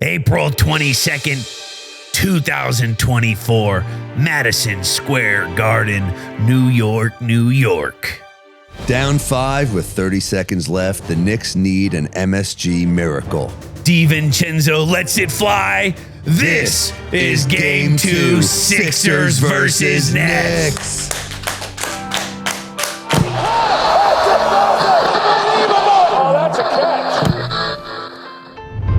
April 22nd, 2024, Madison Square Garden, New York, New York. Down 5 with 30 seconds left. The Knicks need an MSG miracle. DiVincenzo lets it fly. This is Game 2, Sixers versus Nets.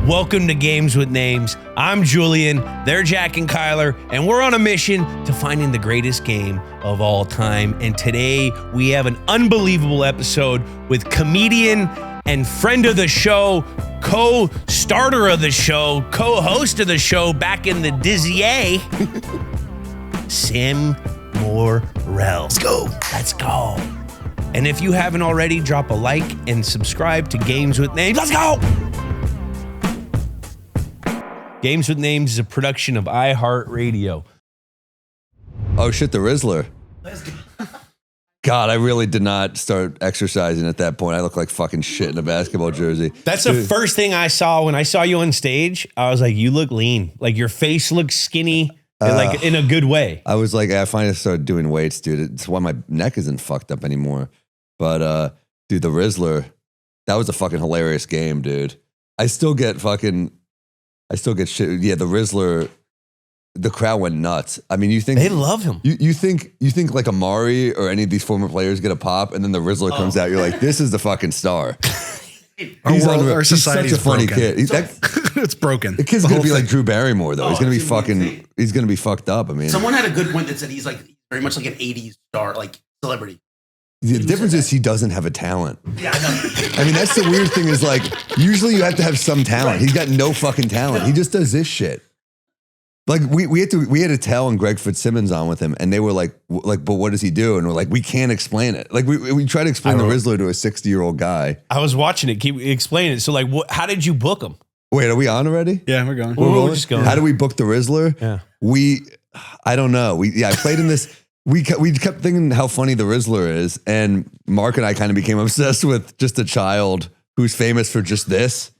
Welcome to Games with Names. I'm Julian, they're Jack and Kyler, and we're on a mission to finding the greatest game of all time. And today we have an unbelievable episode with comedian and friend of the show, co-starter of the show, co-host of the show back in the Dizzy A, Sam Morrell. Let's go. And if you haven't already, drop a like and subscribe to Games with Names. Let's go. Games with Names is a production of iHeartRadio. Oh shit, the Rizzler. God, I really did not start exercising at that point. I look like fucking shit in a basketball jersey. That's the first thing I saw when I saw you on stage. I was like, you look lean. Like your face looks skinny, like in a good way. I was like, I finally started doing weights, dude. It's why my neck isn't fucked up anymore. But dude, the Rizzler, that was a fucking hilarious game, dude. I still get shit. Yeah, the Rizzler, the crowd went nuts. I mean, you think they love him. You think like Amari or any of these former players get a pop, and then the Rizzler comes out. You're like, this is the fucking star. Our society He's such a funny kid. It's broken. The kid's gonna be like Drew Barrymore, though. He's gonna be fucking. He's gonna be fucked up. I mean, someone had a good point that said he's like very much like an '80s star, like celebrity. The difference is he doesn't have a talent. Yeah, I know. I mean, that's the weird thing is like, usually you have to have some talent. He's got no fucking talent. He just does this shit. Like we had to tell and Greg Fitzsimmons on with him, and they were like, but what does he do? And we're like, we can't explain it. Like we try to explain the Rizzler to a 60-year-old guy. I was watching it. Keep explaining it. So like, how did you book him? Wait, are we on already? Yeah, we're going. We're just going. How do we book the Rizzler? Yeah. I don't know. I played in this. We kept thinking how funny the Rizzler is, and Mark and I kind of became obsessed with just a child who's famous for just this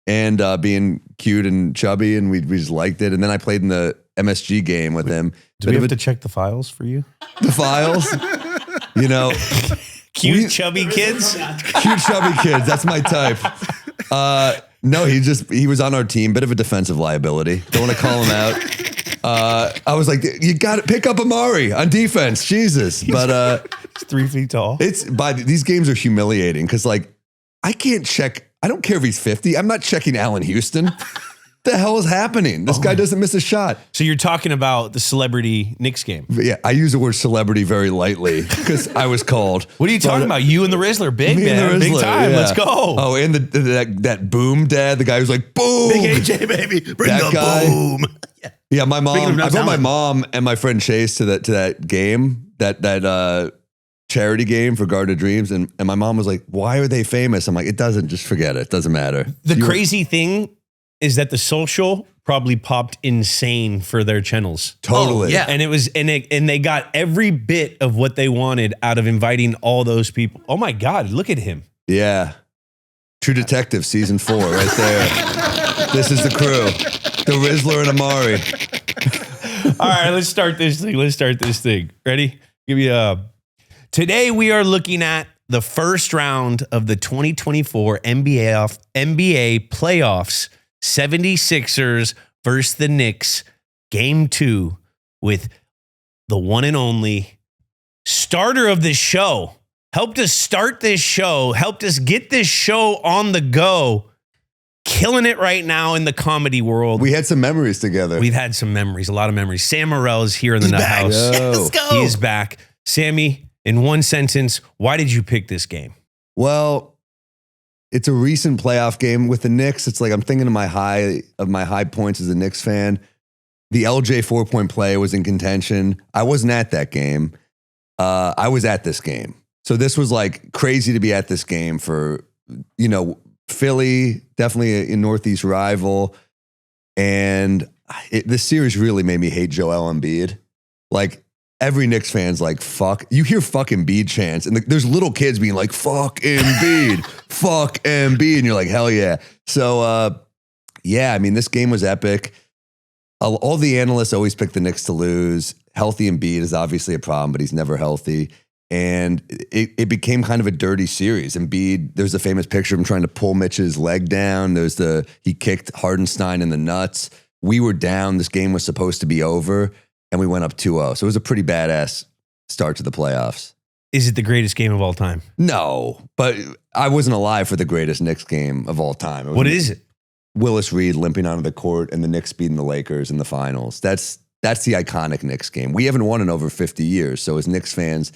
and being cute and chubby, and we just liked it. And then I played in the MSG game with him. Do we have to check the files for you? The files? You know. Cute chubby kids? Cute chubby kids. That's my type. No, he was on our team. Bit of a defensive liability. Don't want to call him out. I was like, you got to pick up Amari on defense. Jesus. But he's 3 feet tall. These games are humiliating because like I can't check. I don't care if he's 50. I'm not checking Allen Houston. The hell is happening? This guy doesn't miss a shot. So you're talking about the celebrity Knicks game. But yeah, I use the word celebrity very lightly because I was called. What are you talking about? You and the Rizzler, big man, big time. Yeah. Let's go. Oh, and that boom dad, the guy who's like boom, big AJ baby, bring that the guy. Boom. Yeah, my mom. I brought my mom and my friend Chase to that game, that charity game for Garden of Dreams, and my mom was like, "Why are they famous?" I'm like, "It doesn't. Just forget it. It doesn't matter." The crazy thing is that the social probably popped insane for their channels. Totally. Oh, yeah. And it was and they got every bit of what they wanted out of inviting all those people. Oh my God, look at him. Yeah. True Detective season 4 right there. This is the crew. The Rizzler and Amari. All right, let's start this thing. Ready? Today we are looking at the first round of the 2024 NBA playoffs. 76ers versus the Knicks, game 2, with the one and only starter of this show. Helped us start this show, helped us get this show on the go. Killing it right now in the comedy world. We had some memories together. We've had some memories, a lot of memories. Sam Morrell is here in the house. Let's go. He is back. Sammy, in one sentence, why did you pick this game? Well, it's a recent playoff game with the Knicks. It's like I'm thinking of my high points as a Knicks fan. The LJ 4-point play was in contention. I wasn't at that game. I was at this game. So this was like crazy to be at this game for, Philly, definitely a Northeast rival. And this series really made me hate Joel Embiid. Like, every Knicks fan's like, fuck. You hear fucking Embiid chants, and there's little kids being like, fuck Embiid, fuck Embiid. And you're like, hell yeah. So Yeah, I mean, this game was epic. All the analysts always pick the Knicks to lose. Healthy Embiid is obviously a problem, but he's never healthy. And it became kind of a dirty series. Embiid, there's a famous picture of him trying to pull Mitch's leg down. He kicked Hardenstein in the nuts. We were down. This game was supposed to be over, and we went up 2-0. So it was a pretty badass start to the playoffs. Is it the greatest game of all time? No, but I wasn't alive for the greatest Knicks game of all time. What is it? Willis Reed limping onto the court and the Knicks beating the Lakers in the finals. That's the iconic Knicks game. We haven't won in over 50 years. So as Knicks fans,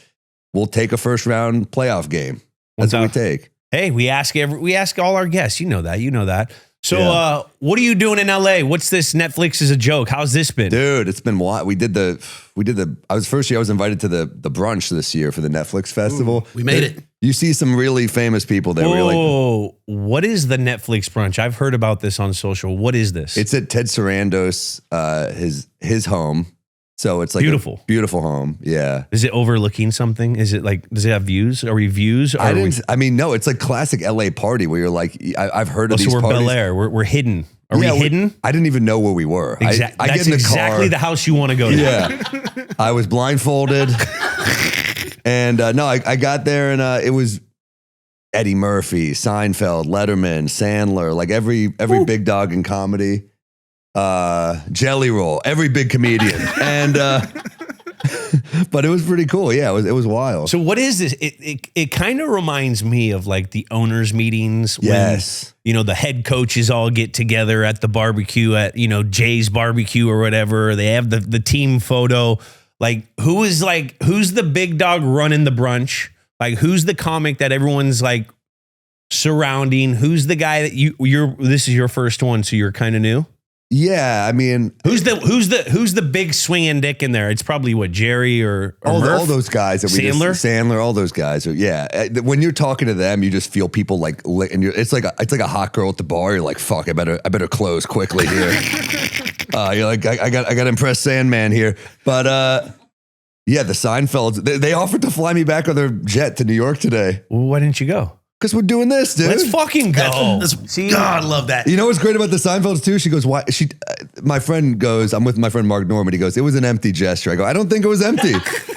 we'll take a first round playoff game. That's what we take. Hey, we ask all our guests. You know that. So what are you doing in LA? What's this Netflix is a joke? How's this been? Dude, it's been wild. I was invited to the brunch this year for the Netflix festival. Ooh, we made it. You see some really famous people there. Whoa, what is the Netflix brunch? I've heard about this on social. What is this? It's at Ted Sarandos, his home. So it's like beautiful, beautiful home. Yeah. Is it overlooking something? Is it like, does it have views? Are we views? No, it's like classic LA party where you're like, I've heard of these so we're parties. Bel Air. We're hidden. Are we hidden? I didn't even know where we were. Exactly. I That's get in the exactly car. the house you want to go to. Yeah. I was blindfolded. And I got there and it was Eddie Murphy, Seinfeld, Letterman, Sandler, like every big dog in comedy. Jelly Roll, every big comedian. And but it was pretty cool. Yeah, it was wild. So what is this? It kind of reminds me of like the owners meetings Yes. when, the head coaches all get together at the barbecue at, Jay's barbecue or whatever. They have the team photo. Like who's the big dog running the brunch? Like who's the comic that everyone's like surrounding? Who's the guy that this is your first one, so you're kind of new? Yeah, I mean, who's the big swinging dick in there? It's probably what, Jerry or all Murph? those guys that Sandler, all those guys. Yeah, when you're talking to them, you just feel people like, and it's like a hot girl at the bar. You're like, fuck, I better close quickly here. You're like, I got to impress Sandman here, but yeah, the Seinfelds, they offered to fly me back on their jet to New York today. Well, why didn't you go? Because we're doing this, dude. Let's fucking go. God, I love that. You know what's great about the Seinfelds too? She goes, "Why?" My friend goes, "I'm with my friend Mark Norman." He goes, "It was an empty gesture." I go, "I don't think it was empty.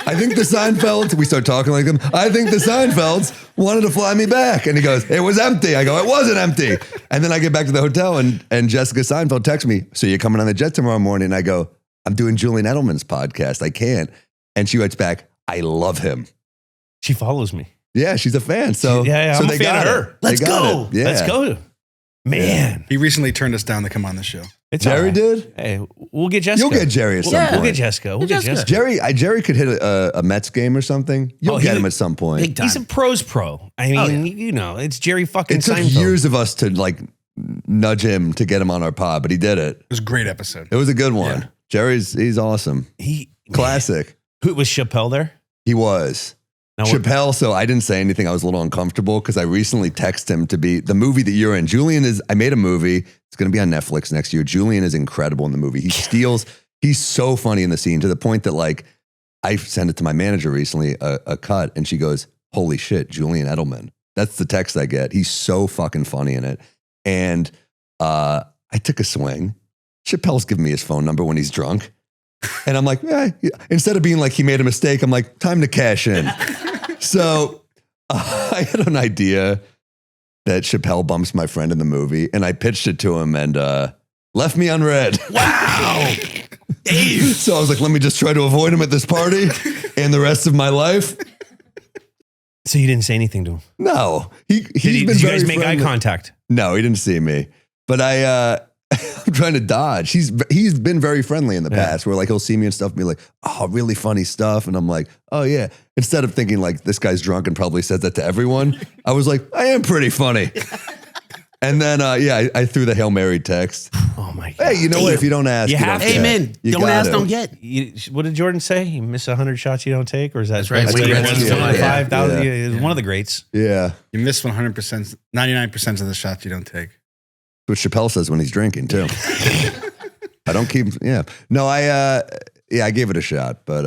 I think the Seinfelds." We start talking like them. I think the Seinfelds wanted to fly me back, and he goes, "It was empty." I go, "It wasn't empty." And then I get back to the hotel, and Jessica Seinfeld texts me, "So you're coming on the jet tomorrow morning?" And I go, "I'm doing Julian Edelman's podcast. I can't." And she writes back, "I love him." She follows me. Yeah, she's a fan. So yeah, so I'm they a fan got of her. It. Let's They got go. it. Yeah. Let's go. Man. He recently turned us down to come on the show. It's Jerry all right. did? Hey, we'll get Jessica. You'll get Jerry at some point. We'll get Jessica. We'll get Jessica. Jerry could hit a Mets game or something. You'll get him at some point. Big time. He's a pro's pro. I mean, it's Jerry fucking It took Seinfeld. years of us to like nudge him to get him on our pod, but he did it. It was a great episode. It was a good one. Yeah. He's awesome. Classic. Who was Chappelle there? He was. Now, Chappelle, so I didn't say anything. I was a little uncomfortable because I recently texted him to be the movie that you're in. I made a movie. It's going to be on Netflix next year. Julian is incredible in the movie. He's so funny in the scene to the point that like I sent it to my manager recently, a cut, and she goes, "Holy shit, Julian Edelman." That's the text I get. He's so fucking funny in it. And I took a swing. Chappelle's giving me his phone number when he's drunk. And I'm like, instead of being like, he made a mistake, I'm like, time to cash in. So I had an idea that Chappelle bumps my friend in the movie, and I pitched it to him and left me unread. Wow. So I was like, let me just try to avoid him at this party and the rest of my life. So you didn't say anything to him? No. Did you guys make eye contact? No, he didn't see me. But I'm trying to dodge. He's been very friendly in the past where like he'll see me and stuff and be like, "Oh, really funny stuff." And I'm like, "Oh yeah." Instead of thinking like this guy's drunk and probably says that to everyone, I was like, "I am pretty funny." And then I threw the Hail Mary text. Oh my God. Hey, you know what? If you don't ask, You you have don't to. get. Amen. You Don't got ask, it. don't get. What did Jordan say? You miss 100 shots you don't take? Or is that That's right. Wayne That's Gretzky, right. Yeah. 5,000? Yeah. It's one of the greats. Yeah. You miss 100%, 99% of the shots you don't take. What Chappelle says when he's drinking too. I don't keep. Yeah. No, I gave it a shot, but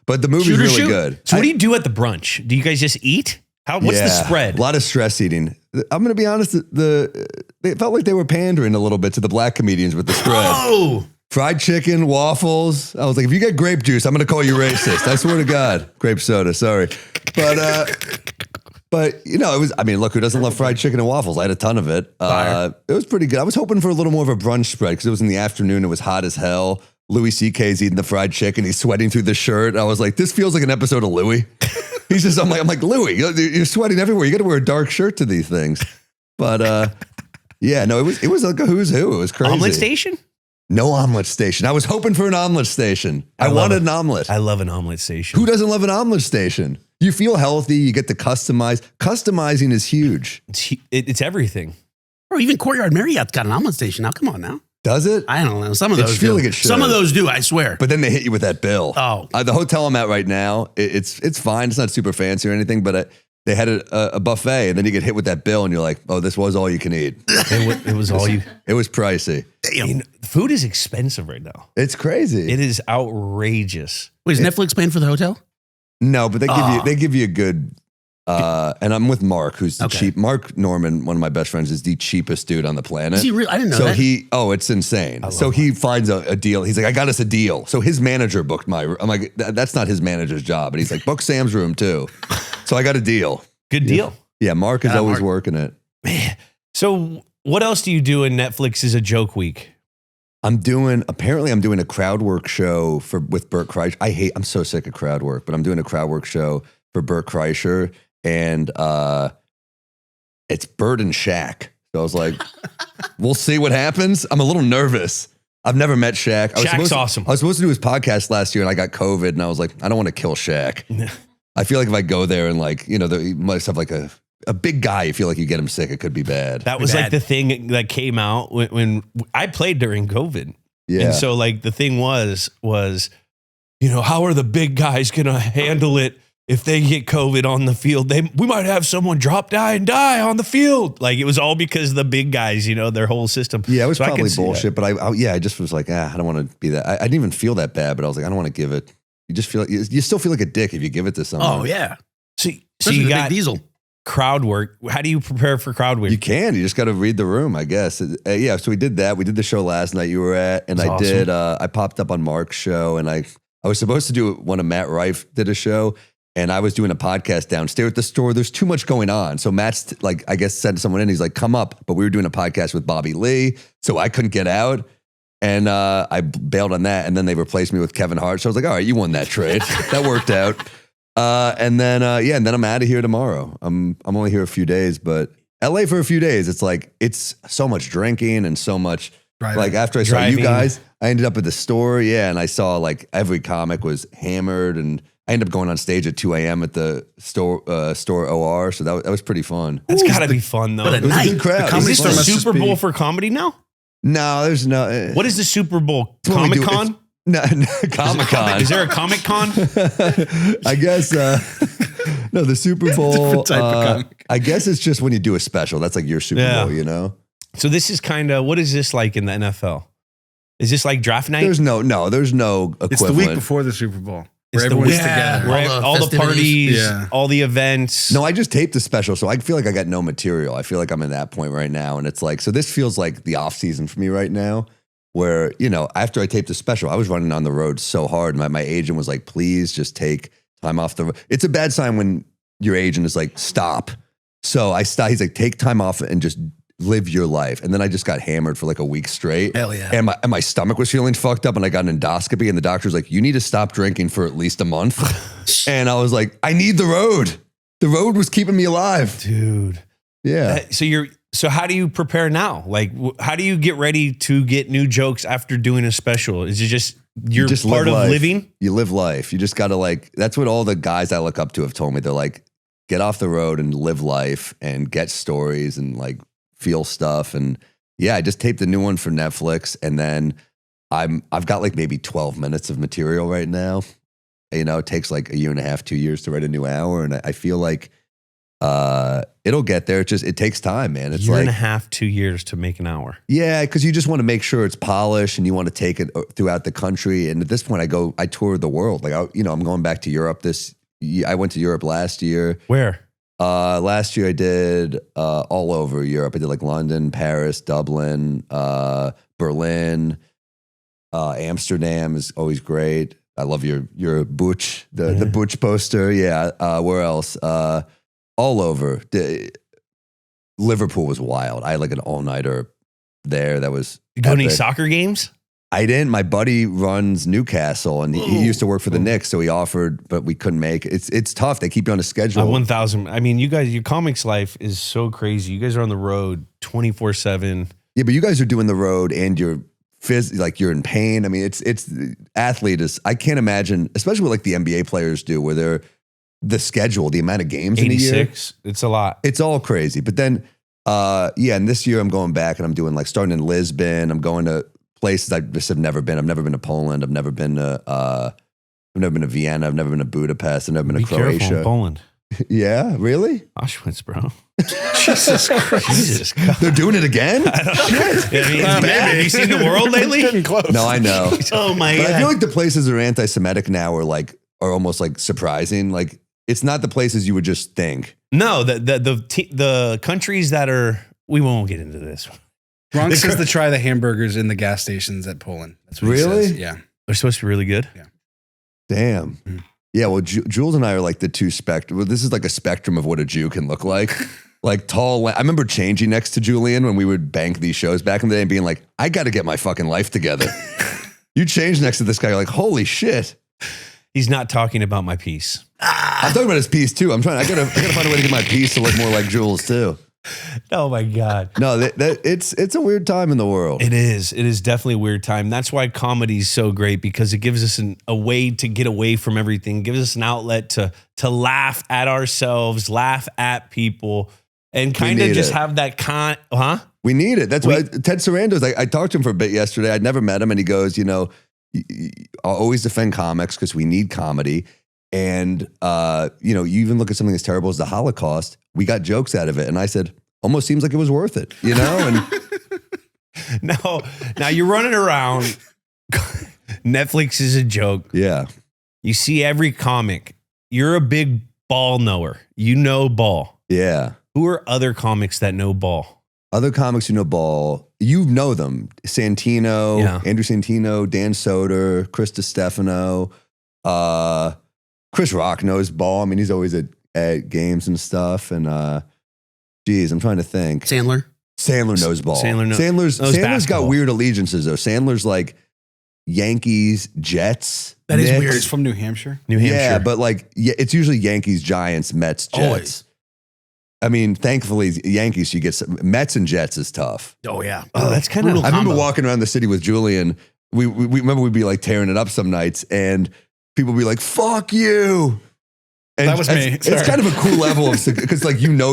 but the movie's Shoot or really shoot? good. So what do you do at the brunch? Do you guys just eat? What's the spread? A lot of stress eating. I'm going to be honest. It felt like they were pandering a little bit to the black comedians with the spread. Oh, Fried chicken, waffles. I was like, if you get grape juice, I'm going to call you racist. I swear to God. Grape soda, sorry. But you know, it was, I mean, look, who doesn't love fried chicken and waffles? I had a ton of it. It was pretty good. I was hoping for a little more of a brunch spread because it was in the afternoon. It was hot as hell. Louis C.K.'s eating the fried chicken. He's sweating through the shirt. I was like, this feels like an episode of Louis. He's just, I'm like, Louis, you're sweating everywhere. You got to wear a dark shirt to these things. But yeah, no, it was like a who's who. It was crazy. Omelet station? No omelet station. I was hoping for an omelet station. I wanted an omelet. I love an omelet station. Who doesn't love an omelet station? You feel healthy. You get to customize. Customizing is huge. It's everything. or even Courtyard Marriott's got an omelet station now. Come on now. Does it? I don't know. Some of those feel do. like it should. Some of those do, I swear. But then they hit you with that bill. Oh. The hotel I'm at right now, it's fine. It's not super fancy or anything, but they had a buffet, and then you get hit with that bill, and you're like, oh, this was all you can eat. It was all you. It was pricey. Damn. Food is expensive right now. It's crazy. It is outrageous. Wait, is Netflix paying for the hotel? No, but they give you a good. And I'm with Mark, who's the cheap. Mark Norman, one of my best friends, is the cheapest dude on the planet. Is he real? I didn't know so that. It's insane. So he finds a deal. He's like, I got us a deal. So his manager booked I'm like, that's not his manager's job. And he's like, book Sam's room too. So I got a deal. Good deal. Yeah, Mark is always working it. Man. So what else do you do in Netflix is a joke week? I'm doing a crowd work show with Burt Kreischer. I'm so sick of crowd work, but I'm doing a crowd work show for Burt Kreischer. And it's Bird and Shaq. So I was like, we'll see what happens. I'm a little nervous. I've never met Shaq. Shaq's awesome. I was supposed to do his podcast last year, and I got COVID, and I was like, I don't want to kill Shaq. I feel like if I go there and you must have like a big guy, you feel like you get him sick, it could be bad. That was like the thing that came out when I played during COVID. Yeah. And so like the thing was, how are the big guys going to handle it? If they get COVID on the field, we might have someone die on the field. Like it was all because of the big guys, their whole system. Yeah, it was probably bullshit. But I just was like, I don't want to be that. I didn't even feel that bad, but I was like, I don't want to give it. You just feel like you still feel like a dick if you give it to someone. Oh yeah. So Especially you the got big diesel. crowd work. How do you prepare for crowd work? You just got to read the room, I guess. Yeah. So we did that. We did the show last night you were at, and I popped up on Mark's show, and I was supposed to do one of Matt Rife did a show. And I was doing a podcast downstairs at the store. There's too much going on. So Matt's I guess sent someone in. He's like, come up. But we were doing a podcast with Bobby Lee. So I couldn't get out. And I bailed on that. And then they replaced me with Kevin Hart. So I was like, all right, you won that trade. That worked out. And then I'm out of here tomorrow. I'm only here a few days, but LA for a few days. It's so much drinking and so much. Driving. Like after I saw you guys, I ended up at the store. Yeah. And I saw every comic was hammered, and I ended up going on stage at 2 a.m. at the store OR. So that was pretty fun. That's got to be fun, though. But It was a good crowd. The Is this the must just Super Bowl be- for comedy now? No, there's no. What is the Super Bowl? It's what we do. Comic-Con? No, Comic Con. Is there a Comic-Con? I guess. No, the Super Bowl. Different type of comic. I guess it's just when you do a special. That's like your Super Bowl, So this is kind of, what is this like in the NFL? Is this like draft night? There's no equivalent. It's the week before the Super Bowl. It's Where the everyone's week- together. Right, all the festivities. parties, all the events. No, I just taped the special, so I feel like I got no material. I feel like I'm in that point right now, and it's like, so this feels like the off season for me right now, where after I taped the special, I was running on the road so hard. My agent was like, "Please just take time off the road." It's a bad sign when your agent is like, "Stop." So I stopped. He's like, "Take time off and just live your life." And then I just got hammered for like a week straight. Hell yeah. And my stomach was feeling fucked up, and I got an endoscopy, and the doctor was like, "You need to stop drinking for at least a month." And I was like, "I need the road." The road was keeping me alive. Dude. Yeah. So how do you prepare now? Like, how do you get ready to get new jokes after doing a special? Is it just you're just part live of life. living? You live life. You just got to that's what all the guys I look up to have told me. They're like, get off the road and live life and get stories and feel stuff. And yeah, I just taped a new one for Netflix, and then I've got maybe 12 minutes of material right now. It takes a year and a half, 2 years to write a new hour. And I feel like it'll get there. It takes time, man. It's Year and a half, 2 years to make an hour. Yeah, because you just want to make sure it's polished, and you want to take it throughout the country. And at this point, I tour the world. I'm going back to Europe I went to Europe last year. Where? Last year I did all over Europe. I did like London, Paris, Dublin, Berlin, Amsterdam is always great. I love your Butch, the Butch poster. Yeah. Where else? All over. Liverpool was wild. I had like an all-nighter there. That was You go to any epic. soccer games? I didn't. My buddy runs Newcastle, and he used to work for the Knicks, so he offered, but we couldn't make it. It's tough. They keep you on a schedule. 1,000. I mean, you guys, your comics life is so crazy. You guys are on the road 24/7. Yeah, but you guys are doing the road, and you're like you're in pain. I mean, it's athlete is. I can't imagine, especially what like the NBA players do, where they're the schedule, the amount of games in a year. 86. It's a lot. It's all crazy. But then, and this year I'm going back, and I'm doing like starting in Lisbon. I'm going to places I just have never been. I've never been to Poland. I've never been to Vienna. I've never been to Budapest. I've never been to Croatia. Careful in Poland. Yeah, really? Auschwitz, bro. Jesus Christ. Jesus God. They're doing it again? I mean, have you seen the world lately? Getting close. No, I know. Oh my But God. I feel like the places that are anti-Semitic now are almost like surprising. Like it's not the places you would just think. No, the countries that are, we won't get into this. Bronx says to try the hamburgers in the gas stations at Poland. That's what Really? he says. Yeah. They're supposed to be really good. Damn. Mhm. Yeah, well, Jules and I are like the two spectrum. Well, this is like a spectrum of what a Jew can look like. Like tall. I remember changing next to Julian when we would bank these shows back in the day and being like, I got to get my fucking life together. You change next to this guy, you're like, holy shit. He's not talking about my piece. I'm talking about his piece too. I gotta find a way to get my piece to look more like Jules too. Oh my God. No, it's a weird time in the world. It is. It is definitely a weird time. That's why comedy is so great, because it gives us a way to get away from everything, gives us an outlet to laugh at ourselves, laugh at people, and kind of need just it. have that We need it. That's why Ted Sarandos, I talked to him for a bit yesterday. I'd never met him. And he goes, I'll always defend comics because we need comedy. And, you even look at something as terrible as the Holocaust, we got jokes out of it. And I said, almost seems like it was worth it, And No, now you're running around. Netflix is a joke. yeah, You see every comic. You're a big ball knower. You know ball. yeah. Who are other comics that know ball? Other comics who know ball, you know them. Santino, Yeah. Andrew Santino, Dan Soder, Chris DiStefano, Chris Rock knows ball. I mean, he's always at games and stuff. And geez, I'm trying to think. Sandler. Sandler knows ball. Sandler's Sandler's got basketball. weird allegiances though. Sandler's like Yankees, Jets. That is Knicks. weird. He's from New Hampshire. New Hampshire. Yeah, but it's usually Yankees, Giants, Mets, Jets. Always. I mean, thankfully, Yankees, you get some, Mets and Jets is tough. Oh, yeah. Oh, that's kind Brutal of. I remember combo. walking around the city with Julian. We remember we'd be like tearing it up some nights, and people would be like, "Fuck you." And That was me. It's Sorry. kind of a cool level of because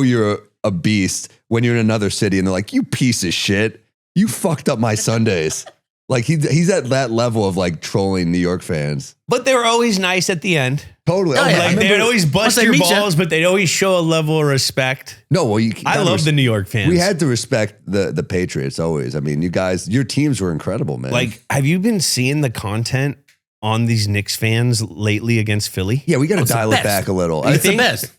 you're a beast when you're in another city, and they're like, "You piece of shit, you fucked up my Sundays." Like he's at that level of like trolling New York fans. But they were always nice at the end. Totally. Oh, yeah. I Like remember- they'd always bust Once they your meet ya. balls, but they'd always show a level of respect. no, well, I love the New York fans. We had to respect the Patriots always. I mean, you guys, your teams were incredible, man. like, have you been seeing the content on these Knicks fans lately against Philly? yeah, we got to it's the dial it best. back a little. It's the think- best.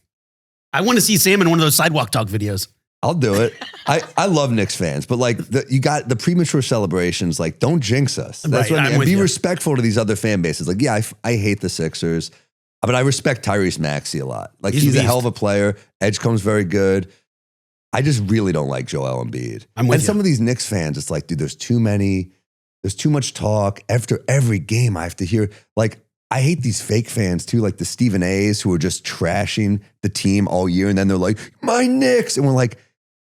I want to see Sam in one of those sidewalk talk videos. I'll do it. I love Knicks fans, but like you got the premature celebrations. Like, don't jinx us. That's Right, what I I'm mean. And with be you. respectful to these other fan bases. Like, yeah, I hate the Sixers, but I respect Tyrese Maxey a lot. Like, He's a he's a beast. hell of a player. Edgecomb's very good. I just really don't like Joel Embiid. I'm with and you. some of these Knicks fans, it's like, dude, there's too much talk. After every game, I have to hear, like, I hate these fake fans too, like the Stephen A's who are just trashing the team all year. And then they're like, my Knicks. And we're like,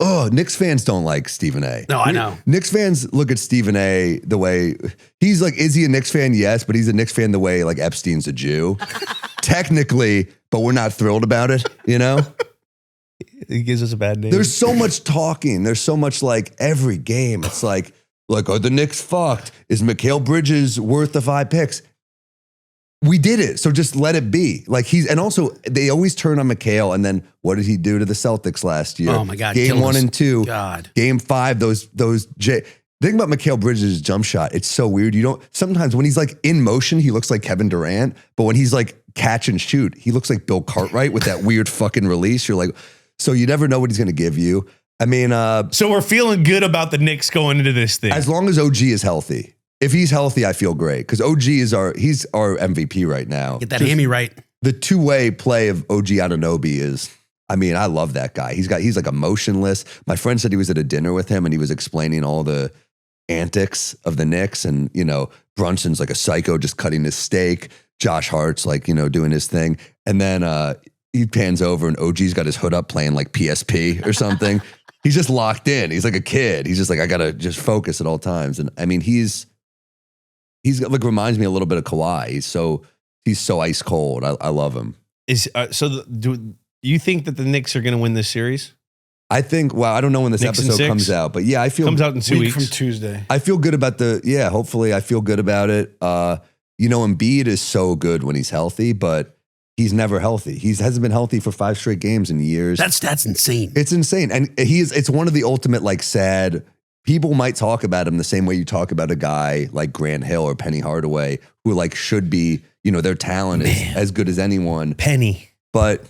oh, Knicks fans don't like Stephen A. No, I know. Knicks fans look at Stephen A the way he's like, is he a Knicks fan? Yes, but he's a Knicks fan the way like Epstein's a Jew. Technically, but we're not thrilled about it, It gives us a bad name. There's so much talking. There's so much like every game. It's like, are the Knicks fucked? Is Mikal Bridges worth the 5 picks? We did it. So just let it be. Like and also they always turn on Mikal. And then what did he do to the Celtics last year? Oh, my God, Game killed 1 us. and 2. God. Game 5, those the thing about Mikal Bridges' jump shot, it's so weird. Sometimes when he's like in motion, he looks like Kevin Durant, but when he's like catch and shoot. He looks like Bill Cartwright with that weird fucking release. You're like, so you never know what he's going to give you. I mean, so we're feeling good about the Knicks going into this thing. as long as OG is healthy. If he's healthy, I feel great because OG is he's our MVP right now. Get that hammy right. The two-way play of OG Anunoby is, I mean, I love that guy. He's like emotionless. My friend said he was at a dinner with him and he was explaining all the antics of the Knicks, and Brunson's like a psycho just cutting his steak. Josh Hart's like doing his thing, and then he pans over and OG's got his hood up playing like PSP or something. He's just locked in. He's like a kid. He's just like, I gotta just focus at all times. And I mean, he's like reminds me a little bit of Kawhi. He's so ice cold. I love him. Do you think that the Knicks are going to win this series? I think. Well, I don't know when this Knicks in episode 6? comes out, but yeah, I feel Comes out in 2 Week weeks. from Tuesday. I feel good about hopefully I feel good about it. Embiid is so good when he's healthy, but he's never healthy. He hasn't been healthy for 5 straight games in years. That's insane. It's insane. And it's one of the ultimate like sad. People might talk about him the same way you talk about a guy like Grant Hill or Penny Hardaway, who like should be, their talent is as good as anyone. Penny. But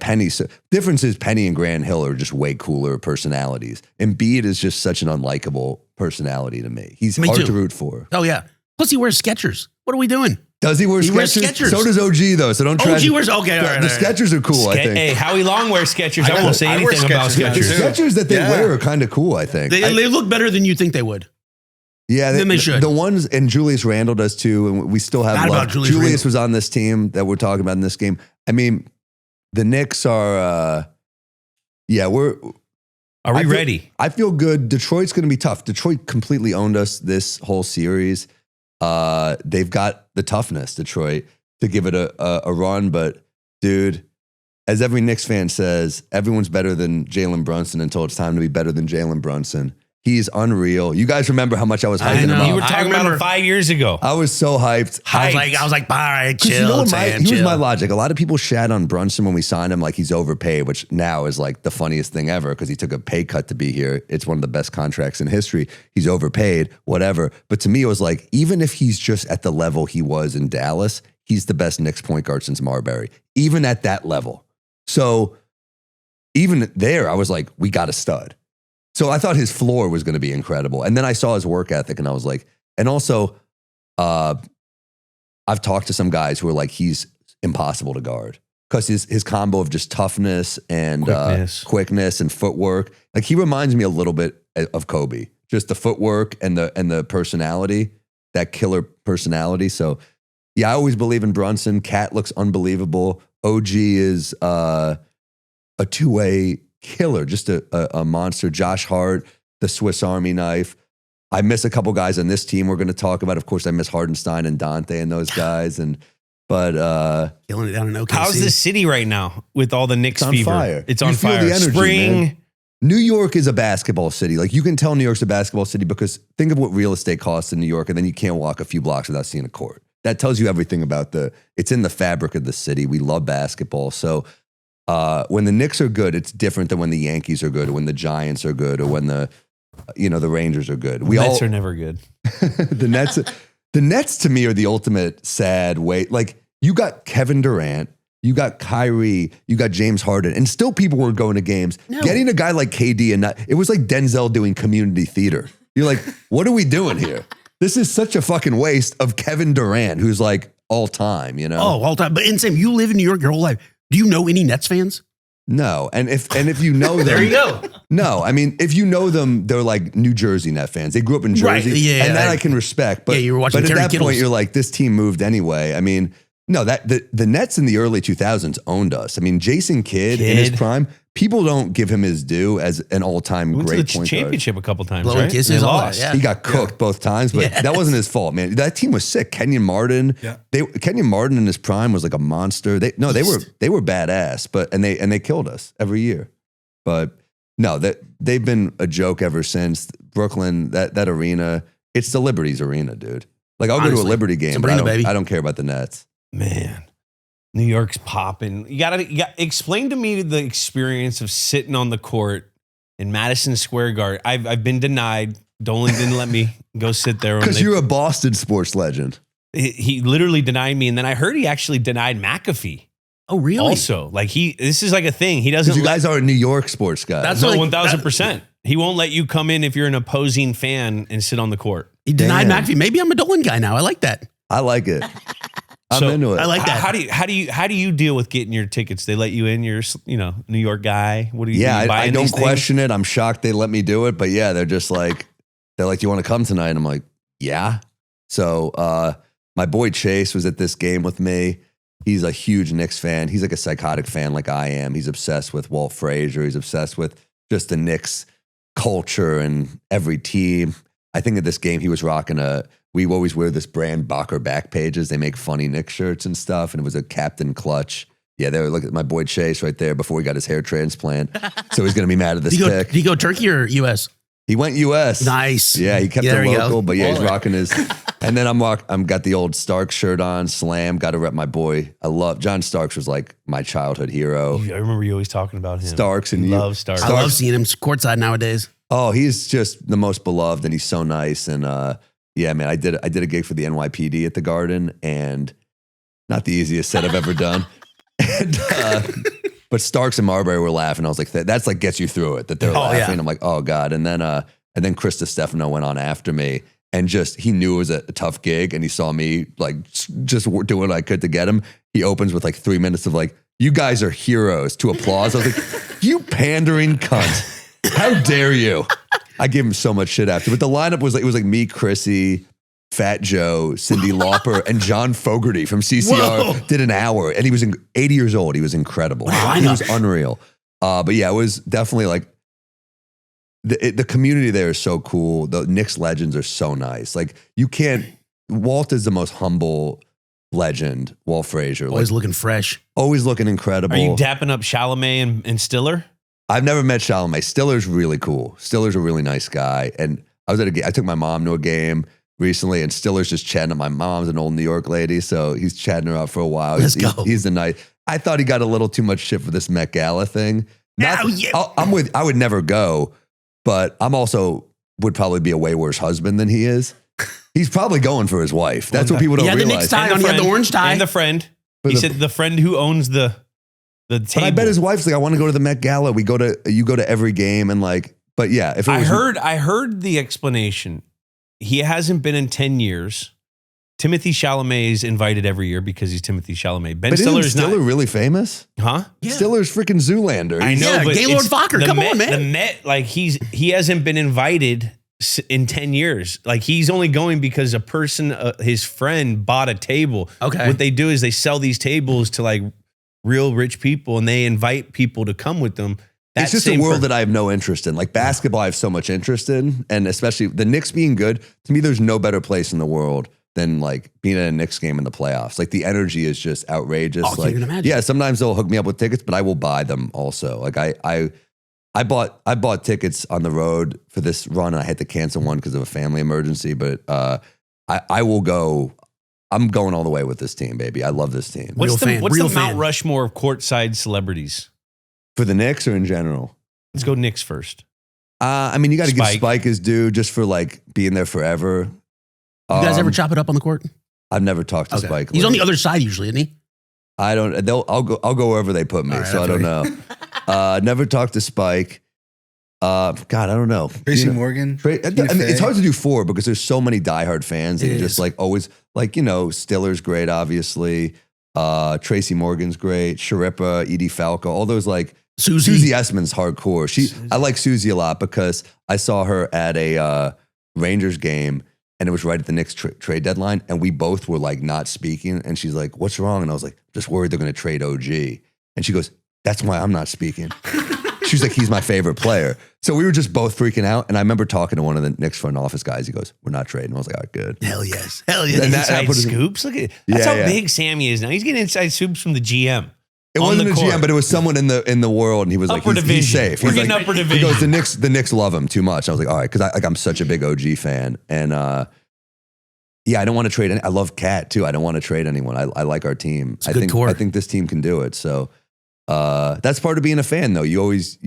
Penny. So difference is Penny and Grant Hill are just way cooler personalities. Embiid is just such an unlikable personality to me. He's Me hard too. to root for. Oh yeah. Plus he wears Skechers. What are we doing? Does he wear He wears Skechers? Skechers. So does OG though. So don't try. OG wears okay. All right. The Skechers are cool. I think. Hey, Howie Long wears Skechers. I won't say I wear anything about Skechers, the Skechers. too. Skechers that they Yeah. wear are kind of cool. I think. They look better than you think they would. Yeah, Then they should. The ones, and Julius Randle does too, and we still have Not love. about Julius Randle. Was on this team that we're talking about in this game. I mean, the Knicks are, Are we ready? I feel good. Detroit's going to be tough. Detroit completely owned us this whole series. They've got the toughness, Detroit, to give it a run. But dude, as every Knicks fan says, everyone's better than Jalen Brunson until it's time to be better than Jalen Brunson. He's unreal. You guys remember how much I was hyping him know. up? You were I talking about remember. him 5 years ago. I was so hyped. I was like, all right, 'Cause chill, here's my logic. A lot of people shat on Brunson when we signed him like he's overpaid, which now is like the funniest thing ever because he took a pay cut to be here. It's one of the best contracts in history. He's overpaid, whatever. But to me, it was like, even if he's just at the level he was in Dallas, he's the best Knicks point guard since Marbury, even at that level. So even there, I was like, we got a stud. So I thought his floor was going to be incredible. And then I saw his work ethic and I was like, and also I've talked to some guys who are like, he's impossible to guard because his combo of just toughness and quickness and footwork, like he reminds me a little bit of Kobe, just the footwork and the personality, that killer personality. So yeah, I always believe in Brunson. Cat looks unbelievable. OG is a two-way killer, just a monster. Josh Hart, the Swiss Army knife. I miss a couple guys on this team we're going to talk about. Of course, I miss Hardenstein and Dante and those guys. But killing it down in OKC. How's the city right now with all the Knicks on fever? fire. It's You on feel fire. the energy, Spring. man. New York is a basketball city. Like you can tell New York's a basketball city because think of what real estate costs in New York, and then you can't walk a few blocks without seeing a court. That tells you everything about it's in the fabric of the city. We love basketball. So when the Knicks are good, it's different than when the Yankees are good, or when the Giants are good, or when the Rangers are good. The Mets are never good. The Nets to me are the ultimate sad way. Like you got Kevin Durant, you got Kyrie, you got James Harden, and still people were going to games. No. Getting a guy like KD it was like Denzel doing community theater. You're like, what are we doing here? This is such a fucking waste of Kevin Durant, who's like all time, Oh, all time. But insane. You live in New York your whole life. Do you know any Nets fans? No, and if you know them, There you go. No, I mean if you know them, they're like New Jersey Net fans. They grew up in Jersey, Right, yeah, and that I- I can respect. But Yeah, you were watching But at Terry that Kittles. point, you're like, this team moved anyway. I mean, no, that the Nets in the early 2000s owned us. I mean, Jason Kidd in his prime, people don't give him his due as an all-time Went to great the point guard. championship a couple times, Blowing right? kisses, They all that, lost. yeah. He got cooked both times, but Yes. that wasn't his fault, man. That team was sick. Kenyon Martin, Yeah. Kenyon Martin in his prime was like a monster. They were badass, but they killed us every year. But no, they've been a joke ever since. Brooklyn, that arena, it's the Liberty's arena, dude. Like I'll go to a Honestly, Liberty game, but Sabrina, baby. I don't care about the Nets. Man, New York's popping. You gotta explain to me the experience of sitting on the court in Madison Square Garden. I've been denied. Dolan didn't let me go sit there. Because you're a Boston sports legend. he literally denied me. And then I heard he actually denied McAfee. Oh, really? Also, like this is like a thing. He doesn't. You guys are New York sports guys. That's No, like- 1000%. He won't let you come in if you're an opposing fan and sit on the court. He denied Damn. McAfee. Maybe I'm a Dolan guy now. I like that. I like it. I'm So, into it. I like that. How do you deal with getting your tickets? They let you in. You're New York guy. What do you? Yeah, do you buy I in don't these things? question it. I'm shocked they let me do it, but yeah, they're like, do you want to come tonight? And I'm like, yeah. So my boy Chase was at this game with me. He's a huge Knicks fan. He's like a psychotic fan like I am. He's obsessed with Walt Frazier. He's obsessed with just the Knicks culture and every team. I think at this game he was rocking we always wear this brand Bacher back pages. They make funny Knicks shirts and stuff. And it was a Captain Clutch. Yeah, they were looking at my boy Chase right there before he got his hair transplant. So he's going to be mad at this pick. Did he go Turkey or U.S.? He went U.S. Nice. Yeah, he kept There it you local, go. but yeah, he's rocking his. And then I'm got the old Starks shirt on, Slam. Got to rep my boy. I love John Starks. Was like my childhood hero. I remember you always talking about him. Starks and Love Starks. I love seeing him courtside nowadays. Oh, he's just the most beloved, and he's so nice. And yeah, man, I did a gig for the NYPD at the Garden, and not the easiest set I've ever done. And, but Starks and Marbury were laughing. I was like, that's like gets you through it. That they're laughing. yeah. I'm like, oh god. And then Chris Stefano went on after me, and just he knew it was a tough gig, and he saw me like just doing what I could to get him. He opens with like 3 minutes of like, "You guys are heroes," to applause. I was like, "You pandering cunt! How dare you!" I gave him so much shit after, but the lineup was like it was like me, Chrissy, Fat Joe, Cyndi Lauper, and John Fogerty from CCR Whoa. did an hour, and he was 80 years old. He was incredible. He was unreal. But yeah, it was definitely like the community there is so cool. The Knicks legends are so nice. Like Walt is the most humble legend. Walt Frazier, Always like, looking fresh. always looking incredible. Are you dapping up Chalamet and Stiller? I've never met Chalamet. Stiller's really cool. Stiller's a really nice guy. And I was at a game. I took my mom to a game recently, and Stiller's just chatting up. My mom's an old New York lady, so he's chatting her up for a while. Let's He's go. He's the nice. I thought he got a little too much shit for this Met Gala thing. I would never go, but I'm also would probably be a way worse husband than he is. He's probably going for his wife. That's what people He don't had the realize. Knicks tie on. He had the orange tie. And the friend. But He the- said the friend who owns the table. But I bet his wife's like, I want to go to the Met Gala. You go to every game, and like, but yeah, if it was, I heard the explanation. He hasn't been in 10 years. Timothy Chalamet is invited every year because he's Timothy Chalamet. Ben but isn't Stiller's Stiller not. really famous? Huh? Yeah. Stiller's freaking Zoolander. I know, Yeah, but Gaylord it's Fokker, the come Met, on, man. The Met, like he hasn't been invited in 10 years. Like he's only going because a person, his friend, bought a table. Okay. What they do is they sell these tables to like real rich people, and they invite people to come with them. It's just a world that I have no interest in. Like basketball, I have so much interest in, and especially the Knicks being good. To me, there's no better place in the world than like being at a Knicks game in the playoffs. Like the energy is just outrageous. Oh, I can't like, even imagine. yeah, sometimes they'll hook me up with tickets, but I will buy them also. Like I bought tickets on the road for this run, and I had to cancel one because of a family emergency. But I will go. I'm going all the way with this team, baby. I love this team. What's Real the fan. Mount Rushmore of courtside celebrities? For the Knicks or in general? Let's go Knicks first. I mean, you got to give Spike. Spike his due just for like being there forever. You guys ever chop it up on the court? I've never talked to Okay. Spike. He's on the other side usually, isn't he? I don't. I'll go wherever they put me. All right, so I don't know. Never talked to Spike. God, I don't know. Tracy You know, Morgan. I mean, it's hard to do 4 because there's so many diehard fans, and It just is. like always, like Stiller's great, obviously. Tracy Morgan's great. Sharippa, Edie Falco, all those like. Susie Essman's hardcore. I like Susie a lot because I saw her at a Rangers game, and it was right at the Knicks trade deadline, and we both were like not speaking, and she's like, "What's wrong?" And I was like, "Just worried they're going to trade OG." And she goes, "That's why I'm not speaking." She's like, "He's my favorite player." So we were just both freaking out, and I remember talking to one of the Knicks front office guys. He goes, "We're not trading." I was like, "All right, good." Hell yes. Hell yes. And that- Inside put it in- scoops. Look at that's Yeah, how yeah. big Sammy is now. He's getting inside scoops from the GM. It On wasn't the a court. GM, but it was someone in the world, and he was like, Upper he's division. safe. We're He's getting like, upper He division. goes, the Knicks love him too much. I was like, all right, because I'm such a big OG fan, and yeah, I don't want to trade. I love Cat too. I don't want to trade anyone. I like our team. a good core. I think this team can do it. So that's part of being a fan, though. You always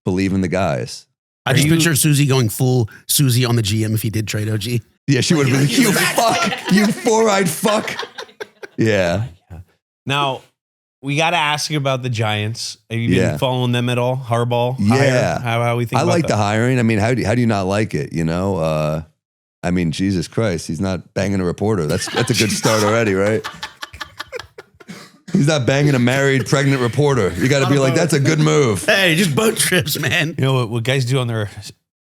believe in the guys. I just Are you- picture Susie going full Susie on the GM if he did trade OG. Yeah, she would have been like, you fuck, you four-eyed fuck. Yeah. Now, we got to ask you about the Giants. Have you been Yeah. following them at all? Harbaugh? Yeah. How we think I about like that? the hiring. I mean, how do you not like it? You know, I mean, Jesus Christ, he's not banging a reporter. That's a good start already, right? He's not banging a married, pregnant reporter. You got to be like, that's a good move. Hey, just boat trips, man. You know what guys do on their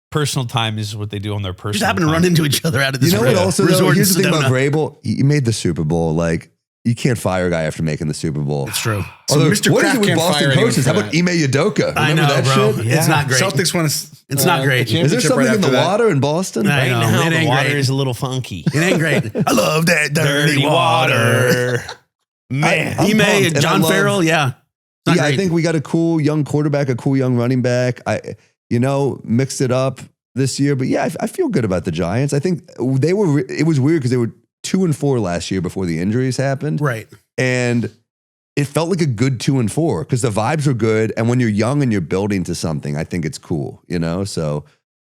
personal time is what they do on their personal Just happen to time. run into each other out of this You know what? Also, though, resort here's in the thing about Sedona. Vrabel. He made the Super Bowl. Like, you can't fire a guy after making the Super Bowl. It's true. So Although, Mr. what is Kraft it with can't Boston fire anyone coaches? for How about that. Ime Udoka? I Remember know, that bro. shit? Yeah. It's not great. Celtics won It's not great. Is there something in the water in Boston? I know. Right now, It the ain't water great. is a little funky. It ain't great. I love that dirty water. Man. I'm Ime, pumped, and I John love- Farrell, yeah. It's not Yeah, I great. think we got a cool young quarterback, a cool young running back. Mixed it up this year. But yeah, I feel good about the Giants. I think it was weird because they were 2-4 last year before the injuries happened. Right. And it felt like a good 2-4 because the vibes were good. And when you're young and you're building to something, I think it's cool, you know? So,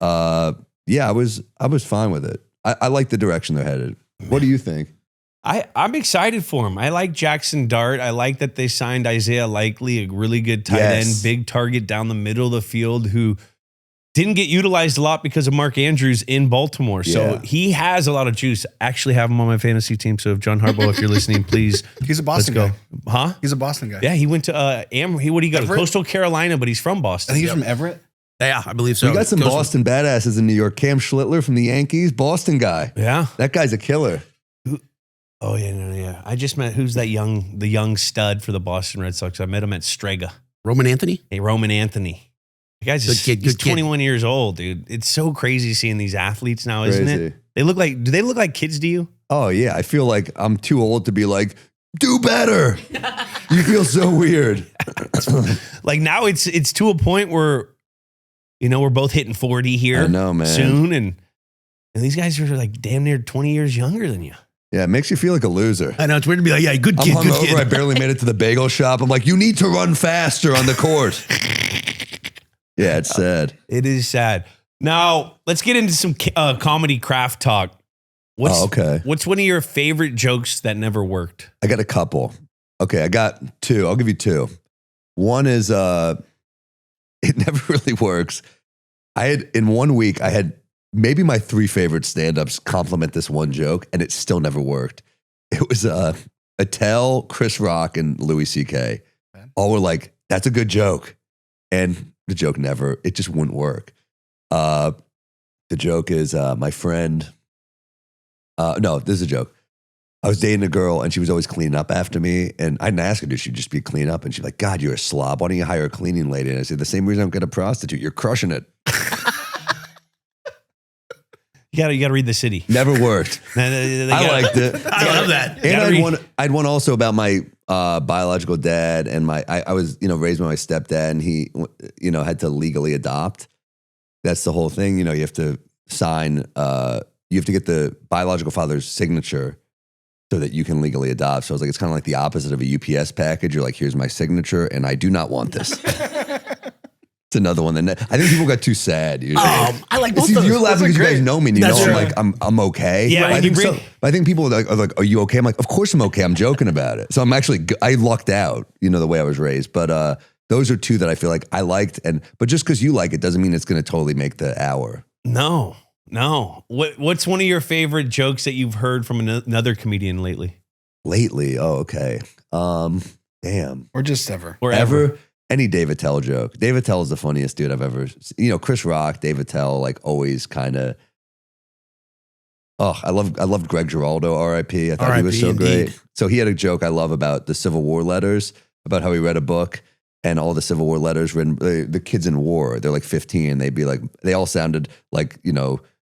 yeah, I was fine with it. I like the direction they're headed. What do you think? I'm excited for him. I like Jackson Dart. I like that they signed Isaiah Likely, a really good tight Yes. end, big target down the middle of the field who didn't get utilized a lot because of Mark Andrews in Baltimore. So Yeah. he has a lot of juice. I actually have him on my fantasy team. So if John Harbaugh, if you're listening, please He's a let's Boston go. guy. Huh? He's a Boston guy. Yeah, he went to what do you go to Everett? Coastal Carolina, but he's from I Boston. think he's from Everett. Yeah, I believe so. We got some Goes- Boston badasses in New York. Cam Schlittler from the Yankees, Boston guy. Yeah. That guy's a killer. Oh yeah, yeah. I just met the young stud for the Boston Red Sox. I met him at Strega. Roman Anthony? Hey, Roman Anthony. The guy's Good kid, he's good kid. 21 years old, dude. It's so crazy seeing these athletes now, isn't Crazy. it? Do they look like kids to you? Oh yeah, I feel like I'm too old to be like, do better. You feel so weird. Like now it's to a point where, we're both hitting 40 here I know, man. soon. And these guys are like damn near 20 years younger than you. Yeah, it makes you feel like a loser. I know, it's weird to be like, yeah, good I'm kid, good hungover. I kid. barely made it to the bagel shop. I'm like, you need to run faster on the court. Yeah, it's sad. It is sad. Now, let's get into some comedy craft talk. Okay. What's one of your favorite jokes that never worked? I got a couple. Okay, I got two. I'll give you two. One is it never really works. In 1 week, I had maybe my three favorite stand-ups compliment this one joke, and it still never worked. It was Attell, Chris Rock, and Louis C.K. All were like, that's a good joke. And the joke it just wouldn't work. The joke is my friend, no, this is a joke. I was dating a girl and she was always cleaning up after me. And I didn't ask her, did she just be cleaning up? And she's like, God, you're a slob. Why don't you hire a cleaning lady? And I said, the same reason I'm going to prostitute. You're crushing it. You gotta read The City. Never worked. I liked it. I love that. And I had one also about my biological dad and I was, raised by my stepdad and he, had to legally adopt. That's the whole thing. You have to sign, you have to get the biological father's signature so that you can legally adopt. So I was like, it's kind of like the opposite of a UPS package. You're like, here's my signature and I do not want this. It's another one that I think people got too sad. Usually. I like both See, those. you're laughing because you guys know me and you That's know true. I'm okay. Yeah, I when you think I think people are like, are you okay? I'm like, of course I'm okay. I'm joking about it. So I'm actually, I lucked out, the way I was raised. But those are two that I feel like I liked. But just because you like it doesn't mean it's going to totally make the hour. No. What's one of your favorite jokes that you've heard from another comedian lately? Lately, oh, okay. Damn. Or just ever. Or Ever? Any Dave Attell joke. Dave Attell is the funniest dude I've ever seen. Chris Rock, Dave Attell, like always kind of. Oh, I loved Greg Giraldo, R.I.P. I thought he was so R.I.P. great. indeed. So he had a joke I love about the Civil War letters, about how he read a book and all the Civil War letters written, the kids in war, they're like 15. They'd be like, they all sounded like,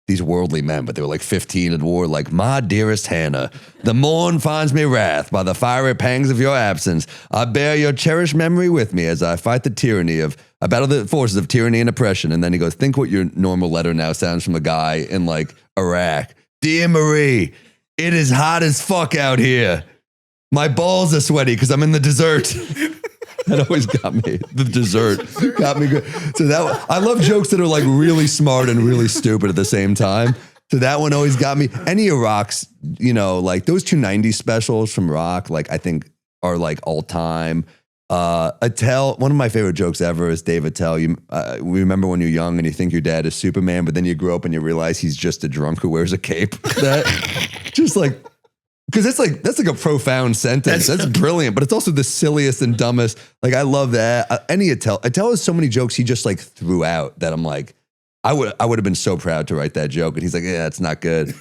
these worldly men, but they were like 15 in war, like, my dearest Hannah, the morn finds me wrath by the fiery pangs of your absence. I bear your cherished memory with me as I fight I battle the forces of tyranny and oppression. And then he goes, think what your normal letter now sounds from a guy in like Iraq. Dear Marie, it is hot as fuck out here. My balls are sweaty because I'm in the desert. That always got me. The dessert got me good. So I love jokes that are like really smart and really stupid at the same time. So that one always got me. Any of Rock's, you know, like those two 90s specials from Rock, like I think are like all time. Attell, one of my favorite jokes ever is Dave Attell. You remember when you're young and you think your dad is Superman, but then you grow up and you realize he's just a drunk who wears a cape. That just like, because that's like a profound sentence. That's brilliant, but it's also the silliest and dumbest. Like I love that. Any Attell has so many jokes he just like threw out that I'm like, I would have been so proud to write that joke. And he's like, yeah, it's not good.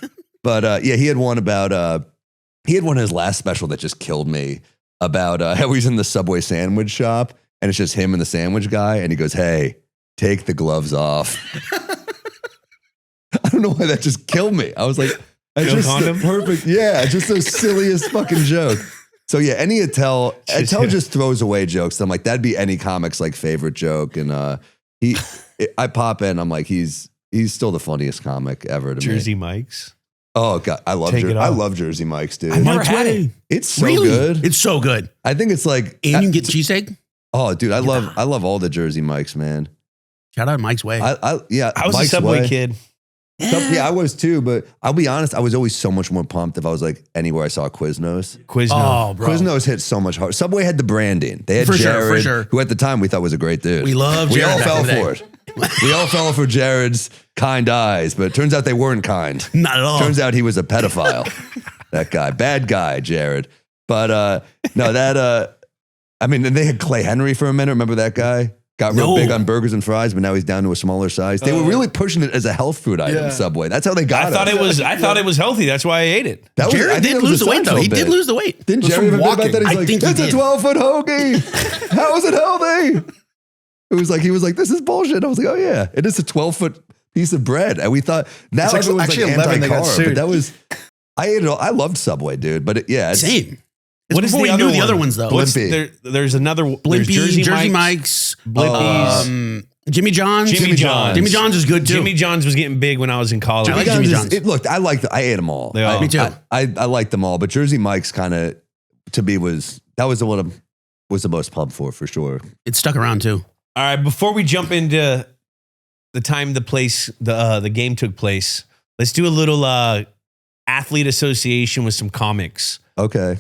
But yeah, he had one in his last special that just killed me about how he's in the Subway sandwich shop and it's just him and the sandwich guy. And he goes, hey, take the gloves off. I don't know why that just killed me. I was like, perfect. Yeah, just the silliest fucking joke. So yeah, any Attell just throws away jokes. I'm like, that'd be any comic's like favorite joke. And I pop in. I'm like, he's still the funniest comic ever to me. Jersey Mike's. Oh God, I love Jersey Mike's, dude. I've never had it. It's so good. It's so good. I think it's like, And you can get cheesesteak. oh, dude, I love all the Jersey Mike's, man. Shout out Mike's Way. I was Mike's a Subway Way. kid. Yeah, I was too. But I'll be honest, I was always so much more pumped if I was like anywhere I saw Quiznos. Quiznos. Oh, bro. Quiznos hit so much hard. Subway had the branding. They had For sure, Jared, for sure. who at the time we thought was a great dude. We love We Jared all back fell in the day. for it. We all fell for Jared's kind eyes, but it turns out they weren't kind. Not at all. Turns out he was a pedophile. That guy, bad guy, Jared. But no, that I mean, and they had Clay Henry for a minute. Remember that guy? Got real big on burgers and fries, but now he's down to a smaller size. They were really pushing it as a health food item. Subway. That's how they got I thought us. it was healthy. That's why I ate it. That was, I Jared think did that was lose a the weight, though. Seinfeld He did bit. lose the weight. Didn't Just Jerry from even think about walking. that? He's I like, think he that's a did. 12-foot hoagie. How is it healthy? It was like, he was like, this is bullshit. I was like, oh yeah, it is a 12-foot piece of bread. And we thought, now It's everyone's actually like 11 they got anti-carb, but sued. that was, I ate it all. I loved Subway, dude. But it's, Same. It's What is before the we other knew the one? other ones, though. Blimpie. There's another. There's Blimpie, Jersey, Mike's, Blippies. Jimmy John's. Jimmy John's. Jimmy John's is good too. Jimmy John's was getting big when I was in college. I like John's Jimmy is- John's. Look, I ate them all. They all- Me too. I liked them all, but Jersey Mike's kind of, to me, was the one I was the most pumped for sure. It stuck around too. All right, before we jump into the time, the place, the game took place, let's do a little athlete association with some comics. Okay.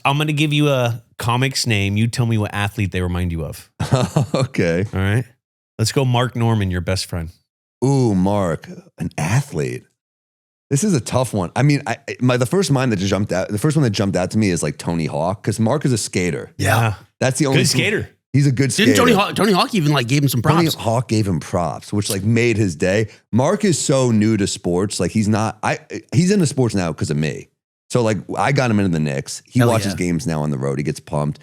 I'm going to give you a comic's name. You tell me what athlete they remind you of. Okay. All right. Let's go Mark Norman, your best friend. Ooh, Mark, an athlete. This is a tough one. I mean, the first one that jumped out to me is like Tony Hawk, because Mark is a skater. Yeah. That's the only Good skater. He's a good skater. Didn't Tony Hawk even like gave him some Tony props? Hawk gave him props, which like made his day. Mark is so new to sports. Like he's into sports now because of me. So like I got him into the Knicks. He Hell watches yeah. games now on the road. He gets pumped.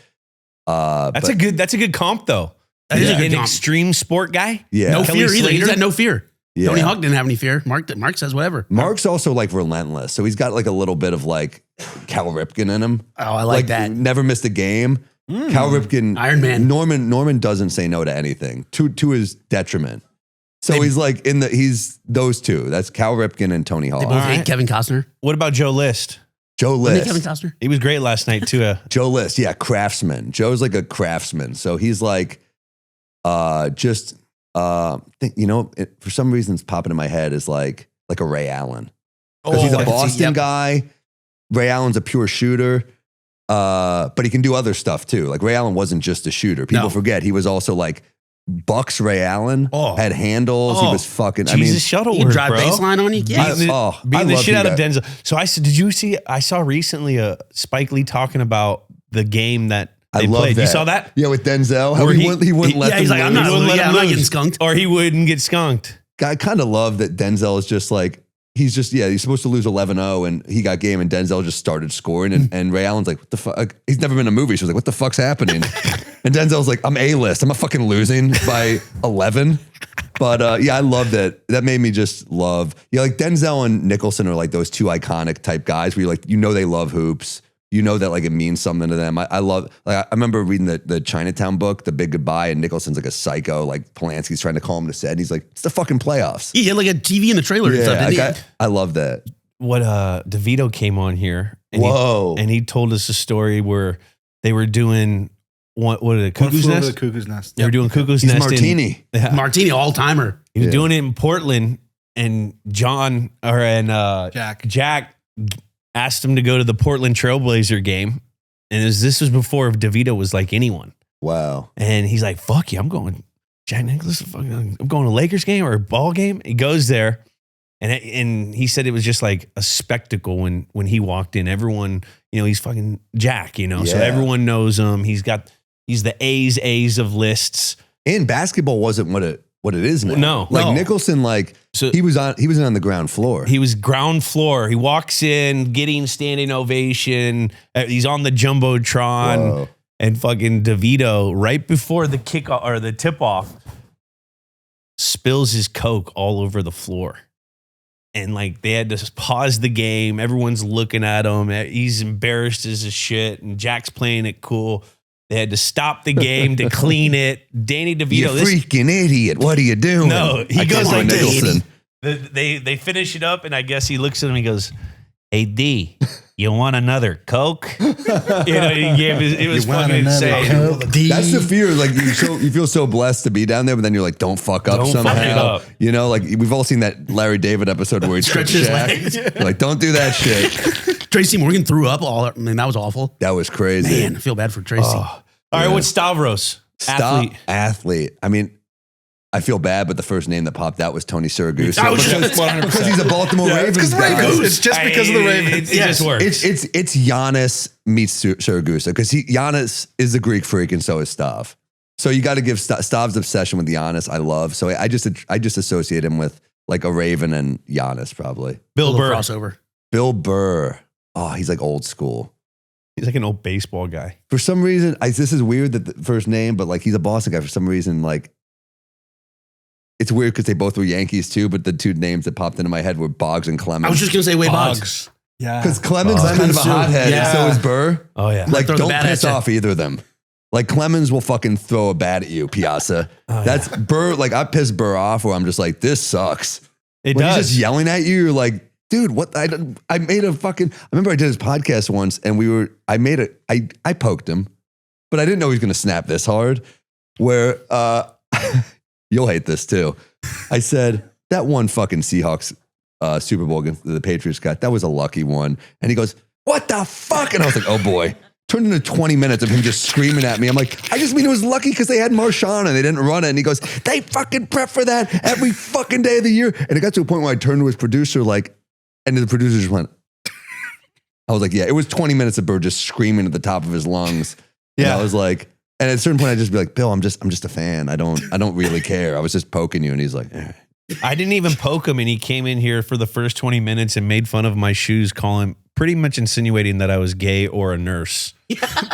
That's a good comp though. That is a good An comp. extreme sport guy. Yeah. No Kelly fear either. He's Slater? got no fear. Yeah. Tony Hawk didn't have any fear. Mark says whatever. Mark's also like relentless. So he's got like a little bit of like Cal Ripken in him. Oh, I like that. Never missed a game. Cal Ripken, Iron Man. Norman doesn't say no to anything to his detriment. So he's like he's those two. That's Cal Ripken and Tony Hawk. They both All right. hate Kevin Costner. What about Joe List? Joe Wasn't it Kevin List. Costner? He was great last night too. Joe List, yeah, craftsman. Joe's like a craftsman. So he's like, for some reason it's popping in my head is like a Ray Allen. Because he's I a can see- Boston yep. guy. Ray Allen's a pure shooter. But he can do other stuff too. Like Ray Allen wasn't just a shooter. People No. forget he was also like Bucks Ray Allen. Oh. Had handles. He Oh. was fucking. Jesus shuttle He can work, drive bro. baseline on you. Yeah. Beating the, I beating the love shit you out of guys. Denzel. So I said, did you see? I saw recently Spike Lee talking about the game that they I love played. that. You saw that? Yeah, with Denzel. How Where he wouldn't let yeah, them he's like, I'm lose. not, wouldn't let him I'm not lose. getting skunked. Or he wouldn't get skunked. I kind of love that Denzel is just like, he's supposed to lose 11-0 and he got game and Denzel just started scoring and Ray Allen's like, what the fuck? He's never been in a movie. She was like, what the fuck's happening? And Denzel's like, I'm A-list. I'm not fucking losing by 11. But yeah, I love that. That made me just love, like Denzel and Nicholson are like those two iconic type guys where you're like, they love hoops. You know that like it means something to them. I love, like, I remember reading the Chinatown book, The Big Goodbye, and Nicholson's like a psycho, like Polanski's trying to call him to set. And he's like, it's the fucking playoffs. He had like a TV in the trailer and stuff, Yeah, didn't he? I love that. What DeVito came on here and Whoa. and he told us a story where they were doing what are the Cuckoo's Flew over Nest? the Cuckoo's Nest. They were doing Cuckoo's He's Nest. Martini. Yeah. Martini all timer. He was Yeah. doing it in Portland Jack asked him to go to the Portland Trailblazer game. And this was before DeVito was like anyone. Wow. And he's like, fuck you, I'm going. Jack Nicklaus, I'm going to a Lakers game or a ball game. He goes there. And he said it was just like a spectacle when he walked in. Everyone, he's fucking Jack, So everyone knows him. He's the A's of lists. And basketball wasn't what it is now. No. Nicholson, he was on the ground floor. He was ground floor. He walks in, getting standing ovation. He's on the Jumbotron. Whoa. And fucking DeVito, right before the kickoff or the tip-off, spills his Coke all over the floor. And they had to pause the game. Everyone's looking at him. He's embarrassed as a shit. And Jack's playing it cool. They had to stop the game to clean it. Danny DeVito. You freaking idiot. What are you doing? No, he goes like Nicholson. this. They finish it up, and I guess he looks at him and he goes, "Hey, D, you want another Coke?" He gave it was fucking insane. That's the fear. You feel so blessed to be down there, but then you're like, don't fuck up somehow. Fuck it up. We've all seen that Larry David episode where he Stretches Shaq. legs. You're like, don't do that shit. Tracy Morgan threw up that was awful. That was crazy. Man, I feel bad for Tracy. All right, what's Stavros? Athlete. I mean, I feel bad, but the first name that popped out was Tony Siragusa. Because he's a Baltimore Ravens guy. It's just because of the Ravens. It just works. It's Giannis meets Siragusa because Giannis is the Greek freak and so is Stav. So you got to give Stav's obsession with Giannis. I love. So I just associate him with like a Raven and Giannis probably. Bill Burr. Crossover. Bill Burr. Oh, he's like old school. He's like an old baseball guy. For some reason, this is weird that the first name, but he's a Boston guy. For some reason, it's weird because they both were Yankees too, but the two names that popped into my head were Boggs and Clemens. I was just going to say Wade Boggs. Yeah. Because Clemens is kind of a hothead, and so is Burr. Oh, yeah. Don't piss off either of them. Clemens will fucking throw a bat at you, Piazza. That's Burr. I piss Burr off where I'm just like, this sucks. It when does. he's just yelling at you, you're like, dude, what? I made a fucking, I remember I did his podcast once and I poked him, but I didn't know he was going to snap this hard where, you'll hate this too. I said, that one fucking Seahawks Super Bowl against the Patriots got, that was a lucky one. And he goes, what the fuck? And I was like, oh boy. Turned into 20 minutes of him just screaming at me. I'm like, I just mean it was lucky because they had Marshawn and they didn't run it. And he goes, they fucking prep for that every fucking day of the year. And it got to a point where I turned to his producer and the producer just went, I was like, yeah, it was 20 minutes of Burr just screaming at the top of his lungs. Yeah. And I was like, and at a certain point I'd just be like, Bill, I'm just a fan. I don't really care. I was just poking you. And he's like, eh. I didn't even poke him, and he came in here for the first 20 minutes and made fun of my shoes, pretty much insinuating that I was gay or a nurse.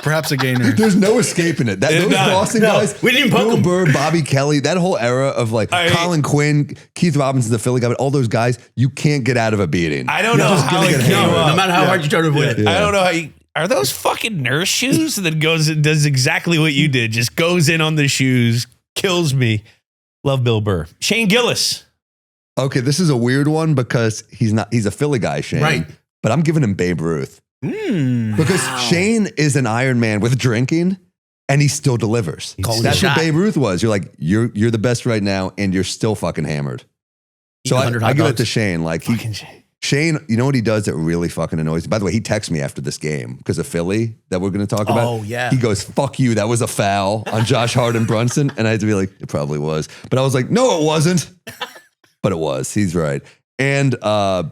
Perhaps a gay nurse. There's no escaping it. Those Boston guys, we didn't poke Bill Burr, Bobby Kelly, that whole era of Colin Quinn, Keith Robinson, the Philly guy, but all those guys, you can't get out of a beating. I don't know how it came up. No matter how hard you try to avoid it. I don't know how are those fucking nurse shoes that goes and does exactly what you did, just goes in on the shoes, kills me. Love Bill Burr. Shane Gillis. Okay, this is a weird one because he's a Philly guy, Shane. Right. But I'm giving him Babe Ruth. Because Shane is an Iron Man with drinking and he still delivers. That's what Babe Ruth was. You're like, you're the best right now and you're still fucking hammered. So I give it to Shane. Shane, you know what he does that really fucking annoys me? By the way, he texted me after this game because of Philly that we're going to talk about. Oh, yeah. He goes, fuck you. That was a foul on Josh Hart and Brunson. And I had to be like, it probably was. But I was like, no, it wasn't. But it was. He's right. And so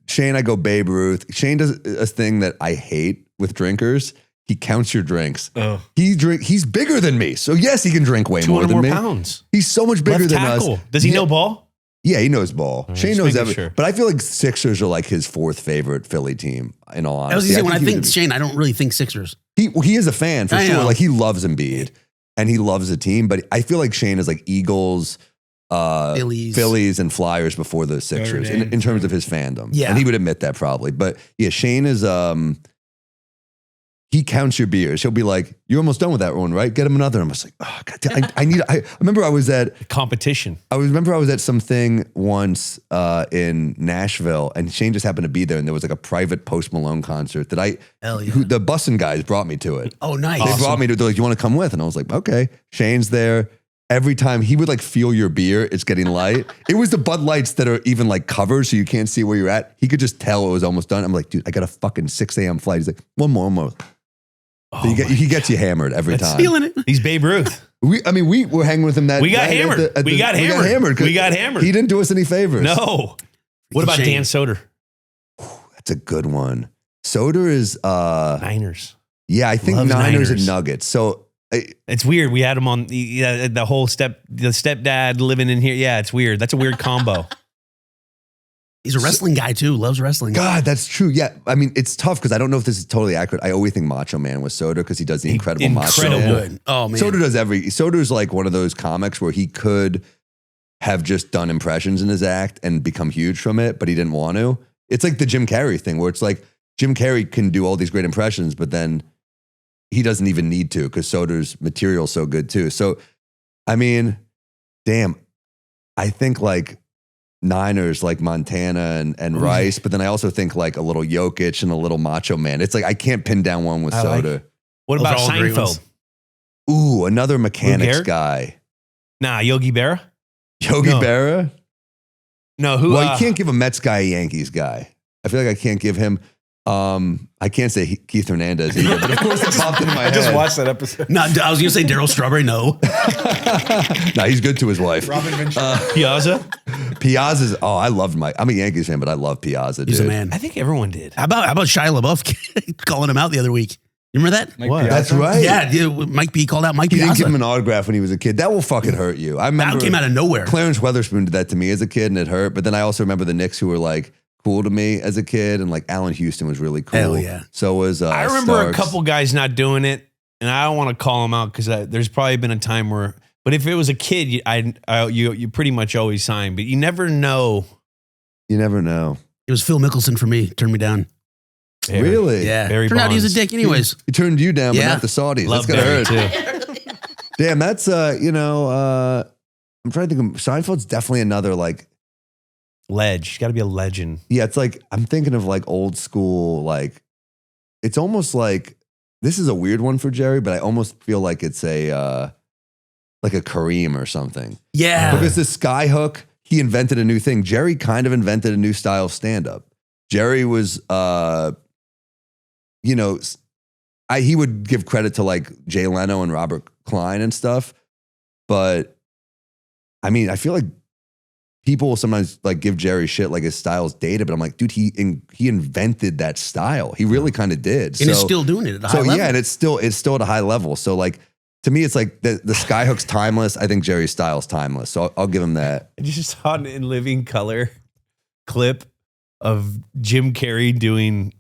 Shane, I go Babe Ruth. Shane does a thing that I hate with drinkers. He counts your drinks. Oh. He's bigger than me. So yes, he can drink way more than me. 200 more pounds. He's so much bigger than us. Does he know ball? Yeah, he knows ball. Shane knows everything. Sure. But I feel like Sixers are like his fourth favorite Philly team, in all honesty. I was going to say, when I think Shane, I don't really think Sixers. He is a fan for sure. Know. He loves Embiid and he loves the team. But I feel like Shane is like Eagles, Phillies and Flyers before the Sixers in terms of his fandom. Yeah. And he would admit that probably. But yeah, Shane is, he counts your beers. He'll be like, you're almost done with that one, right? Get him another. I'm just like, oh, God damn, I remember I was at competition. I was at something once in Nashville and Shane just happened to be there and there was like a private Post Malone concert that the bussin' guys brought me to it. Oh, nice. They brought me to, they're like, you want to come with? And I was like, okay. Shane's there. every time he would like feel your beer, it's getting light. It was the Bud Lights that are even like covered so you can't see where you're at. He could just tell it was almost done. I'm like, dude, I got a fucking 6 a.m. flight. He's like, one more. So he gets you hammered every time. Feeling it. He's Babe Ruth. We were hanging with him that We got night hammered. We got hammered. 'cause We got hammered. He didn't do us any favors. No. What about Shame. Dan Soder? That's a good one. Soder is Niners. yeah, I think Loves Niners and Niners. Nuggets. So It's weird. We had him on the whole the stepdad living in here. Yeah, it's weird. That's a weird combo. He's a wrestling guy too. Loves wrestling. God, that's true. Yeah, I mean, it's tough because I don't know if this is totally accurate. I always think Macho Man was Soder because he does the incredible Macho incredible. Man. Good. Oh man. Soder does Soder's like one of those comics where he could have just done impressions in his act and become huge from it, but he didn't want to. It's like the Jim Carrey thing where it's like Jim Carrey can do all these great impressions, but then he doesn't even need to because Soder's material is so good too. So, I mean, damn, I think like Niners, like Montana and Rice, but then I also think like a little Jokic and a little Macho Man. It's like I can't pin down one with I like Soder. What Those about are all great Seinfeld? ones. Ooh, another mechanics Garrett? guy. Nah, Yogi Berra? Yogi No. Berra? No, who? Well, you can't give a Mets guy a Yankees guy. I feel like I can't give him. I can't say Keith Hernandez either, but of course it popped into my head. I just watched that episode. No, I was gonna say Daryl Strawberry. No. Nah, he's good to his wife. Robin Ventura. Piazza? Piazza's. Oh, I loved Mike. I'm a Yankees fan, but I love Piazza. He's dude. a man. I think everyone did. How about Shia LaBeouf calling him out the other week? You remember that? Mike What? Piazza. That's right. Yeah, Mike B called out Mike He didn't Piazza. give him an autograph when he was a kid. That will fucking hurt you. I remember That came out of nowhere. Clarence Weatherspoon did that to me as a kid, and it hurt. But then I also remember the Knicks who were like cool to me as a kid, and like Allen Houston was really cool. Hell yeah. So was I remember Starks. a couple guys not doing it, and I don't want to call them out because there's probably been a time where. But if it was a kid, you pretty much always sign, but you never know. You never know. It was Phil Mickelson for me. Turned me down. Really? Yeah. Barry Turned out he was a Bonds. dick anyways. He turned you down, but Yeah. not the Saudis. Love That's gonna Barry hurt. too. Damn, that's I'm trying to think of Seinfeld's definitely another like Ledge. You got to be a legend. yeah, it's like I'm thinking of like old school, like it's almost like this is a weird one for Jerry, but I almost feel like it's a like a Kareem or something. Yeah. Because the skyhook, he invented a new thing. Jerry kind of invented a new style of stand-up. Jerry was he would give credit to like Jay Leno and Robert Klein and stuff. But I mean, I feel like people sometimes like give Jerry shit like his style's dated, but I'm like, dude, he invented that style. He really kind of did. And he's still doing it at a high so level. yeah, and it's still at a high level. So like to me, it's like the skyhook's timeless. I think Jerry's style's timeless. So I'll give him that. I just saw an In Living Color clip of Jim Carrey doing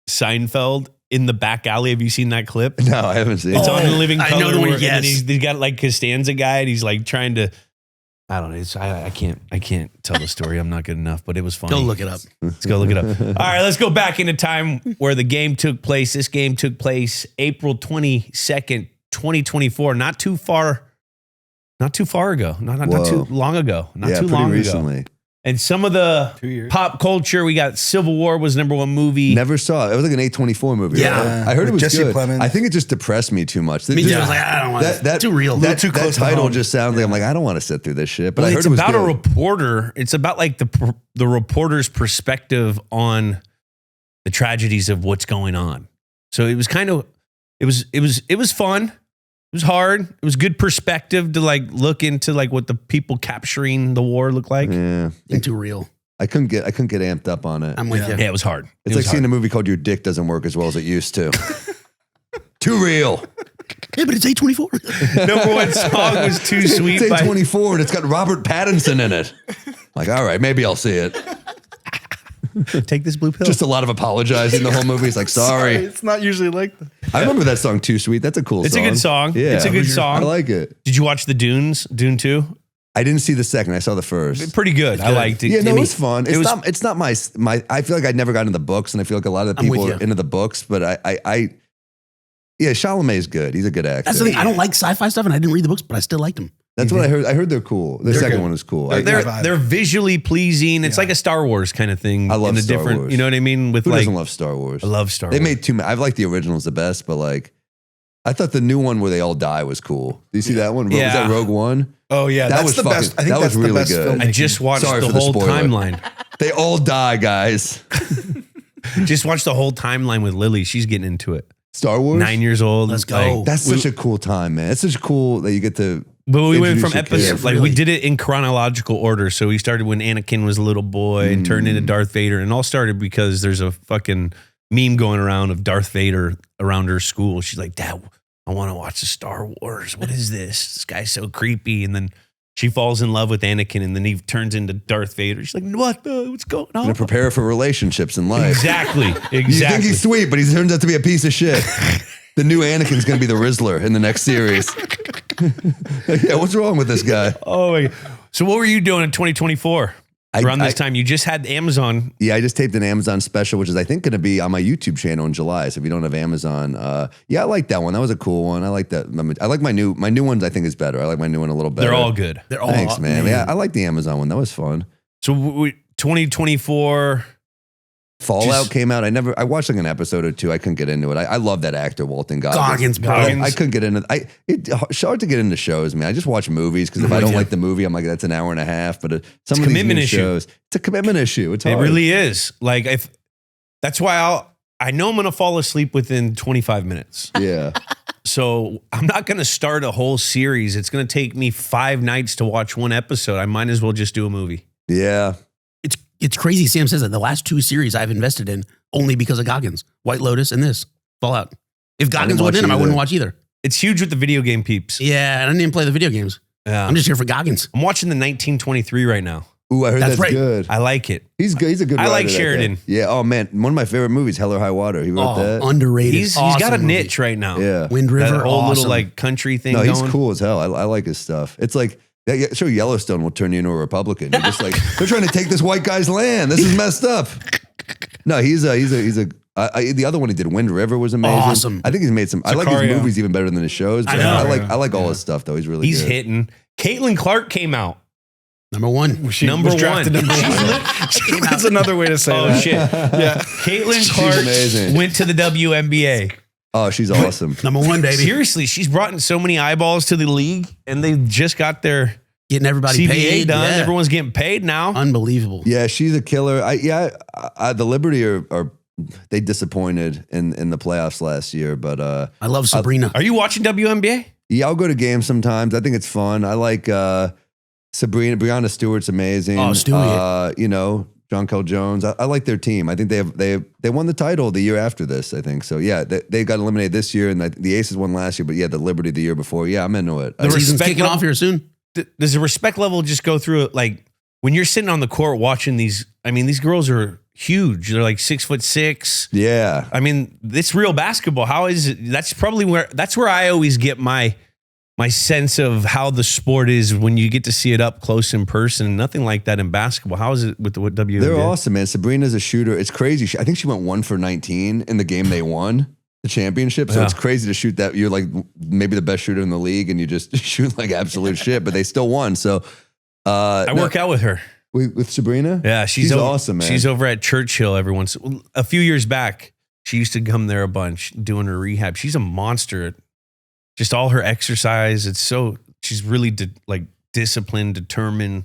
Seinfeld in the back alley. Have you seen that clip? No, I haven't seen It's it. on In Living I Color. know the one, and then yes. he's got like Costanza guy, and he's like trying to. I don't know. I can't tell the story. I'm not good enough, but it was funny. Go look it up. Let's go look it up. All right, let's go back into time where the game took place. This game took place April 22nd, 2024. Not too far ago. Not too long ago. Not yeah, too pretty long recently. ago. And some of the 2 years. pop culture, we got Civil War was #1 movie. Never saw it. It was like an A24 movie. Yeah. right? I heard it With was Jesse good. Plemons. I think it just depressed me too much. Me too. Just- I was like, I don't want that too real. That, too that close to title home. just sounds like I'm like I don't want to sit through this shit. But Well, I heard it's it was about good. a reporter. It's about like the reporter's perspective on the tragedies of what's going on. So it was kind of it was fun. It was hard. It was good perspective to like look into like what the people capturing the war look like. Yeah, Think too real. I couldn't get amped up on it. I'm with you. Yeah, it was hard. It's It like was seeing hard. a movie called Your Dick Doesn't Work as Well as It Used to. Too real. Yeah, but it's A24. #1 song was Too Sweet It's by A24 and it's got Robert Pattinson in it. Like, all right, maybe I'll see it. Take This Blue Pill. Just a lot of apologizing the whole movie. It's like, sorry. It's not usually like that. I remember that song, Too Sweet. That's a cool It's a song. good song. Yeah. It's a good song. I like it. Did you watch the Dune 2? I didn't see the second. I saw the first. Pretty good. I liked it. Yeah, no, I it mean, was fun. It's not my. I feel like I'd never got into the books, and I feel like a lot of the I'm with people you. are into the books. But yeah, Chalamet's good. He's a good actor. That's the thing. I don't like sci-fi stuff, and I didn't read the books, but I still liked them. That's what I heard. I heard they're cool. The second good. one was cool. They're visually pleasing. It's like a Star Wars kind of thing. I love in a Star different, Wars. You know what I mean? With Who like, doesn't love Star Wars? I love Star They Wars. made too many. I've liked the originals the best, but like I thought the new one where they all die was cool. Do you see that one? Was Yeah. that Rogue One? Oh yeah, That that's was the fucking- best. I think that that's was really the best good. filmmaking. I just watched Sorry the for the whole spoiler. timeline. They all die, guys. Just watched the whole timeline with Lily. She's getting into it. Star Wars? 9 years old. Let's go. That's such a cool time, man. It's such cool that you get to. But we went from Introduce your episode, kids. like we Really? did it in chronological order. So we started when Anakin was a little boy and turned into Darth Vader. And it all started because there's a fucking meme going around of Darth Vader around her school. She's like, Dad, I want to watch the Star Wars. What is this? This guy's so creepy. And then she falls in love with Anakin and then he turns into Darth Vader. She's like, what? What's going on? To prepare for relationships in life. Exactly. You think Exactly. he's sweet, but he turns out to be a piece of shit. The new Anakin's going to be the Rizzler in the next series. Yeah, what's wrong with this guy? Oh, my God. So what were you doing in 2024? Around this time, you just had Amazon. Yeah, I just taped an Amazon special, which is I think going to be on my YouTube channel in July. So if you don't have Amazon, yeah, I like that one. That was a cool one. I like that. I like my new ones. I think is better. I like my new one a little better. They're all good. They're all Thanks, man. Yeah, I like the Amazon one. That was fun. So 2024. Fallout Just- came out. I watched like an episode or two. I couldn't get into it. I love that actor, Walton Goggins. Goggins. I couldn't get into it's hard to get into shows, man. I just watch movies because if I don't like the movie, I'm like, that's an hour and a half. But some of these commitment new issue. shows, it's a commitment issue. It's It hard. really is. Like if that's why I know I'm gonna fall asleep within 25 minutes. Yeah. So I'm not gonna start a whole series. It's gonna take me 5 nights to watch one episode. I might as well just do a movie. Yeah. It's crazy. Sam says that the last 2 series I've invested in only because of Goggins, White Lotus, and this Fallout. If Goggins watch wasn't in them, I either. wouldn't watch either. It's huge with the video game peeps. Yeah, and I didn't even play the video games. Yeah. I'm just here for Goggins. I'm watching the 1923 right now. Ooh, I heard That's that's, right. good. I like it. He's good. He's a good I writer, like that guy. Sheridan. Yeah. Oh man, one of my favorite movies, Hell or High Water. He wrote that. Underrated. He's Awesome got a movie. niche right now. Yeah. Wind River, That whole awesome. little like country thing No, he's going. cool as hell. I like his stuff. It's like that show Yellowstone will turn you into a Republican. You're just like they're trying to take this white guy's land. This is messed up. No, he's a. The other one he did, Wind River, was amazing. Awesome. I think he's made some. I like his Sicario. movies even better than his shows. But I know. I like all his stuff though. He's really He's good. hitting. Caitlin Clark came out. Number 1. She Number was drafted one. number one. That's another way to say Oh that. shit. Yeah. Caitlin Clark amazing. went to the WNBA. Oh, she's awesome. Number 1, baby. Seriously, she's brought in so many eyeballs to the league, and they just got their Getting everybody CBA paid. done. Yeah. Everyone's getting paid now. Unbelievable. Yeah, she's a killer. The Liberty are they disappointed in the playoffs last year, but I love Sabrina. Are you watching WNBA? yeah, I'll go to games sometimes. I think it's fun. I like Sabrina, Breonna Stewart's amazing. Oh, Stewie. You know, John Kell Jones. I like their team. I think they won the title the year after this. I think so. Yeah, they got eliminated this year, and the Aces won last year. But yeah, the Liberty the year before. Yeah, I'm into it. The Season's respect kicking level- off here soon. Does the respect level just go through it? Like when you're sitting on the court watching these, I mean, these girls are huge. They're like 6'6". Yeah. I mean, it's real basketball. How is it? That's where I always get my sense of how the sport is when you get to see it up close in person. Nothing like that in basketball. How is it with the WNBA? They're awesome, man. Sabrina's a shooter. It's crazy. I think she went 1 for 19 in the game they won the championship. So Yeah. it's crazy to shoot that. You're like maybe the best shooter in the league, and you just shoot like absolute shit. But they still won. So I work out with her. with Sabrina. Yeah, she's awesome, man. She's over at Churchill every once. A few years back, she used to come there a bunch doing her rehab. She's a monster. Just all her exercise. She's really disciplined, determined.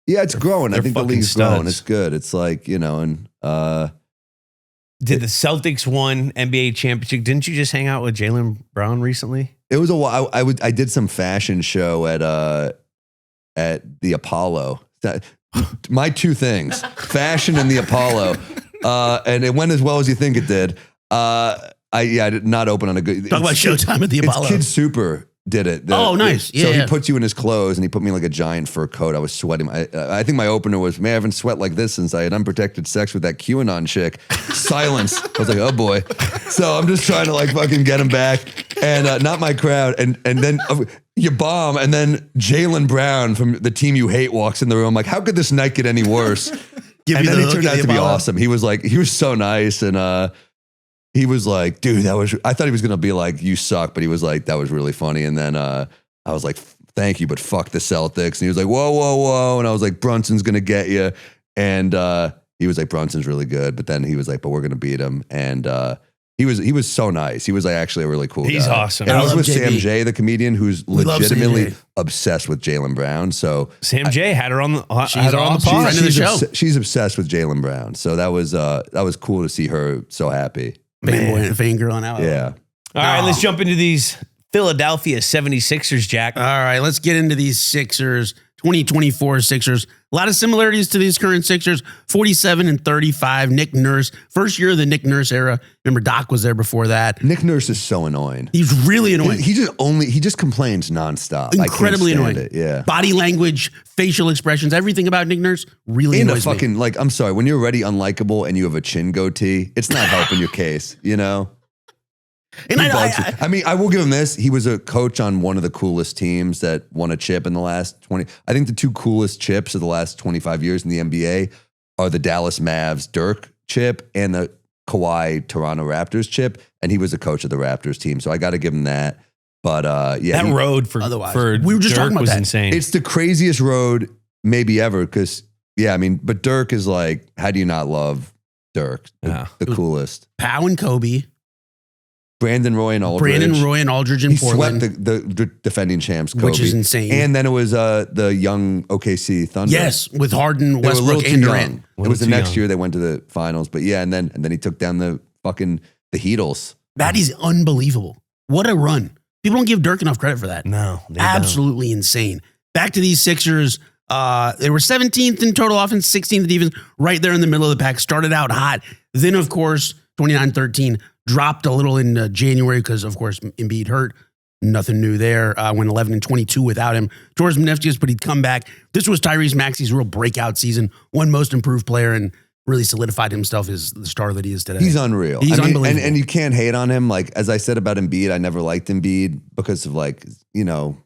Yeah, it's growing. I they're think the fucking league's growing. studs. It's good. It's like, you know, and Did the Celtics won NBA championship? Didn't you just hang out with Jaylen Brown recently? it was a while. I did some fashion show at the Apollo. My two things, fashion and the Apollo. And it went as well as you think it did. I did not open on a good. Talk about Showtime at the Apollo. It's Kid Super did it. Oh, nice. So Yeah. he puts you in his clothes and he put me in like a giant fur coat. I was sweating. I think my opener was, man, I haven't sweat like this since I had unprotected sex with that QAnon chick. Silence. I was like, oh boy. So I'm just trying to like fucking get him back, and not my crowd. And then you bomb, and then Jaylen Brown from the team you hate walks in the room. Like, how could this night get any worse? Give And you then the he hook turned at out the to be Apollo. awesome. He was so nice, and he was like, dude, I thought he was gonna be like, you suck, but he was like, that was really funny. And then I was like, thank you, but fuck the Celtics. And he was like, whoa, whoa, whoa. And I was like, Brunson's gonna get you. And he was like, Brunson's really good. But then he was like, but we're gonna beat him. And He was so nice. He was like actually a really cool He's guy. awesome. And I I was love with Sam JB. J, the comedian, who's We love Sam legitimately J. obsessed with Jaylen Brown. So Sam J had her on the She's had her on the awesome. pod. Friend of the show. she's obsessed with Jaylen Brown. So that was cool to see her so happy. Fanboy and fangirl on out. Yeah. All right, No. let's jump into these Philadelphia 76ers, Jack. All right, let's get into these Sixers, 2024 Sixers. A lot of similarities to these current Sixers, 47 and 35. Nick Nurse, first year of the Nick Nurse era. Remember, Doc was there before that. Nick Nurse is so annoying. He's really annoying. He just complains nonstop. Incredibly I can't stand annoying. It. Yeah. Body language, facial expressions, everything about Nick Nurse really And a annoys me. fucking like, I'm sorry, when you're already unlikable and you have a chin goatee, it's not helping your case, you know? And He bugs me. I mean, I will give him this. He was a coach on one of the coolest teams that won a chip in the last 20. I think the two coolest chips of the last 25 years in the NBA are the Dallas Mavs Dirk chip and the Kawhi Toronto Raptors chip. And he was a coach of the Raptors team. So I got to give him that. But yeah, That road for We were just Dirk talking about was that. insane. it's the craziest road maybe ever. Cause yeah, I mean, but Dirk is like, how do you not love Dirk? Yeah. The coolest. Powell and Kobe, Brandon Roy and Aldridge. Brandon Roy and Aldridge in He Portland, swept the defending champs, Kobe. which is insane. And then it was the young OKC Thunder. yes, with Harden, They were a little Westbrook, too and young. Durant. It was the too next young. year they went to the finals, but yeah, and then he took down the Heatles. That is unbelievable. What a run. People don't give Dirk enough credit for that. no, they don't. Absolutely insane. Back to these Sixers. They were 17th in total offense, 16th in defense, right there in the middle of the pack. Started out hot. Then, of course, 29-13, dropped a little in January because, of course, Embiid hurt. Nothing new there. Went 11 and 22 without him. George Menefsky, but he'd come back. This was Tyrese Maxey's real breakout season. One most improved player and really solidified himself as the star that he is today. He's unreal. He's I mean, unbelievable. and you can't hate on him. Like, as I said about Embiid, I never liked Embiid because of like, you know,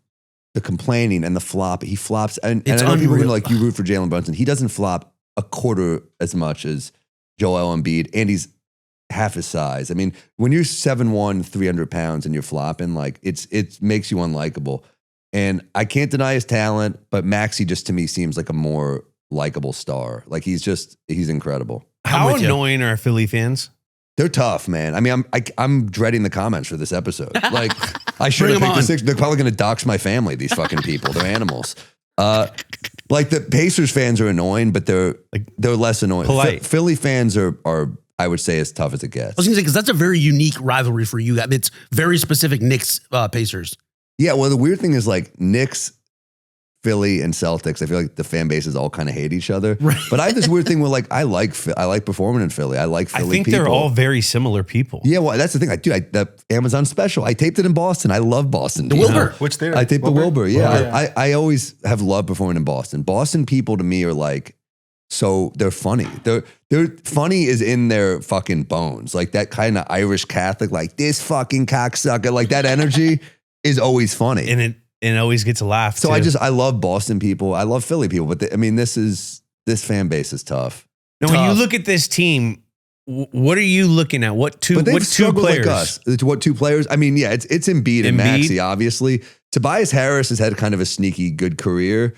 the complaining and the flop. He flops. And I It's know people are unreal. gonna like, you root for Jalen Brunson. He doesn't flop a quarter as much as Joel Embiid, and he's half his size. I mean, when you're 7'1", 300 pounds and you're flopping, like it makes you unlikable. And I can't deny his talent, but Maxey just to me seems like a more likable star. Like he's incredible. How with you. annoying are Philly fans? They're tough, man. I mean, I'm dreading the comments for this episode. Like, I should Bring have them picked the on. six. They're probably going to dox my family. These fucking people. They're animals. Like the Pacers fans are annoying, but they're less annoying. Polite. Philly fans are I would say as tough as it gets. I was going to say, because that's a very unique rivalry for you. It's very specific Knicks Pacers. Yeah. Well, the weird thing is like Knicks, Philly, and Celtics. I feel like the fan bases all kind of hate each other. Right. But I have this weird thing where like I like performing in Philly. I like Philly I think people. they're all very similar people. Yeah, well, that's the thing. That Amazon special. I taped it in Boston. I love Boston. The people. Wilbur. Which theater? I taped the Wilbur. Yeah, Wilbur. I always have loved performing in Boston. Boston people to me are like, so they're funny. They're funny is in their fucking bones. Like that kind of Irish Catholic, like this fucking cocksucker. Like that energy is always funny. And it always gets a laugh. So too. I love Boston people. I love Philly people. But this fan base is tough. Now, when you tough. look at this team, what are you looking at? What two But they've two struggled players? like us. It's what two players? I mean, yeah, it's Embiid and Embiid? Maxey, obviously. Tobias Harris has had kind of a sneaky good career,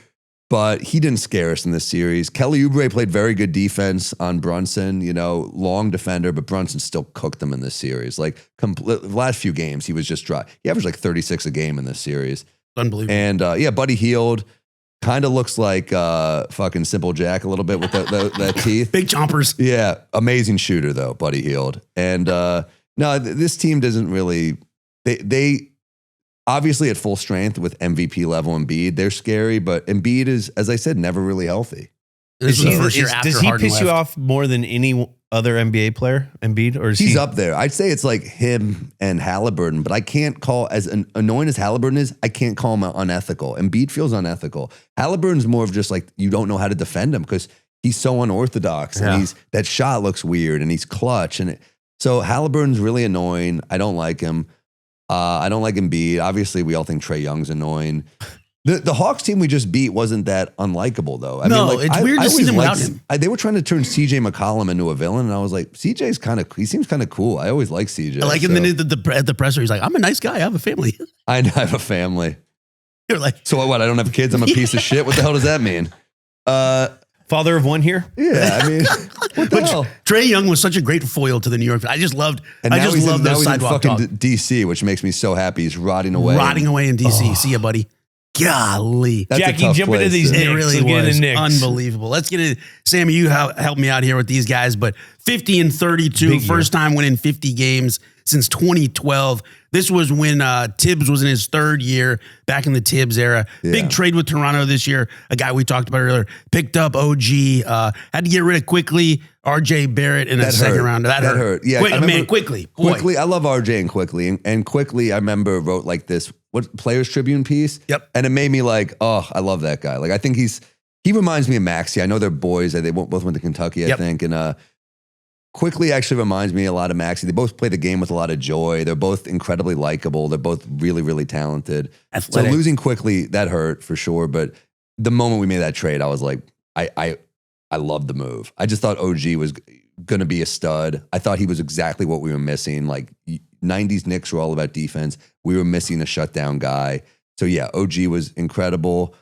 but he didn't scare us in this series. Kelly Oubre played very good defense on Brunson, you know, long defender, but Brunson still cooked them in this series. Like the last few games, he was just dry. He averaged like 36 a game in this series. Unbelievable. And yeah, Buddy Hield kind of looks like fucking Simple Jack a little bit with that teeth. Big chompers. Yeah, amazing shooter though, Buddy Hield. And no, this team doesn't really. They obviously at full strength with MVP level Embiid. They're scary, but Embiid is, as I said, never really healthy. This Is was he, the first year after does he Harden piss you left. off more than any other NBA player, Embiid, or is He's he up there. I'd say it's like him and Halliburton, but I can't call as annoying as Halliburton is. I can't call him unethical. Embiid feels unethical. Halliburton's more of just like you don't know how to defend him because he's so unorthodox Yeah. and that shot looks weird and he's clutch so Halliburton's really annoying. I don't like him. I don't like Embiid. Obviously, we all think Trae Young's annoying. The Hawks team we just beat wasn't that unlikable, though. No, it's weird to see always them without liked- him. They were trying to turn CJ McCollum into a villain, and I was like, CJ's he seems kind of cool. I always like CJ. Like, and then at the presser, he's like, I'm a nice guy. I have a family. I have a family. You're like, So what? I don't have kids. I'm a piece of shit. What the hell does that mean? Father of one here. Yeah, I mean, what the hell? Trae Young was such a great foil to the New York. I just loved. And I now just he's love in, now those he's in sidewalk fucking talk. DC, which makes me so happy. He's rotting away. Rotting away in DC. See ya, buddy. Golly. That's a Jackie, tough jump into place these to- Knicks. It really Let's get into was Knicks. unbelievable. Let's get it. Sammy, you help me out here with these guys, but 50 and 32, Big year. first time winning 50 games since 2012. This was when Tibbs was in his third year, back in the Tibbs era. Yeah. Big trade with Toronto this year. A guy we talked about earlier picked up OG. Had to get rid of quickly RJ Barrett in a That second hurt. round. That hurt. Yeah, Quick, I remember- man, quickly. Boy. Quickly, I love RJ and Quickly. And Quickly, I remember wrote like this Players Tribune piece. Yep. And it made me like, oh, I love that guy. Like, I think he reminds me of Maxey. I know they're boys. They both went to Kentucky, I Yep. think. And Quickly actually reminds me a lot of Maxey. They both play the game with a lot of joy. They're both incredibly likable. They're both really, really talented. Athletic. So losing Quickly, that hurt for sure. But the moment we made that trade, I was like, I loved the move. I just thought OG was going to be a stud. I thought he was exactly what we were missing. Like 90s Knicks were all about defense. We were missing a shutdown guy. So yeah, OG was incredible.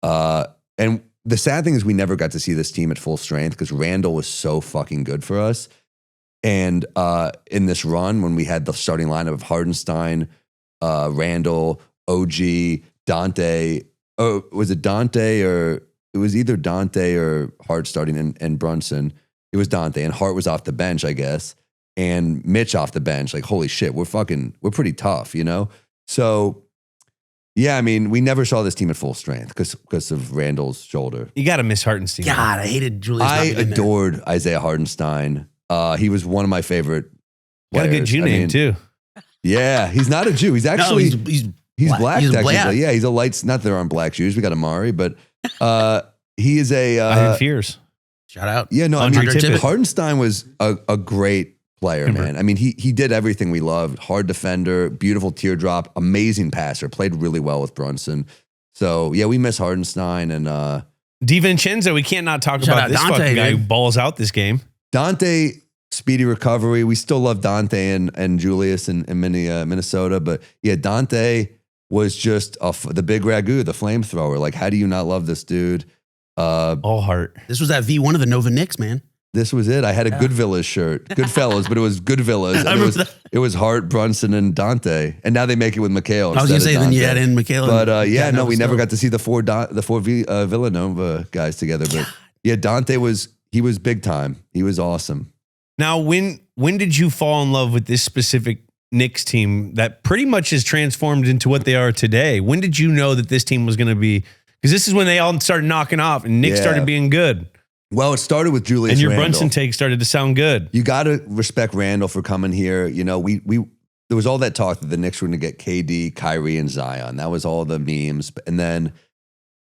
And the sad thing is we never got to see this team at full strength because Randall was so fucking good for us. And in this run, when we had the starting lineup of Hardenstein, Randall, OG, Dante. Oh, was it Dante or it was either Dante or Hart starting and Brunson. It was Dante and Hart was off the bench, I guess. And Mitch off the bench. Like, holy shit, we're pretty tough, you know? So yeah, I mean, we never saw this team at full strength because of Randall's shoulder. You got to miss Hartenstein. God, I hated Julius. not I being there. adored Isaiah Hardenstein. He was one of my favorite Got a players. good Jew I name mean, too. Yeah, he's not a Jew. He's No, actually he's he's black. black He's technically. black. Yeah, he's a light. Not that there aren't black Jews. We got Amari, but he is a. Iron Fears. Shout out. Yeah, no, I Andre mean, Tippett. Hardenstein was a great player, Remember. man. I mean, he did everything we loved. Hard defender, beautiful teardrop, amazing passer, played really well with Brunson. So yeah, we miss Hardenstein and DiVincenzo, we can't not talk Shout about out this Dante, fucking guy who dude. balls out this game. Dante. Speedy recovery. We still love Dante and Julius in Minnesota, but yeah, Dante was just the big ragu, the flamethrower. Like, how do you not love this dude? All heart. This was that V1 of the Nova Knicks, man. This was it. I had a Goodvillas shirt, Goodfellas, but it was Goodvillas. I And remember that. it was Hart, Brunson, and Dante, and now they make it with McHale. I was going to instead say, of then you Dante. had in Michaela. But yeah, and no, we never still. got to see the four Villanova guys together. But yeah, Dante was big time. He was awesome. Now, when did you fall in love with this specific Knicks team that pretty much has transformed into what they are today? When did you know that this team was going to be? Because this is when they all started knocking off and Knicks Yeah. started being good. Well, it started with Julius And your Randle. Brunson take started to sound good. You got to respect Randall for coming here. You know, we there was all that talk that the Knicks were going to get KD, Kyrie, and Zion. That was all the memes. And then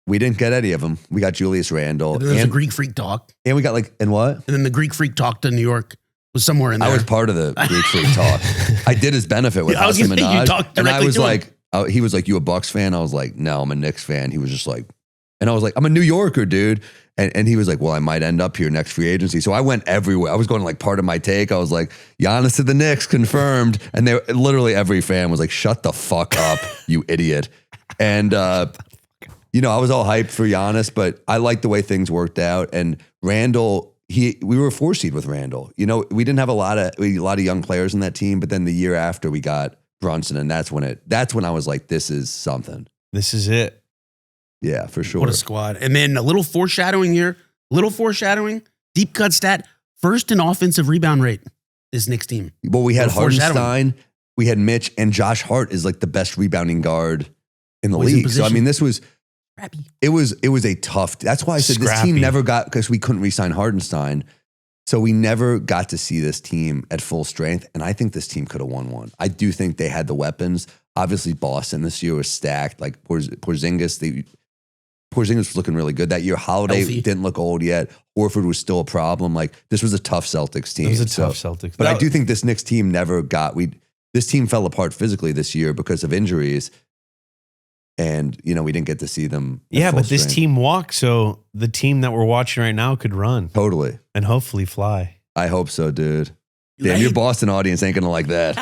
we didn't get any of them. We got Julius Randle. And then there's a And, Greek freak talk. and we got and what? And then the Greek freak talk to New York was somewhere in there. I was part of the Greek Freak talk. I did his benefit with Yeah, I was Hassan gonna say, you Minaj. talked And I directly was to him. like, he was like, you a Bucks fan? I was like, no, I'm a Knicks fan. He was just like, and I was like, I'm a New Yorker, dude. And he was like, well, I might end up here next free agency. So I went everywhere. I was going like part of my take. I was like, Giannis to the Knicks confirmed. And they literally every fan was like, shut the fuck up, you idiot. And, you know, I was all hyped for Giannis, but I liked the way things worked out. And Randall, we were a 4 seed with Randall. You know, we didn't have a lot of young players in that team, but then the year after we got Brunson, and that's when I was like, this is something. This is it. Yeah, for sure. What a squad. And then a little foreshadowing here. Deep cut stat. First in offensive rebound rate, this Knicks team. Well, we had Little foreshadowing. Hardenstein, we had Mitch, and Josh Hart is like the best rebounding guard in the Always in league. So I position. mean, this was Scrappy. it was a tough. That's why I said this Scrappy. team never got, because we couldn't re-sign Hardenstein. So we never got to see this team at full strength. And I think this team could have won one. I do think they had the weapons. Obviously, Boston this year was stacked. Like Porzingis was looking really good that year. Holiday Healthy. didn't look old yet. Horford was still a problem. Like, this was a tough Celtics team. It was a So- tough Celtics. but I do think this Knicks team never got, this team fell apart physically this year because of injuries. And, you know, we didn't get to see them. at Yeah, full but this strength. team walked, so the team that we're watching right now could run Totally. and hopefully fly. I hope so, dude. Damn, your Boston audience ain't going to like that.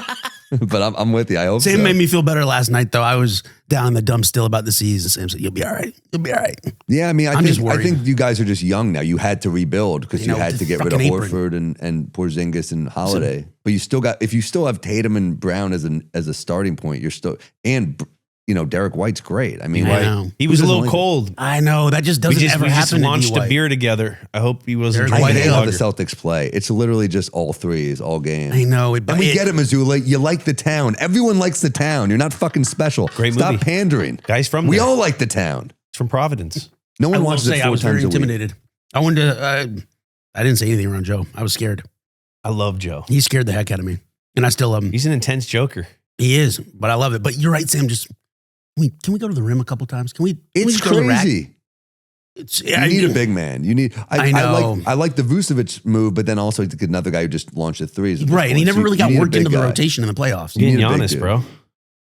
but I'm with you. I hope Sam so. made me feel better last night, though. I was down in the dumps still about the season. Sam said, "You'll be all right. You'll be all right." Yeah, I mean, I'm just worried. I think you guys are just young now. You had to rebuild because you had to get rid of fucking apron. Horford and Porzingis and Holiday. But you still got, if you still have Tatum and Brown as a starting point, you're still, and Derek White's great. I mean, I know. He was a doesn't little like cold. I know that just doesn't ever We just happen. launched to a D-White. beer together. I hope he wasn't Derek I drinking hate how any the longer. Celtics play. It's literally just all threes, all game. I know. And we get it, Missoula. You like the town. Everyone likes the town. You're not fucking special. Great Stop movie. pandering. Guys from We there. all like the town. It's from Providence. No I one will watches it say I 4 was times very a week. intimidated. I wanted to. I didn't say anything around Joe. I was scared. I love Joe. He scared the heck out of me, and I still love him. He's an intense joker. He is, but I love it. But you're right, Sam. Just can we go to the rim a couple times? Can we? Can we It's just go to the rack? crazy. It's, You need a big man. You need. I know. I like the Vucevic move, but then also another guy who just launched the threes. at this Right, and he point. never So really you got need a worked big into the guy. rotation in the playoffs. You Getting need a big Giannis, dude. bro.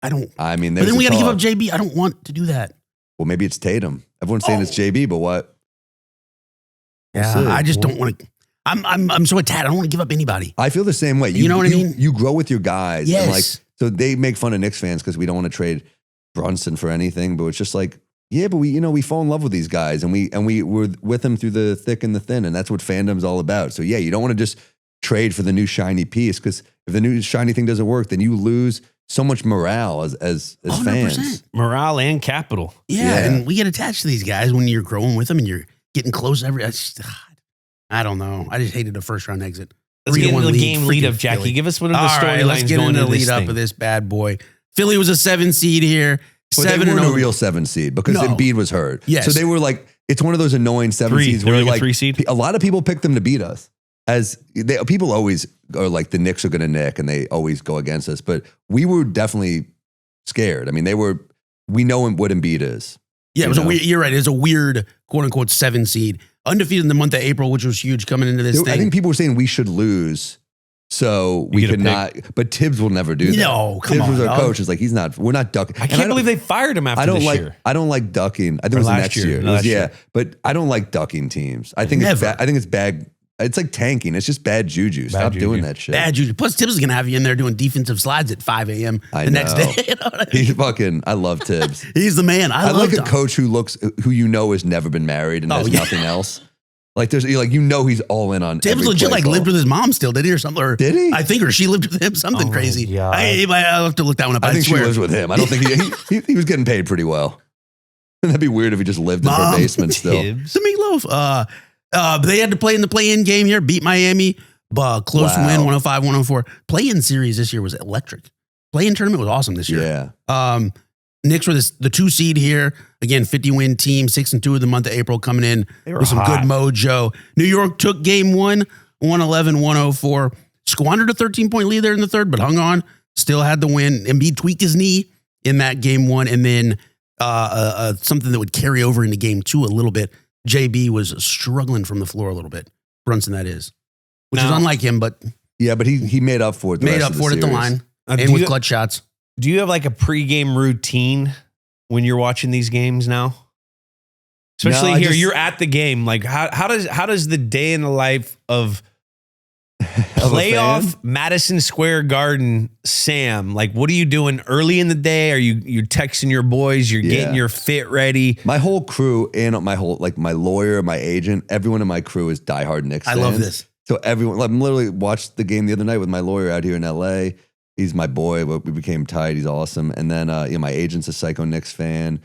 I don't. I mean, But then we got to give up talk. JB. I don't want to do that. Well, maybe it's Tatum. Everyone's saying it's JB, but what? We'll Yeah, see. I just don't want to. I'm so attached. I don't want to give up anybody. I feel the same way. You know what I mean? You grow with your guys. Yes. And so they make fun of Knicks fans because we don't want to trade Brunson for anything, but it's just like, yeah, but we fall in love with these guys and we were with them through the thick and the thin, and that's what fandom's all about. So yeah, you don't want to just trade for the new shiny piece, because if the new shiny thing doesn't work, then you lose so much morale as 100%. fans. Morale and capital. Yeah, Yeah. and we get attached to these guys when you're growing with them and you're getting close every. I don't know. I just hated a first round exit. Let's 3-1 get into the lead, game lead freaking up, Jackie. Philly. Give us one of the All right, let's storylines get going into into the this lead up thing. of this bad boy. Philly was a 7 seed here. But they 7 weren't and a real 7 seed because No. Embiid was hurt. Yes. So they were like, it's one of those annoying 7 Three. seeds They were where like a like 3 seed? a lot of people pick them to beat us. People always are like, the Knicks are going to nick, and they always go against us. But we were definitely scared. I mean, we know what Embiid is. Yeah, it was You know? you're right. It was a weird, quote unquote, 7 seed. Undefeated in the month of April, which was huge coming into this I thing. think people were saying we should lose, so we get a could not. But Tibbs will never do that. No, come Tibbs was on, our dog. coach. Is like, we're not ducking. I can't believe they fired him after I don't this like. year. I don't like ducking. I think it Or was the last next year. year. It No, was, last yeah, year. but I don't like ducking teams. I think Never. I think it's bad. It's like tanking. It's just bad juju. Stop juju. doing that shit. Bad juju. Plus, Tibbs is going to have you in there doing defensive slides at 5 a.m. I the next know. day. You know what I mean? He's fucking. I love Tibbs. He's the man. I I love like a Tom. coach who has never been married and Oh, has yeah. nothing else. Like he's all in on. Tibbs every legit play like call. lived with his mom still, did he, or something? Or Did he? I think, or she lived with him, something Oh, crazy. God. I'll have to look that one up. I think she swear. lives with him. I don't think he was getting paid pretty well. That'd be weird if he just lived in her Mom. basement still. Tibbs. The meatloaf. But they had to play in the play-in game here, beat Miami, but close Wow. win, 105-104. Play-in series this year was electric. Play-in tournament was awesome this year. Yeah. Knicks were the 2 seed here. Again, 50-win team, 6-2 of the month of April coming in They were with some hot. good mojo. New York took game 1, 111-104. Squandered a 13-point lead there in the third, but hung on. Still had the win. Embiid tweaked his knee in that game 1, and then something that would carry over into game 2 a little bit. JB was struggling from the floor a little bit. Brunson, that is. Which is Now- unlike him, but Yeah, but he made up for it. the made rest up of for it at the series. line. Do And with you- clutch shots. Do you have like a pregame routine when you're watching these games now? Especially No, I here, just- you're at the game. Like, how does the day in the life of Of a playoff fan? Madison Square Garden, Sam? Like, what are you doing early in the day? Are you're texting your boys? You're getting Yeah. your fit ready. My whole crew and my lawyer, my agent, everyone in my crew is diehard Knicks I fans. love this. So everyone, I'm literally watched the game the other night with my lawyer out here in LA. He's my boy, but we became tight. He's awesome. And then my agent's a Psycho Knicks fan.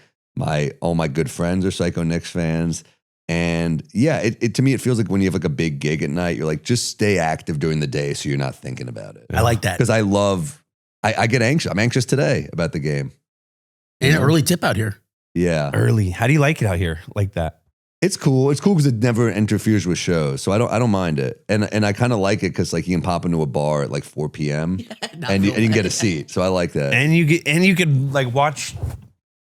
All my good friends are Psycho Knicks fans. And yeah, it to me, it feels like when you have like a big gig at night, you're like, just stay active during the day so you're not thinking about it. I like that. Because I get anxious. I'm anxious today about the game. And an early tip out here. Yeah. Early. How do you like it out here like that? It's cool. It's cool because it never interferes with shows, so I don't mind it. And I kind of like it because like you can pop into a bar at like 4 p.m. and you can get a seat. So I like that. And you could like watch.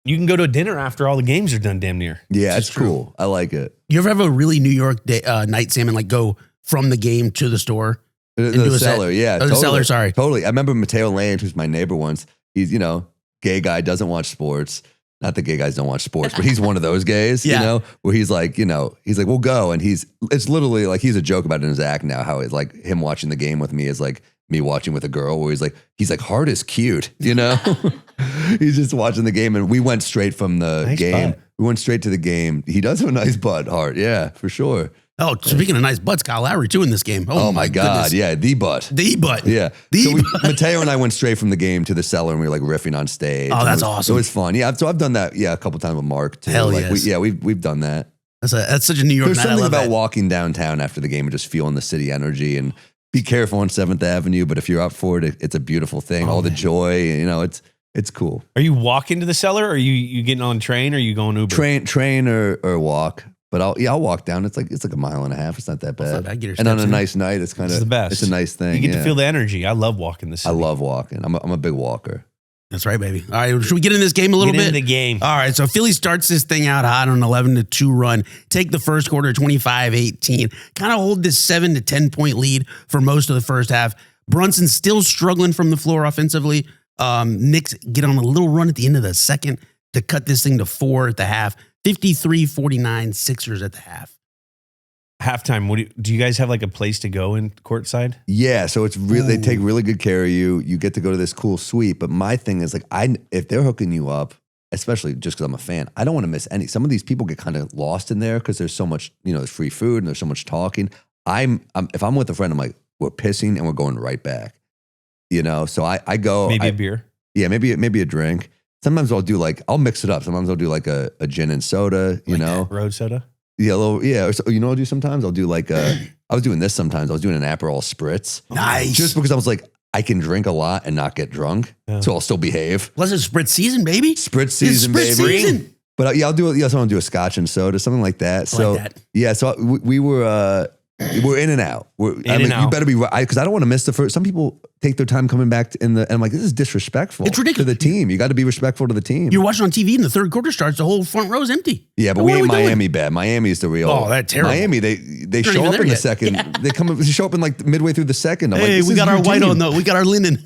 You can go to a dinner after all the games are done. Damn near. Yeah, it's cool. I like it. You ever have a really New York day, night, Sam, and like go from the game to the store? The do a cellar, set. yeah, Oh, the cellar, sorry. totally. I remember Mateo Lange, who's my neighbor once. He's gay guy, doesn't watch sports. Not that gay guys don't watch sports, but he's one of those gays, Yeah. where he's like, we'll go. And it's literally like, he's a joke about it in his act now, how it's like him watching the game with me is like me watching with a girl where he's like, Hart is cute, you know? He's just watching the game, and we went straight from the Nice game. butt. We went straight to the game. He does have a nice butt, Hart. Yeah, for sure. Oh, speaking of nice butts, Kyle Lowry too in this game. Oh my God. goodness. Yeah, the butt. The butt. Yeah. The So Mateo and I went straight from the game to the cellar, and we were like riffing on stage. Oh, And that's it was, awesome. It was fun. Yeah. So I've done that. Yeah. A couple times with Mark too. Hell like, yes. we've done that. That's such a New York There's night. I something love about that. walking downtown after the game and just feeling the city energy, and be careful on 7th Avenue. But if you're up for it, it's a beautiful thing. All the joy, you know, it's cool. Are you walking to the cellar? Or are you getting on train? Or are you going Uber? Train or walk. But I'll walk down. It's like a mile and a half. It's not that That's bad. not bad. Get your And on steps a in. nice night, it's kind It's of the best. It's a nice thing. You get yeah. to feel the energy. I love walking the I city. love walking. I'm a big walker. That's right, baby. All right, should we get in this game a little Get bit? into the game. All right, so Philly starts this thing out hot on an 11-2 run. Take the first quarter 25-18. Kind of hold this 7 to 10 point lead for most of the first half. Brunson still struggling from the floor offensively. Knicks get on a little run at the end of the second to cut this thing to 4 at the half. 53-49 Sixers at the half. Halftime. Do you guys have like a place to go in courtside? Yeah, so it's really they take really good care of you. You get to go to this cool suite. But my thing is like, if they're hooking you up, especially just because I'm a fan, I don't want to miss any. Some of these people get kind of lost in there because there's so much, there's free food and there's so much talking. If I'm with a friend, I'm like, we're pissing and we're going right back. So I go Maybe a beer. Yeah, maybe a drink. Sometimes I'll mix it up. Sometimes I'll do like a gin and soda. Road soda. Yeah, So, you know what I'll do sometimes? I'll do like I was doing this sometimes. I was doing an Aperol spritz. Nice. Just because I was like, I can drink a lot and not get drunk. Yeah. So I'll still behave. Plus it's spritz season, baby. Spritz season, It's spritz baby. season. But I'll do it. Yeah, so I'll do a scotch and soda, something like that. I So like that. yeah, so we were in and out. and out. You better be right because I don't want to miss the first. Some people take their time coming back and I'm like, this is disrespectful. It's ridiculous. To the team. You got to be respectful to the team. You're watching on TV and the third quarter starts, the whole front row's empty. Yeah, but What we are ain't we doing? Miami bad. Miami is the real. Oh, that's terrible. Miami, they not show even up there in the yet. second. Yeah. They show up in like midway through the second. I'm like, Hey, this we is got our your white team. on though. We got our linen.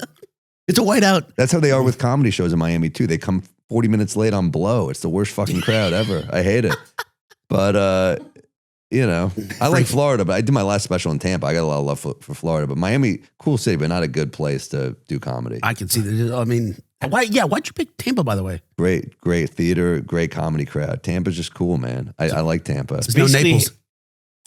It's a whiteout. That's how they are with comedy shows in Miami too. They come 40 minutes late on Blow. It's the worst fucking crowd ever. I hate it. But I like Florida, but I did my last special in Tampa. I got a lot of love for Florida, but Miami, cool city, but not a good place to do comedy. I can see that. I mean, why'd you pick Tampa, by the way? Great theater, great comedy crowd. Tampa's just cool, man. I like Tampa. There's no Basically, Naples.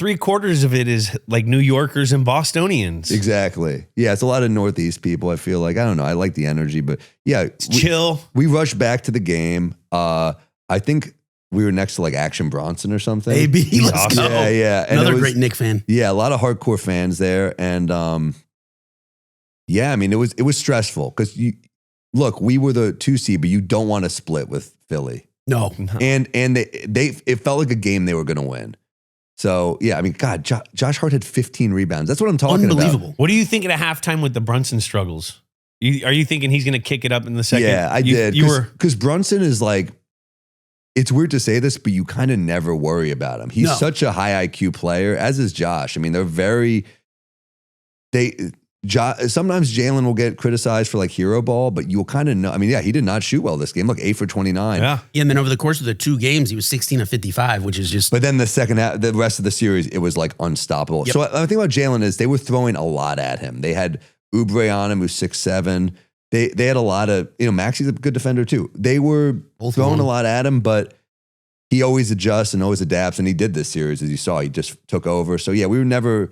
3/4 of it is like New Yorkers and Bostonians. Exactly. Yeah, it's a lot of Northeast people. I feel like, I don't know. I like the energy, but yeah, It's chill. we rushed back to the game. I think we were next to like Action Bronson or something. AB, let's awesome. go. Yeah. And Another it was- great Knick fan. Yeah, a lot of hardcore fans there, and yeah, I mean it was stressful because we were the 2 seed, but you don't want to split with Philly, No. and it felt like a game they were going to win. So yeah, I mean, God, Josh Hart had 15 rebounds. That's what I'm talking Unbelievable. What do you think at halftime with the Brunson struggles? Are you thinking he's going to kick it up in the about. second? Yeah, I did. Because Brunson is like, it's weird to say this, but you kind of never worry about him. He's No. such a high IQ player, as is Josh. I mean, sometimes Jalen will get criticized for like hero ball, but you'll kind of know. I mean, yeah, he did not shoot well this game. Look, 8 for 29. Yeah. Yeah, and then over the course of the 2 games, he was 16 of 55, which is just But then the second half, the rest of the series, it was like unstoppable. Yep. So I think about Jalen is they were throwing a lot at him. They had Oubre on him, who's 6'7". They had a lot of, Maxi's a good defender too. They were Both throwing of them. a lot at him, but he always adjusts and always adapts. And he did this series, as you saw. He just took over. So yeah, you're never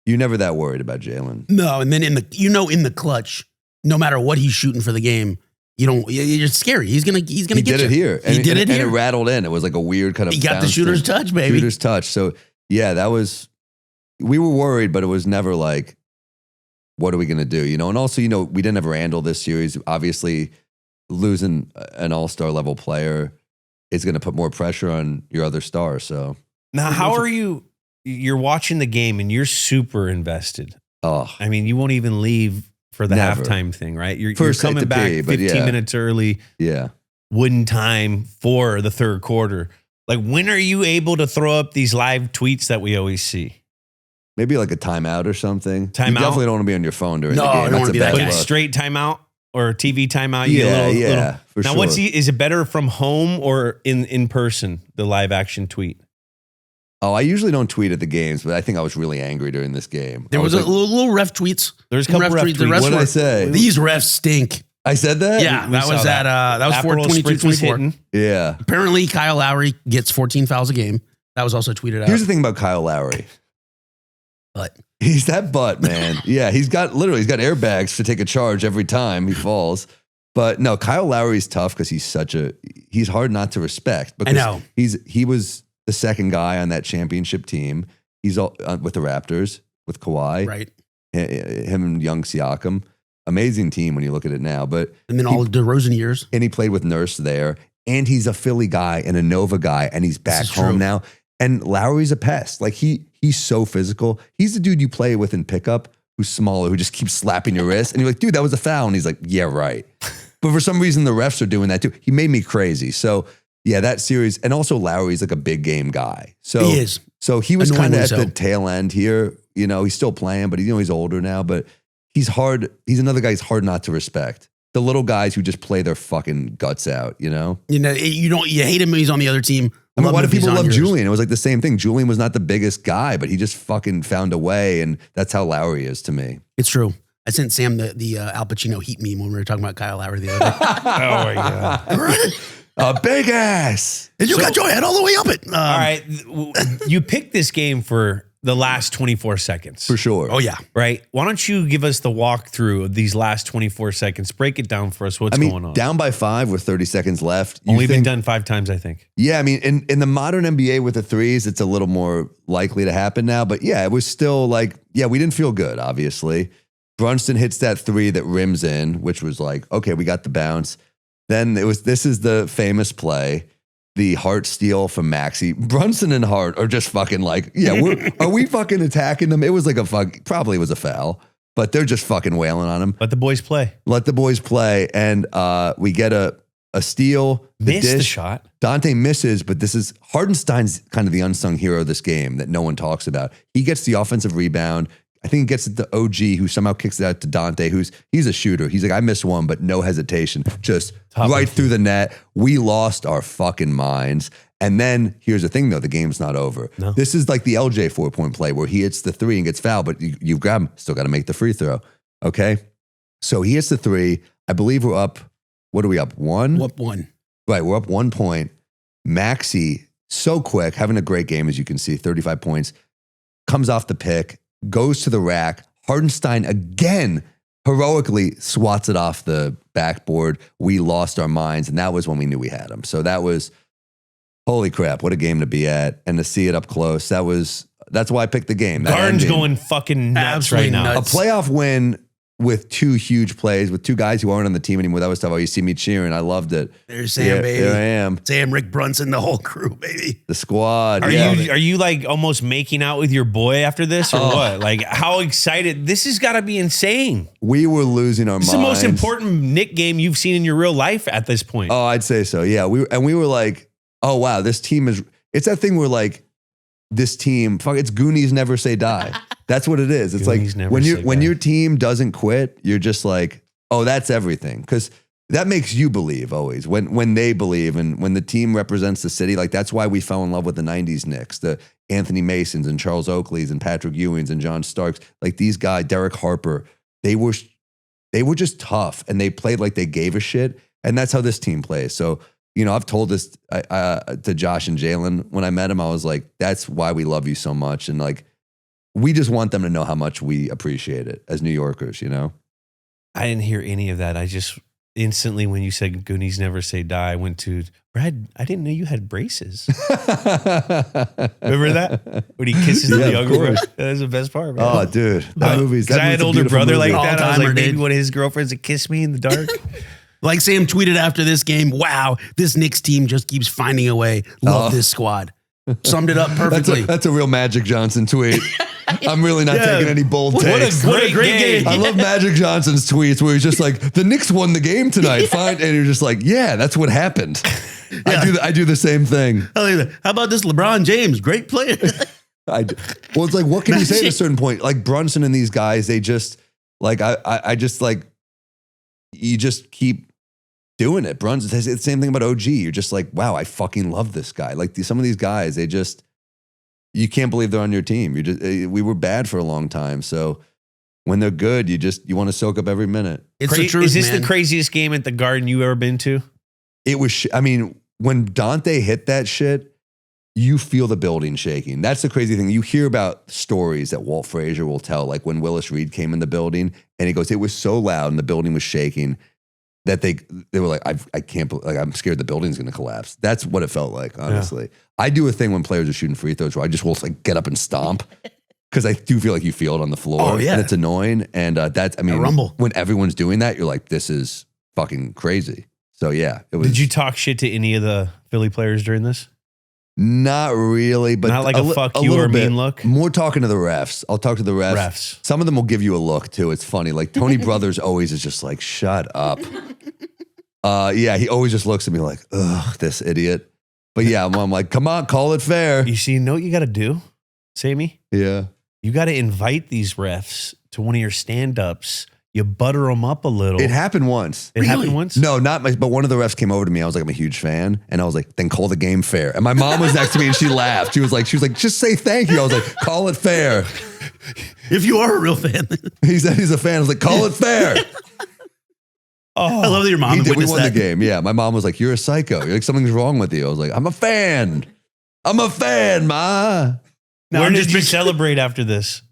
that worried about Jalen. no. And then in the clutch, no matter what he's shooting for the game, you're scary. He's gonna He get did you. it here. He did it and here. it rattled in. It was like a weird kind of He got the bounce shooter's thing. touch, baby. Shooter's touch. So yeah, we were worried, but it was never like, what are we going to do? And also, we didn't have Randall this series. Obviously, losing an all-star level player is going to put more pressure on your other stars. So, Now, how are you? You're watching the game and you're super invested. oh, I mean, you won't even leave for the Never. halftime thing, right? You're First set coming to back pee, but 15 yeah. minutes early, yeah. wooden time for the third quarter. Like, when are you able to throw up these live tweets that we always see? Maybe like a timeout or something. Timeout? You definitely don't want to be on your phone during No, the I game. don't That's wanna a be that bad But guy. look. straight timeout or TV timeout? You get Yeah, a little, yeah, for Now, sure. is it better from home or in person, the live action tweet? Oh, I usually don't tweet at the games, but I think I was really angry during this game. There was a little ref tweets. There's a couple ref tweets. The refs What did I say? These refs stink. I said that? Yeah, We that saw was that. that was Aperol Spritz was 4-22-24. hitting. Yeah. Apparently, Kyle Lowry gets 14 fouls a game. That was also tweeted out. Here's the thing about Kyle Lowry. But He's that butt, man. Yeah, he's got airbags to take a charge every time he falls. But no, Kyle Lowry's tough because he's hard not to respect. Because know. He was the second guy on that championship team. He's all, with the Raptors, with Kawhi. right. Him and young Siakam. Amazing team when you look at it now. But And then all the DeRozan years. and he played with Nurse there. And he's a Philly guy and a Nova guy. And he's back is home true. now. And Lowry's a pest. Like he's so physical. He's the dude you play with in pickup who's smaller, who just keeps slapping your wrist. And you're like, dude, that was a foul. And he's like, yeah, right. But for some reason, the refs are doing that too. He made me crazy. So yeah, that series. And also Lowry's like a big game guy. So He is. So he was kind of Annoyingly at so. the tail end here. You know, he's still playing, but he's older now. But he's hard. He's another guy who's hard not to respect. The little guys who just play their fucking guts out, you know? You hate him when he's on the other team. I mean, Love why him do if he's people on love yours. Julian? It was like the same thing. Julian was not the biggest guy, but he just fucking found a way. And that's how Lowry is to me. It's true. I sent Sam the Al Pacino heat meme when we were talking about Kyle Lowry the other day. Oh my god! A big ass. And you got your head all the way up it. All right, you picked this game for the last 24 seconds, For sure. Oh, yeah. right? Why don't you give us the walkthrough of these last 24 seconds? Break it down for us. What's going on? Down by 5 with 30 seconds left. You Only been think- done 5 times, I think. Yeah, I mean, in the modern NBA with the threes, it's a little more likely to happen now. But yeah, it was still like, yeah, we didn't feel good, obviously. Brunson hits that 3 that rims in, which was like, okay, we got the bounce. Then this is the famous play, the Hart steal from Maxey. Brunson and Hart are just fucking like, yeah, are we fucking attacking them? It was like probably was a foul, but they're just fucking wailing on him. Let the boys play. Let the boys play. And we get a steal. Missed the shot. Dante misses, but this is Hardenstein's kind of the unsung hero of this game that no one talks about. He gets the offensive rebound. I think he gets it to OG, who somehow kicks it out to Dante, he's a shooter. He's like, I missed one, but no hesitation. Just right through the net. We lost our fucking minds. And then here's the thing, though. The game's not over. No. This is like the LJ 4-point play where he hits the 3 and gets fouled, but you grab him. Still got to make the free throw. Okay? So he hits the 3. I believe we're up. What are we up? 1? What one? Right, we're up 1 point. Maxey, so quick, having a great game, as you can see, 35 points, comes off the pick, goes to the rack. Hardenstein again heroically swats it off the backboard. We lost our minds, and that was when we knew we had him. So that was, holy crap, what a game to be at. And to see it up close, that's why I picked the game. That Garden's ending. going fucking nuts Absolutely right now. nuts. A playoff win with 2 huge plays, with 2 guys who aren't on the team anymore. That was tough. Oh, you see me cheering. I loved it. There's Sam, Yeah, baby. there I am. Sam, Rick Brunson, the whole crew, baby. The squad. Are yeah. you like almost making out with your boy after this or Oh. what? Like how excited? This has got to be insane. We were losing our It's minds. the most important Knick game you've seen in your real life at this point. Oh, I'd say so. Yeah. We were like, oh, wow, this team is, it's that thing where like, this team, fuck, it's Goonies never say die. That's what it is. It's Goonies like never when say die. your team doesn't quit, you're just like, oh, that's everything. Because that makes you believe always when they believe and when the team represents the city. Like that's why we fell in love with the 90s Knicks, the Anthony Masons and Charles Oakleys and Patrick Ewings and John Starks. Like these guys, Derek Harper, they were just tough and they played like they gave a shit. And that's how this team plays. So, you know, I've told this to Josh and Jalen when I met him. I was like, that's why we love you so much. And like, we just want them to know how much we appreciate it as New Yorkers, you know? I didn't hear any of that. I just instantly, when you said Goonies never say die, I went to Brad. I didn't know you had braces. Remember that? When he kisses Yeah, the of younger brother. course. That was the best part, man. Oh, dude. That movie's Because I had an a older beautiful brother movie. like that. I was like, All-timer, maybe dude. one of his girlfriends would kiss me in the dark. Like Sam tweeted after this game, wow, this Knicks team just keeps finding a way. Love this squad. Summed it up perfectly. That's a real Magic Johnson tweet. I'm really not taking any bold takes. What a great game. I love Magic Johnson's tweets where he's just like, the Knicks won the game tonight. Fine. And you're just like, yeah, that's what happened. I do the same thing. How about this LeBron James? Great player. Well, it's like, what can you say at a certain point? Like Brunson and these guys, they just like, I just like, you just keep doing it. Brunson, it's the same thing about OG. You're just like, wow, I fucking love this guy. Like some of these guys, they just, you can't believe they're on your team. We were bad for a long time. So when they're good, you want to soak up every minute. It's the truth, Is this man. the craziest game at the Garden you've ever been to? It was, when Dante hit that shit, you feel the building shaking. That's the crazy thing. You hear about stories that Walt Frazier will tell, like when Willis Reed came in the building and he goes, it was so loud and the building was shaking that they were like, I can't, I'm scared the building's going to collapse. That's what it felt like, honestly. Yeah. I do a thing when players are shooting free throws where I just will like get up and stomp because I do feel like you feel it on the floor. Oh, yeah. And it's annoying. And that's, A rumble. when everyone's doing that, you're like, this is fucking crazy. So yeah, it was. Did you talk shit to any of the Philly players during this? Not really, but Not like a fuck you or a mean look? More talking to the refs. I'll talk to the refs. Some of them will give you a look too. It's funny. Like Tony Brothers always is just like, shut up. Yeah, he always just looks at me like, ugh, this idiot. But yeah, I'm like, come on, call it fair. You know what you got to do, Sammy? Yeah. You got to invite these refs to one of your stand-ups. You butter them up a little. It happened once. It happened once? No, but one of the refs came over to me. I was like, I'm a huge fan. And I was like, then call the game fair. And my mom was next to me and she laughed. She was like, just say thank you. I was like, call it fair. If you are a real fan. He said he's a fan. I was like, call it fair. I love that your mom We witnessed won that. the game. Yeah. My mom was like, you're a psycho. You're like, something's wrong with you. I was like, I'm a fan. I'm a fan, Ma. Where did you celebrate after this?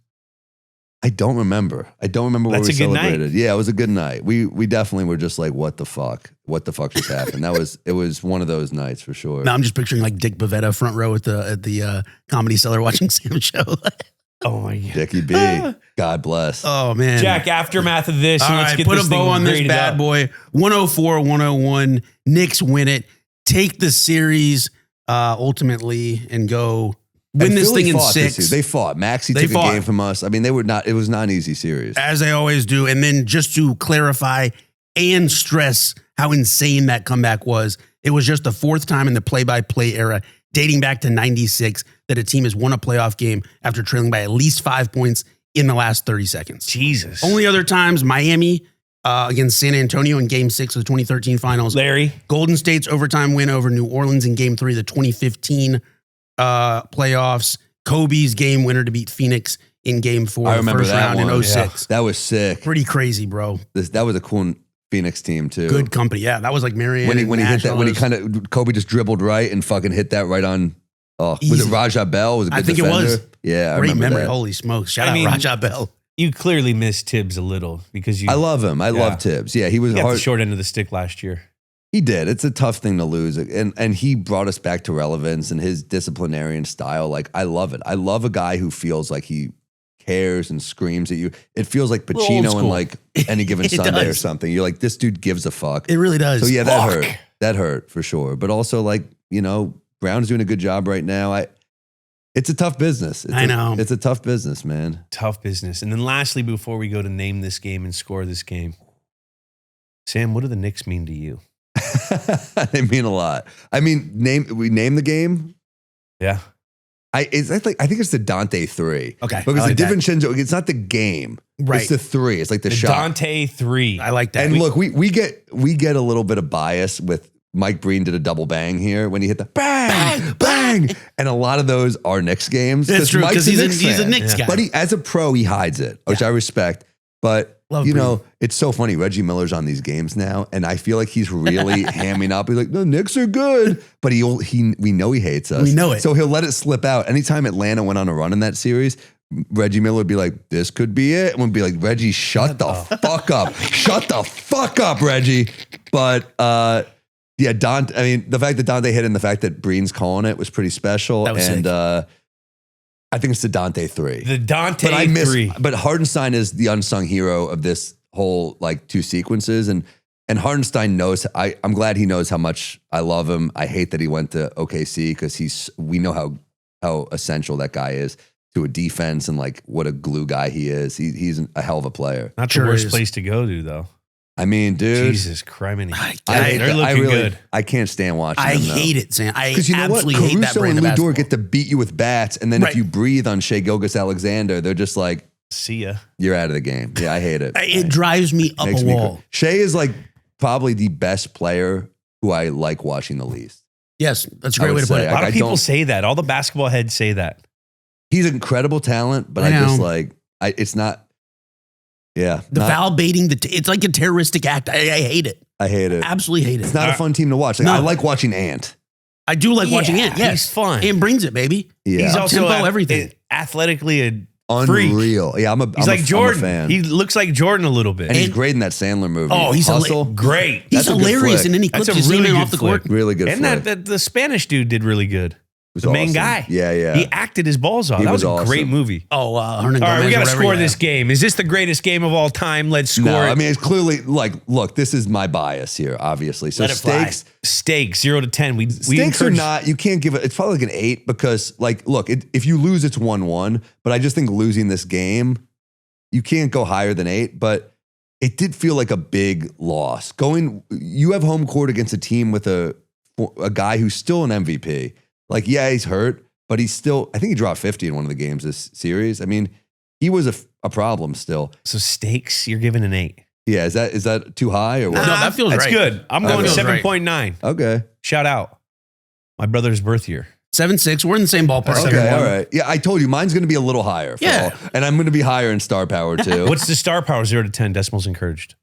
I don't remember. Where That's we a good celebrated. night. Yeah, it was a good night. We definitely were just like, what the fuck? What the fuck just happened? It was one of those nights for sure. Now I'm just picturing like Dick Bavetta front row at the Comedy Cellar watching Sam's show. Oh my God. Dickie B. God bless. Oh man. Jack, aftermath of this. All let's right, get put this a bow thing on this graded bad up. boy. 104-101. Knicks win it. Take the series ultimately and go win And this Philly thing in fought this 6. year. They fought. Maxey They took fought. a game from us. I mean, it was not an easy series. As they always do. And then just to clarify and stress how insane that comeback was, it was just the 4th time in the play-by-play era, dating back to 96, that a team has won a playoff game after trailing by at least 5 points in the last 30 seconds. Jesus. Only other times, Miami against San Antonio in Game 6 of the 2013 finals. Larry. Golden State's overtime win over New Orleans in Game 3 of the 2015 playoffs. Kobe's game winner to beat Phoenix in Game 4 I the remember first that round one. in 06. That was sick. Pretty crazy, bro. That was a cool Phoenix team too. Good company. Yeah, that was like Marianne. When he hit that, when he Nash, all kind of Kobe just dribbled right and fucking hit that right on. Oh, was Easy. it Raja Bell? Was a good I think it defender? was. Yeah, I Great remember memory. that. Holy smokes. Shout I out mean, Raja Bell. You clearly missed Tibbs a little because you I love him. I love Tibbs. Yeah, he was got the hard. short end of the stick last year. He did. It's a tough thing to lose. And he brought us back to relevance and his disciplinarian style. Like, I love it. I love a guy who feels like he cares and screams at you. It feels like Old Pacino in school. like Any Given It Sunday or does. something. You're like, this dude gives a fuck. It really does. So yeah, that Fuck. hurt. That hurt for sure. But also like, Brown's doing a good job right now. It's a tough business. I know. It's a tough business, man. Tough business. And then lastly, before we go to name this game and score this game, Sam, what do the Knicks mean to you? They mean a lot. I mean, we name the game. Yeah. I think it's the Dante 3. Okay. Because I like the that. DiVincenzo, it's not the game. Right. It's the 3. It's like the The shot. Dante 3. I like that. And look, we get a little bit of bias with Mike Breen did a double bang here when he hit the bang, bang. And a lot of those are Knicks games. That's true, Mike's because he's a fan. Knicks guy. But as a pro, he hides it, which I respect. But, Love Breen. it's so funny. Reggie Miller's on these games now, and I feel like he's really hamming up. He's like, the Knicks are good. But we know he hates us. We know it. So he'll let it slip out. Anytime Atlanta went on a run in that series, Reggie Miller would be like, this could be it. And we'd be like, Reggie, shut the fuck up. Shut the fuck up, Reggie. But, yeah, the fact that Dante hit and the fact that Breen's calling it was pretty special. That was and sick. I think it's the Dante 3. The Dante 3. But Hardenstein is the unsung hero of this whole like 2 sequences. And Hardenstein knows, I'm glad he knows how much I love him. I hate that he went to OKC because we know how essential that guy is to a defense and like what a glue guy he is. He's a hell of a player. Not Sure the worst is. place to go to, though. I mean, dude. Jesus criminy. I They're looking really, good. I can't stand watching I them, though. hate it, Sam. I Because you know what? absolutely hate that Caruso brand and of Lou Dort basketball. get to beat you with bats, and then Right. if you breathe on Shea Gilgeous-Alexander, they're just like, See ya. you're out of the game. Yeah, I hate it. It drives me up Makes a me wall. cra- Shea is like probably the best player who I like watching the least. Yes, that's a I great would way to put say, it. A lot I of people don't- say that. All the basketball heads say that. He's an incredible talent, but I I just know. like, it's not, yeah. The foul baiting, it's like a terroristic act. I hate it. I hate it. Absolutely hate it. It's not a fun team to watch. Like, No. I like watching Ant. I do like watching Ant. Yeah, he's fun. Ant brings it, baby. Yeah. He's also Tempo, everything. athletically a freak. Unreal. Yeah, I'm He's like I'm a Jordan. fan. He looks like Jordan a little bit. and he's great in that Sandler movie. Oh, he's Hustle. great. He's That's a good hilarious, flick. and then he That's clips a his really semen good off the flick. court. Really good. And flick. the Spanish dude did really good. Was The main awesome. guy. Yeah, yeah. He acted his balls off. He That was was a great awesome. movie. Oh, Hernan All right, Gomez we got or to whatever, score yeah. this game. Is this the greatest game of all time? Let's score No, it. I mean, it's clearly like, look, this is my bias here, obviously. So Let it fly. stakes, 0 to 10. We stakes are encourage- not, you can't give it, it's probably like an 8 because, like, look, if you lose, it's 1-1. But I just think losing this game, you can't go higher than 8. But it did feel like a big loss. You have home court against a team with a guy who's still an MVP. Like, yeah, he's hurt, but he's still, I think he dropped 50 in one of the games this series. I mean, he was a problem still. So stakes, you're giving an 8. Yeah, is that too high or what? No, that feels That's right. good. I'm That going feels right. 7.9. Okay. Shout out. My brother's birth year. 7-6. We're in the same ballpark. Okay, all right. Yeah, I told you mine's going to be a little higher. Yeah. And I'm going to be higher in star power too. What's the star power? 0 to 10. Decimals encouraged.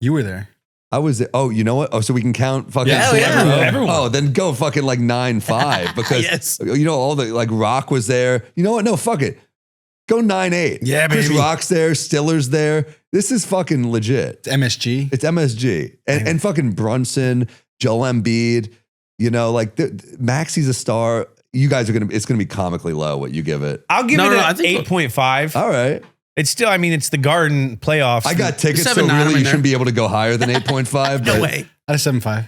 You were there. I was there. Oh, you know what? Oh, so we can count fucking. Yeah, everyone. Oh, then go fucking like 9-5 because Yes. you know all the like Rock was there. You know what? No, fuck it. Go 9-8. Yeah, Chris baby. Rock's there. Stiller's there. This is fucking legit. It's MSG. It's MSG and fucking Brunson, Joel Embiid. You know, like Maxi's a star. You guys are it's gonna be comically low what you give it. I'll give No, it no, I an think- 8.5. All right. It's still, I mean, it's the Garden playoffs. I got tickets, so 7-9, I'm really in you there. shouldn't be able to go higher than 8.5. No but- way. Out of 7.5.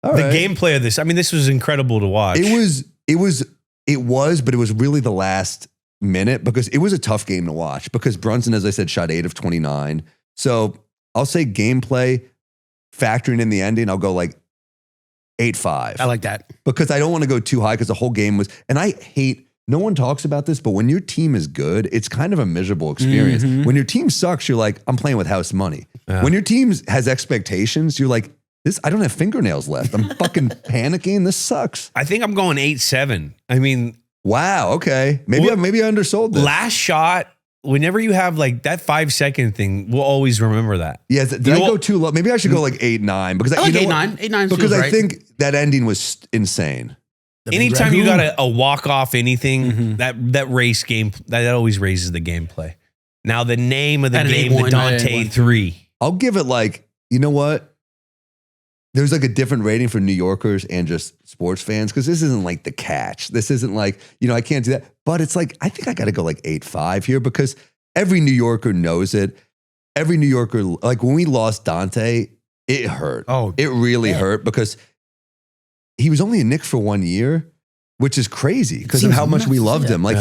All the right. gameplay of this. I mean, this was incredible to watch. It was, but it was really the last minute because it was a tough game to watch because Brunson, as I said, shot 8 of 29. So I'll say gameplay, factoring in the ending, I'll go like 8.5. I like that. Because I don't want to go too high because the whole game was, and I hate, no one talks about this, but when your team is good, it's kind of a miserable experience. Mhm. When your team sucks, you're like, I'm playing with house money. Yeah. When your team has expectations, you're like, I don't have fingernails left. I'm fucking panicking. This sucks. I think I'm going 8-7. I mean, Wow. Okay. Maybe I undersold this. last shot, whenever you have like that 5-second thing, we'll always remember that. Yeah. Did You I know go what? too low? Maybe I should go like 8-9 because I like you know 8-9. what? 8-9 Because feels I right. think that ending was insane. The big Anytime you raccoon. got a walk off anything, Mhm. that race game, that always raises the gameplay. Now, the name of the At an game, the 8-1, Dante 3. I'll give it like, you know what? There's like a different rating for New Yorkers and just sports fans because this isn't like The Catch. This isn't like, I can't do that. But it's like, I think I got to go like 8.5 here because every New Yorker knows it. Every New Yorker, like when we lost Dante, it hurt. Oh, It really hurt because he was only a Knick for 1 year, which is crazy because of Seems how much we nuts, loved yeah. him. Like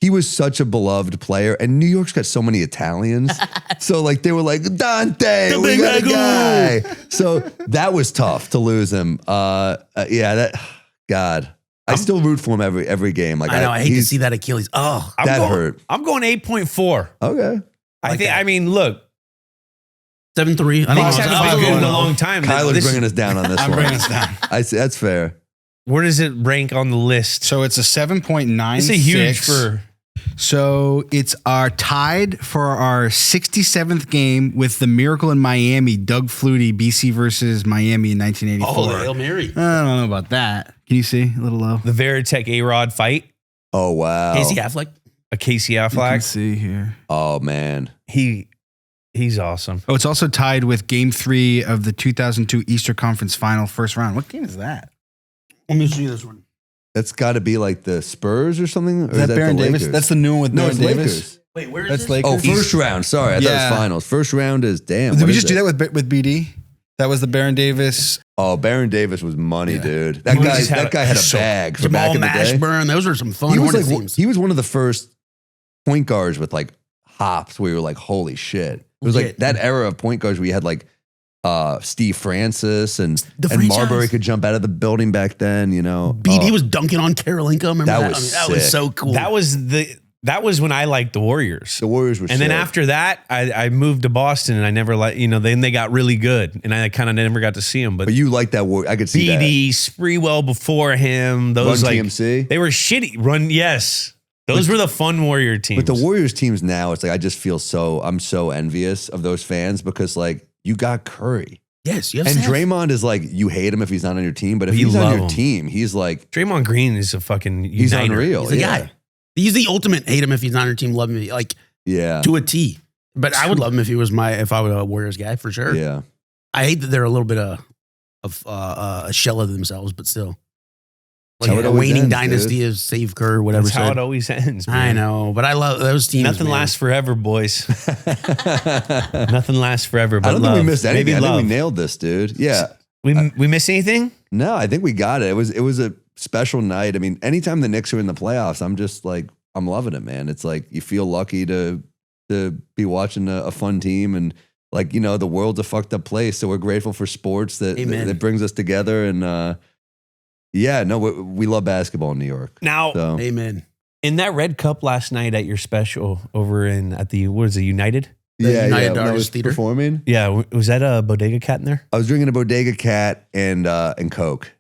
he was such a beloved player, and New York's got so many Italians. So like they were like, Dante, The we big got a ragu. guy. So that was tough to lose him. God. I still root for him every game. Like I know. I hate to he's- see that Achilles. Oh, That hurt. I'm going 8.4. Okay. I mean, look, 7-3. I Knicks think haven't been good in a long time. Kyler's This- bringing us down on this I'm one. bringing us down. I see, that's fair. Where does it rank on the list? So it's a 7.96. It's a huge for. So it's tied for our 67th game with the Miracle in Miami, Doug Flutie, BC versus Miami in 1984. Oh, the Hail Mary. I don't know about that. Can you see a little low? The Veritek A-Rod fight. Oh, wow. Casey Affleck. A Casey You can Affleck. see here. Oh, man. He's awesome. Oh, it's also tied with Game 3 of the 2002 Easter Conference Final first round. What game is that? Let me see this one. That's got to be like the Spurs or something? Or Is that Baron the Davis? Lakers? That's the new one with No, Baron it's Davis. Lakers. Wait, where is That's this? Lakers. Oh, first round. Sorry. I thought it Yeah. was finals. First round is damn. Did what we is just do it? that with BD? That was the Baron Davis. Oh, Baron Davis was money, Yeah. dude. That He guy, just had that guy had a so- bag for Jamal back in the day. Mashburn. Those were some fun He was Hornets like teams. he was one of the first point guards with like hops where you were like, holy shit. It was like Legit. that era of point guards where you had like Steve Francis and franchise. Marbury could jump out of the building back then, you know. BD Oh, was dunking on Karolinko. Remember That that? was that was sick. so cool. That was when I liked the Warriors. the Warriors were And then sick. after that, I moved to Boston and I never then they got really good and I kind of never got to see them. But But you like that Warrior. I could see BD, Spreewell before him, that. those Run like TMC. they were shitty. Run, yes. Those were the fun Warrior teams. But the Warriors teams now, it's like I just feel I'm so envious of those fans because like you got Curry. Yes, you have And Steph. Draymond is like, you hate him if he's not on your team, but if You he's on love your him. team, he's like, Draymond Green is a fucking he's uniter. unreal. He's the yeah. guy. He's the ultimate hate him if he's not on your team, love him like Yeah. to a T. But I would love him if I was a Warriors guy for sure. Yeah. I hate that they're a little bit of a shell of themselves, but still. That's how Like it a always waning ends, dynasty dude. of Save Kerr, whatever. That's how said. it always ends, man. I know, but I love those teams. Nothing man. lasts forever, boys. Nothing lasts forever, but I don't love. think we missed anything. Maybe I think love. we nailed this, dude. Yeah. We miss anything? No, I think we got it. It was a special night. I mean, anytime the Knicks are in the playoffs, I'm just like, I'm loving it, man. It's like you feel lucky to be watching a fun team, and like, you know, the world's a fucked up place. So we're grateful for sports that brings us together. And we love basketball in New York. Now, So Amen. in that red cup last night at your special over at the, what is it, United? The United when I was Artists Theater. performing, Yeah. Was that a Bodega Cat in there? I was drinking a Bodega Cat and Coke.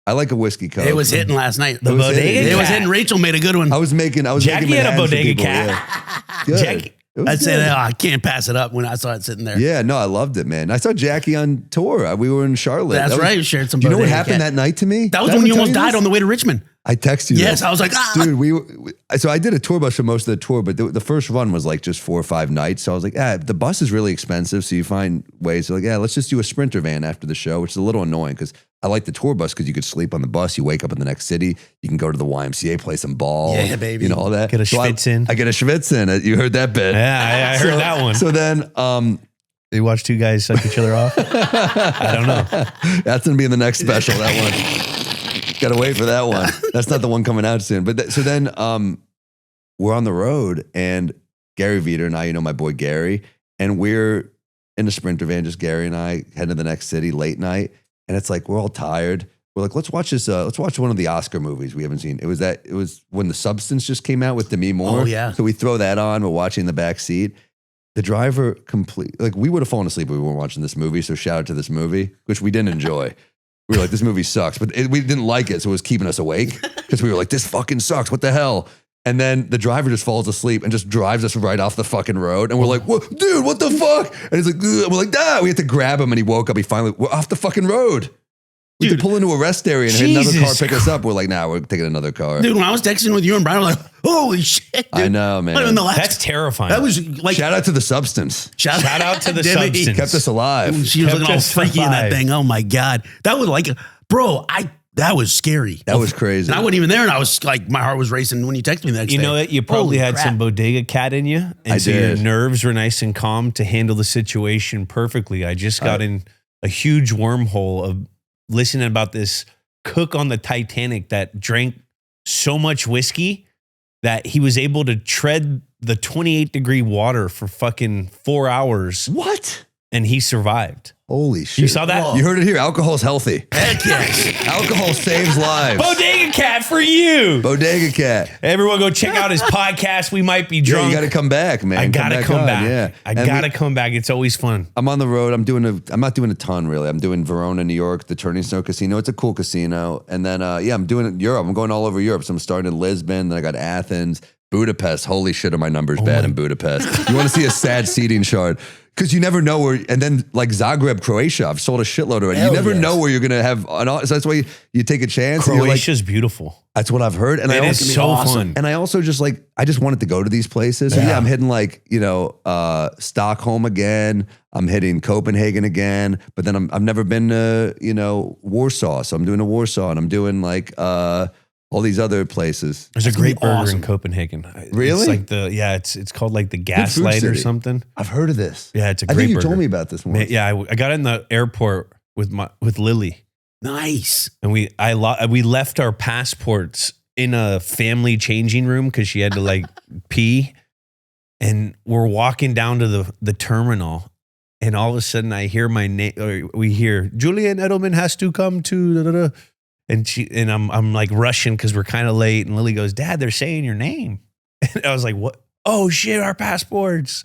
I like a whiskey Coke. It was hitting last night. The was Bodega hitting. Cat. It was hitting. Rachel made a good one. I was making Jackie making had a Manhattan for Bodega people, Cat. yeah. Good. Jackie- It was I'd say good. that I can't pass it up when I saw it sitting there. Yeah, no, I loved it, man. I saw Jackie on tour. We were in Charlotte. That's That was- right. You shared some. Do you know what Bodega happened Cat. that night to me? That was Did I when you ever almost tell died this? on the way to Richmond. I texted you. Yes, that. I was like, Dude, so I did a tour bus for most of the tour, but the first run was like just 4 or 5 nights. So I was like, the bus is really expensive. So you find ways to like, let's just do a Sprinter van after the show, which is a little annoying because I like the tour bus because you could sleep on the bus. You wake up in the next city. You can go to the YMCA, play some ball. Yeah, baby. You know, all that. Get a So schwitz in. I get a schwitz in. You heard that bit. Yeah, I heard that one. So then, They watch two guys suck each other off. I don't know. that's going to be in the next special, that one. Got to wait for that one. That's not the one coming out soon. But so then we're on the road and Gary Veter and I, you know, my boy Gary, and we're in the Sprinter van, just Gary and I heading to the next city late night. And it's like, we're all tired. We're like, let's watch this. Let's watch one of the Oscar movies we haven't seen. It was when The Substance just came out with Demi Moore. Oh, yeah. So we throw that on. We're watching the back seat. The driver we would have fallen asleep if we weren't watching this movie. So shout out to this movie, which we didn't enjoy. We were like, this movie sucks, but we didn't like it. So it was keeping us awake because we were like, this fucking sucks. What the hell? And then the driver just falls asleep and just drives us right off the fucking road. And we're like, what, dude, what the fuck? And he's like, ugh. And we're like, we had to grab him and he woke up. We're off the fucking road. We had to pull into a rest area and had another car Jesus pick us up. We're like, we're taking another car. dude, when I was texting with you and Brian, I was like, holy shit, dude. I know, man. Not even the last- That's terrifying. that was like, Shout out to The Substance. shout out to The Demi. Substance. Kept us alive. She was Kept looking all us freaky in that alive. thing. Oh my God. That was like, bro, that was scary. That was crazy. And I wasn't even there, and I was like, my heart was racing when you texted me the next You day. know that you probably Holy had crap. some Bodega Cat in you, and I so your did. nerves were nice and calm to handle the situation perfectly. I just got in a huge wormhole of listening about this cook on the Titanic that drank so much whiskey that he was able to tread the 28-degree water for fucking 4 hours, What? and he survived. Holy shit. You saw that? You heard it here. Alcohol's healthy. Heck yes. Alcohol saves lives. Bodega Cat for you. Bodega Cat. Everyone go check out his podcast. We might be Yeah, drunk. you got to come back, man. I gotta come on, back. Yeah, I And gotta come back. It's always fun. I'm on the road. I'm not doing a ton really. I'm doing Verona, New York, the Turning Stone Casino. It's a cool casino. And then I'm doing it in Europe. I'm going all over Europe. So I'm starting in Lisbon. Then I got Athens, Budapest. Holy shit, are my numbers bad in Budapest? You want to see a sad seating chart? Because you never know where. And then like Zagreb, Croatia. I've sold a shitload already. Hell You never yes. know where you're gonna have. So that's why you take a chance. and you're like, Croatia's beautiful. that's what I've heard. And It I is also, so awesome. fun. And I also just wanted to go to these places. So yeah, I'm hitting Stockholm again. I'm hitting Copenhagen again. But then I've never been to, Warsaw. So I'm doing a Warsaw and I'm doing all these other places. There's a great burger awesome. in Copenhagen. Really? It's like it's called like the Gaslight or city. something. I've heard of this. Yeah, it's a I great think you burger. told me about this one. Man, yeah, I got in the airport with Lily, Nice. and we left our passports in a family changing room because she had to like pee, and we're walking down to the terminal, and all of a sudden I hear my name, or we hear Julian Edelman has to come to. Da, da, da. And I'm like rushing because we're kind of late. And Lily goes, Dad, they're saying your name. And I was like, what? Oh shit, our passports.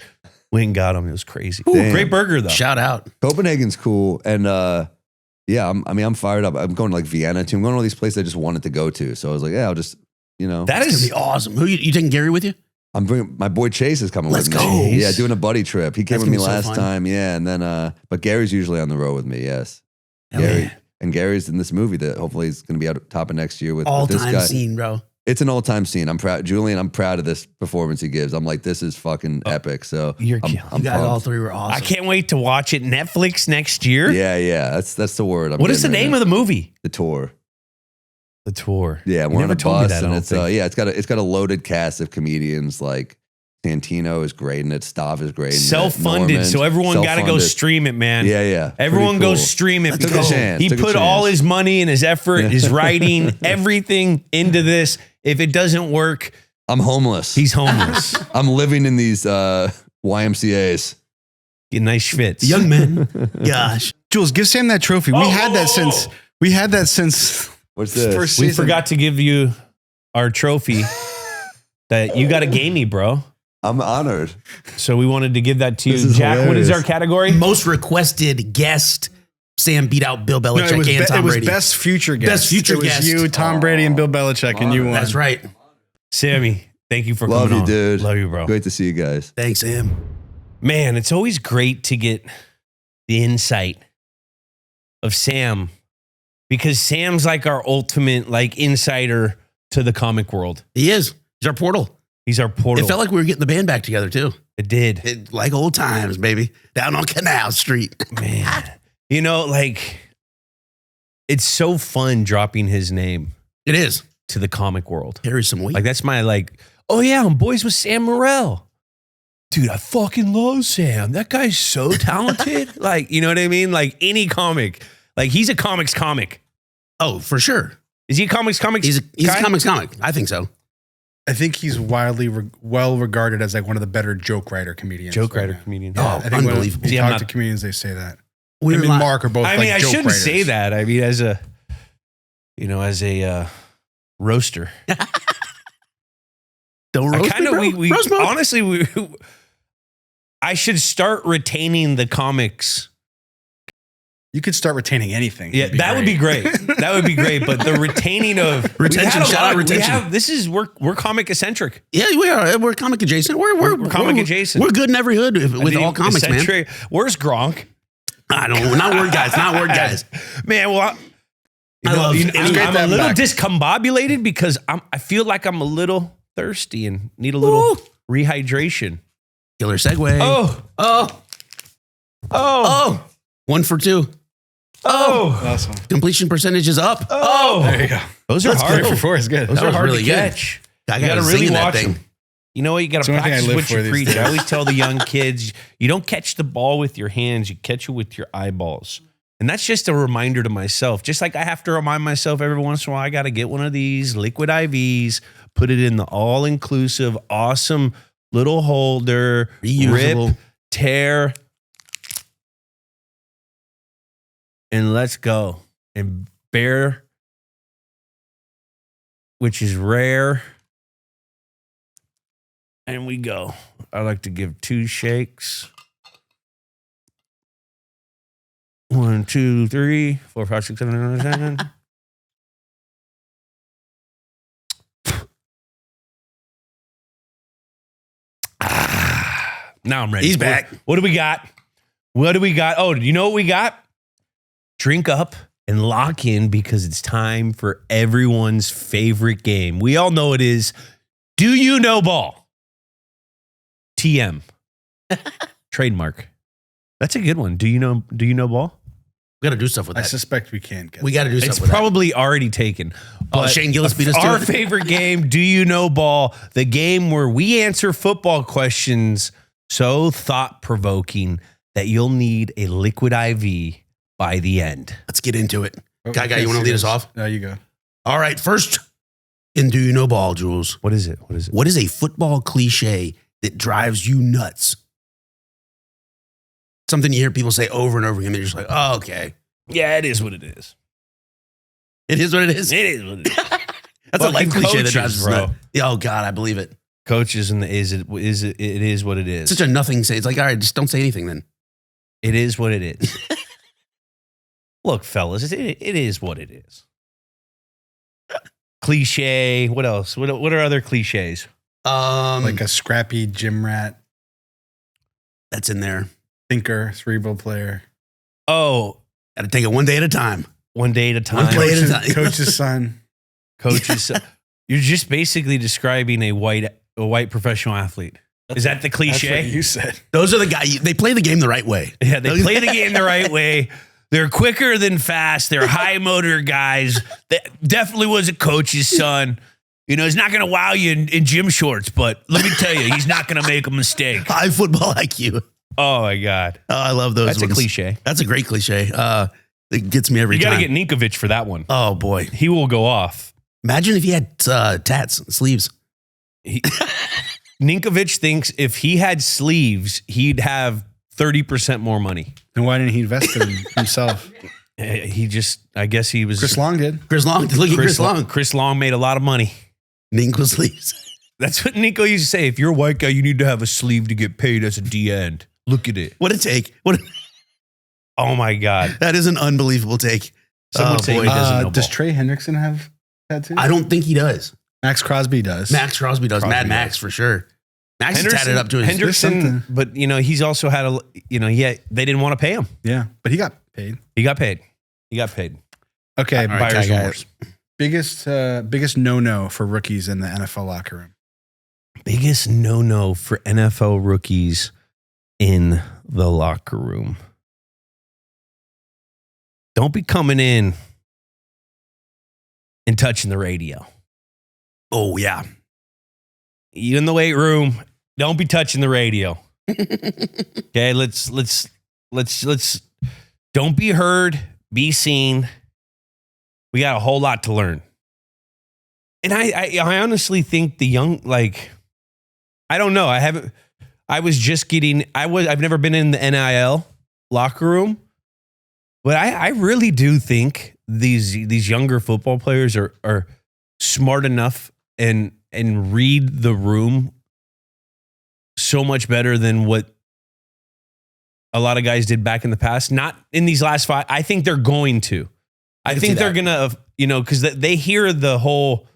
We ain't got them. It was crazy. Damn. Great burger though. Shout out. Copenhagen's cool. And I'm fired up. I'm going to like Vienna too. I'm going to all these places I just wanted to go to. So I was like, I'll just you know. That That's is gonna be awesome. Who you taking Gary with you? I'm bringing my boy Chase is coming Let's with go. me. Chase. Yeah, doing a buddy trip. He came That's with me gonna be so last fun. time. Yeah, and then but Gary's usually on the road with me. Yes, Hell Gary. yeah. And Gary's in this movie that hopefully is going to be out top of next year with All this time guy. scene, bro. It's an all-time scene. I'm proud, Julian. I'm proud of this performance he gives. I'm like, this is fucking epic. So You're I'm, killing I'm You guys all pumped. three were awesome. I can't wait to watch it Netflix next year. Yeah. That's the word. What is the name of the movie? the tour? The tour. Yeah, You we're on never a told me bus, that, I and don't it's think. it's got a loaded cast of comedians. Like Santino is great in it. Stav is great in it. Self-funded, Norman, so everyone got to go self-funded. stream it, man. Yeah. Everyone Pretty goes cool. stream it Took a because chance, he took a put all chance. his money and his effort, his writing, everything into this. If it doesn't work, I'm homeless. he's homeless. I'm living in these YMCA's. Get nice fits. Young men. Gosh. Jules, give Sam that trophy. We had that since What's this? first We season. forgot to give you our trophy that you got a gamey, bro. I'm honored. So we wanted to give that to This you. is Jack, what is hilarious. our category? Most requested guest. Sam beat out Bill Belichick No, and Tom it was Brady. best future guest. Best future it was guest. you, Tom Brady, and Bill Belichick, and you won. That's right. Sammy, thank you for Love coming you, on. dude. Love you, bro. Great to see you guys. Thanks, Sam. Man, it's always great to get the insight of Sam because Sam's like our ultimate like insider to the comic world. He is. He's our portal. He's our portal. It felt like we were getting the band back together, too. It did. Like old times, baby. Down on Canal Street. Man. You know, like it's so fun dropping his name It is. to the comic world. Carries some weight. Like that's my like, oh yeah, I'm boys with Sam Morrell. Dude, I fucking love Sam. That guy's so talented. Like, you know what I mean? Like any comic. Like he's a comics comic. Oh, for sure. Is he a comics comics? He's a guy? comics comic. I think so. I think he's widely well regarded as like one of the better joke writer comedians. Joke right writy now. comedian. Oh, I think when unbelievable. you See, I'm talk to not- comedians, they say that. We Him were and li- Mark are both I like mean, I joke shouldn't writers. say that. I mean, as a, you know, as a roaster. Don't I roast kind me, of, bro. we Roast mode. honestly, I should start retaining the comics. You could start retaining anything. Yeah, that would be great. That would be great. But the retaining of Retention, we had a shout lot- out retention. We're comic eccentric. Yeah, we are. We're comic adjacent. We're comic adjacent. We're good in every hood with I all think comics, man. eccentric. Where's Gronk? I don't. We're not word guys. Not word guys. Man, well, I love- it's I'm, great I'm to a have little back. discombobulated because I feel like I'm a little thirsty and need a little rehydration. Killer segue. Oh, oh, oh, 1 for 2. oh, Awesome. Completion percentage is up. oh. There you go. Those are Let's hard. Three for 4 is good. Those That are was hard really to good. catch. I You gotta gotta really zing that watch thing. them. You know what? You gotta It's the only thing I practice live what for you these preach. days. I always tell the young kids, you don't catch the ball with your hands, you catch it with your eyeballs. And that's just a reminder to myself. Just like I have to remind myself every once in a while, I got to get one of these liquid IVs, put it in the all-inclusive, awesome little holder, Reusable. rip, tear, and let's go. And bear, which is rare. And we go. I like to give 2 shakes. 1, 2, 3, 4, 5, 6, 7, 8, 9, 10. Now I'm ready. He's back. What do we got? What do we got? Oh, do you know what we got? Drink up and lock in because it's time for everyone's favorite game. We all know it is. Do you know ball? TM. Trademark. That's a good one. Do you know ball? We gotta do stuff with I that. suspect we can't get We gotta do It's stuff with probably already taken. But Shane Gillis beat us to our it. favorite game, Do You Know Ball? The game where we answer football questions so thought-provoking that you'll need a liquid IV by the end. that. Let's get into it. Oh, Guy, you wanna lead us off? No, you go. All right, first in Do You Know Ball, Jules? What is it? What is it? What is a football cliche that drives you nuts? Something you hear people say over and over again. They're just like, oh, okay. Yeah, it is what it is. It is what it is. It is what it is. That's a life Fucking cliche that coaches, drives us bro. nuts. Yeah, oh, God, I believe it. Coaches and the it is what it is. Such a nothing say. It's like, all right, just don't say anything then. It is what it is. Look, fellas, it is what it is. cliche. What else? What are other cliches? Like a scrappy gym rat, That's in there. thinker, cerebral player. Oh, Got to take it one day at a time. one day at a time. One play at a time. Coach's son. Coaches. You're just basically describing a white professional athlete. Is that the That's cliche? what you said. Those are the guys. They play the game the right way. Yeah, they play the game the right way. They're quicker than fast. They're high motor guys. That definitely was a coach's son. You know, he's not going to wow you in gym shorts, but let me tell you, he's not going to make a mistake. High football IQ. Oh, my God. Oh, I love those That's ones. a cliche. That's a great cliche. It gets me every You got time. to get Ninkovich for that one. Oh, boy. He will go off. Imagine if he had tats, sleeves. Ninkovich thinks if he had sleeves, he'd have 30% more money. And why didn't he invest in himself? He just, I guess he was. Chris Long did. Chris Long. Look at Chris Long. Chris Long made a lot of money. Ninko sleeves. That's what Nico used to say. If you're a white guy, you need to have a sleeve to get paid as a D end. Look at it. What a take. Oh, my God. That is an unbelievable take. Someone say he doesn't know Does ball. Trey Hendrickson have tattoos? I don't think he does. Max Crosby does. Max Crosby does. Crosby Mad does. Max for sure. Max is tatted up to his. There's something. Hendrickson, but, you know, he's also had a, you know, they didn't want to pay him. Yeah, but he got paid. He got paid. He got paid. Okay, All right, Buyer's guy. remorse. biggest no for rookies in the NFL locker room. Biggest no for NFL rookies in the locker room. Don't be coming in and touching the radio. Oh yeah. You in the weight room, don't be touching the radio. Okay, let's don't be heard, be seen. We got a whole lot to learn. And I honestly think the young, like, I don't know. I've never been in the NIL locker room, but I really do think these younger football players are smart enough and read the room so much better than what a lot of guys did back in the past. Not in these last 5. I think they're going to. I think they're going to, you know, because they hear the whole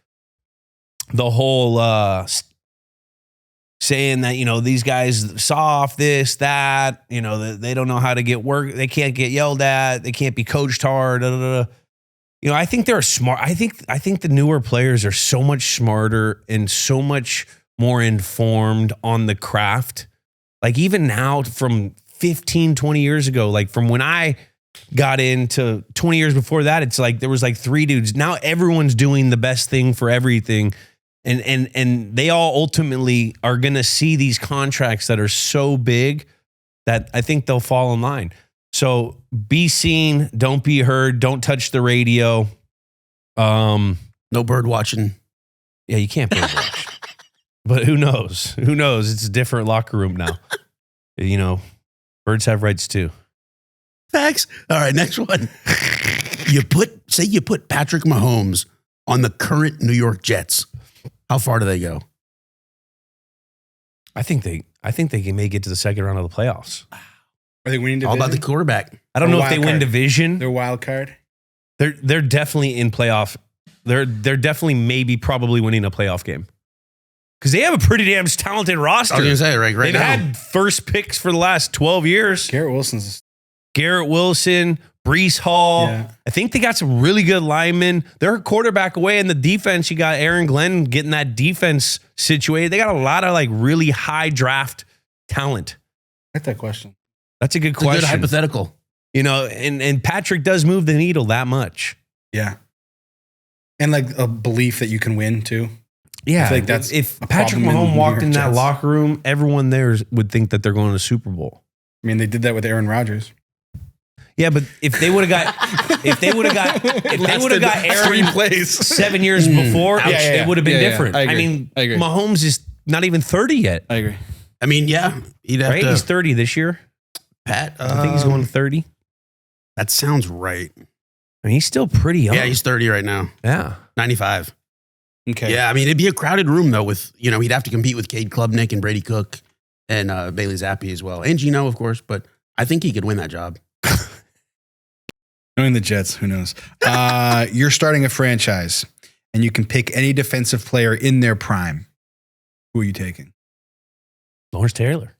saying that, you know, these guys soft, this, that, you know, they don't know how to get work. They can't get yelled at. They can't be coached hard. Da, da, da. You know, I think they're smart. I think the newer players are so much smarter and so much more informed on the craft. Like even now from 15, 20 years ago, like from when I got into 20 years before that, it's like there was like 3 dudes. Now everyone's doing the best thing for everything. And they all ultimately are going to see these contracts that are so big that I think they'll fall in line. So be seen, don't be heard, don't touch the radio. No bird watching. Yeah, you can't bird watch. But who knows? Who knows? It's a different locker room now. You know, birds have rights too. Facts. All right, next one. You put Patrick Mahomes on the current New York Jets. How far do they go? I think they may get to the second round of the playoffs. Are they winning division? All about the quarterback. I don't Or know if they wild win card. division. Their wild card. They're definitely in playoff. They're definitely maybe probably winning a playoff game. Because they have a pretty damn talented roster. I was going to say, right They've now. had first picks for the last 12 years. Garrett Wilson's. Garrett Wilson, Brees Hall. Yeah. I think they got some really good linemen. They're a quarterback away in the defense. You got Aaron Glenn getting that defense situated. They got a lot of like really high draft talent. I like that question. That's a good It's a question. good hypothetical. You know, and Patrick does move the needle that much. Yeah. And like a belief that you can win too. Yeah, I feel like that's if a Patrick problem in Mahomes New walked York in that Jets. locker room, everyone there would think that they're going to the Super Bowl. I mean, they did that with Aaron Rodgers. Yeah, but if they would have got Aaron plays. 7 years before, it would have been different. I agree. mean, I agree. Mahomes is not even 30 yet, I agree. I mean, yeah. He'd have right? to. He's 30 this year. Pat. I think he's going to 30. That sounds right. I mean, he's still pretty young. Yeah, he's 30 right now. Yeah. 95. Okay. Yeah, I mean, it'd be a crowded room, though, with, you know, he'd have to compete with Cade Klubnik and Brady Cook and Bailey Zappi as well. And Gino, of course, but I think he could win that job. Knowing the Jets, who knows? You're starting a franchise. and you can pick any defensive player in their prime, who are you taking? Lawrence Taylor.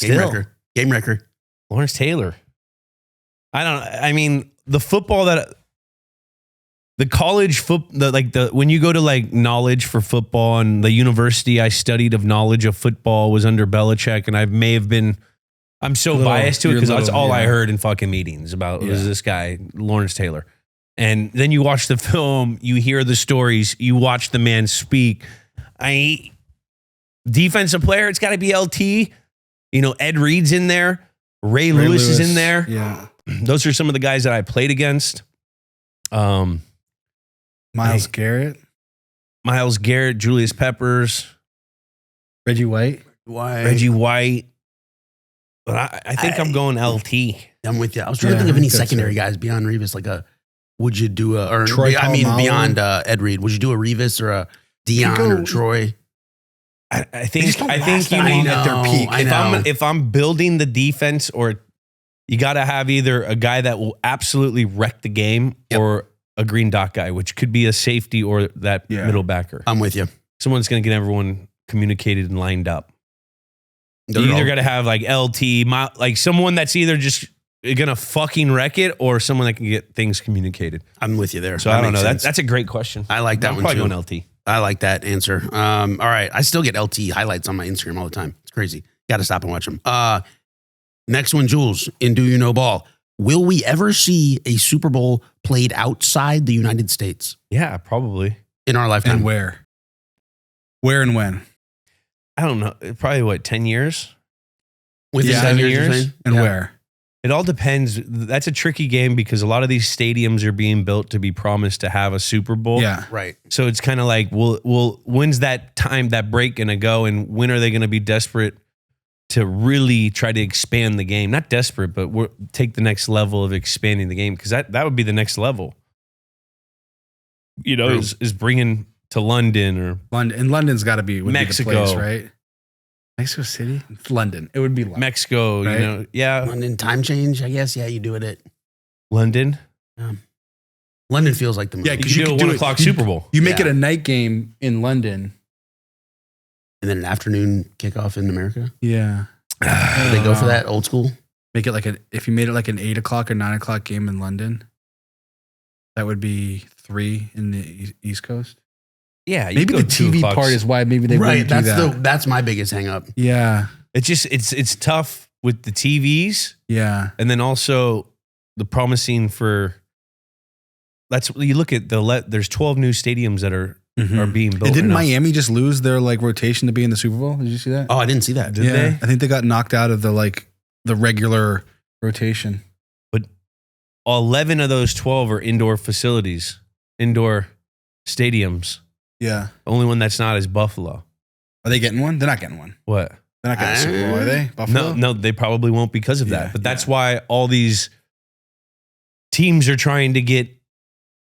Game record. Lawrence Taylor. I mean, the football that the college football, when you go to like knowledge for football, and the university I studied of knowledge of football was under Belichick, and I'm so biased to it because that's all I heard in fucking meetings about was this guy, Lawrence Taylor. And then you watch the film, you hear the stories, you watch the man speak. Defensive player, it's got to be LT. Ed Reed's in there. Ray Lewis is in there. Yeah. Those are some of the guys that I played against. Myles Garrett, Julius Peppers, Reggie White. But I think I'm going LT. I'm with you. I was trying to think of any secondary guys beyond Revis. Would you do beyond Ed Reed? Would you do a Revis or a Dion or Troy? I think you need at their peak. If I'm building the defense, or you got to have either a guy that will absolutely wreck the game or a green dot guy, which could be a safety or that middle backer. I'm with you. Someone's going to get everyone communicated and lined up. You either got to have like LT, like someone that's either just going to fucking wreck it or someone that can get things communicated. I'm with you there. So I don't know. That's a great question. I like that one too. I'm probably going LT. I like that answer. All right. I still get LT highlights on my Instagram all the time. It's crazy. Got to stop and watch them. Next one, Jules, in Do You Know Ball. Will we ever see a Super Bowl played outside the United States? Yeah, probably. In our lifetime. And where? Where and when? I don't know. Probably 10 years? Within 10 years? And where? It all depends. That's a tricky game because a lot of these stadiums are being built to be promised to have a Super Bowl. Yeah. Right. So it's kind of like, when's that break going to go, and when are they going to be desperate to really try to expand the game? Not desperate, but take the next level of expanding the game, because that would be the next level. Is bringing to London or London. And London's got to be Mexico, be the place, right? Mexico City, it's London. It would be London. Mexico. Right? Yeah. London time change, I guess. Yeah, you do it at London. London feels like the move. Yeah, because you do a 1 o'clock Super Bowl. You make it a night game in London. And then an afternoon kickoff in America? Yeah. Do they go for that old school? Make it if you made it like an 8 o'clock or 9 o'clock game in London, that would be 3 in the East Coast. Yeah. Maybe the TV part is why maybe they wouldn't do that. That's my biggest hang up. Yeah. It's just, it's tough with the TVs. Yeah. And then also the promising you look at there's 12 new stadiums that are being built. And didn't Miami just lose their rotation to be in the Super Bowl? Did you see that? Oh, I didn't see that. Did they? I think they got knocked out of the regular rotation. But 11 of those 12 are indoor facilities, indoor stadiums. Yeah. The only one that's not is Buffalo. Are they getting one? They're not getting one. What? They're not getting a Super Bowl, are they? Buffalo? No, they probably won't because of that. But that's why all these teams are trying to get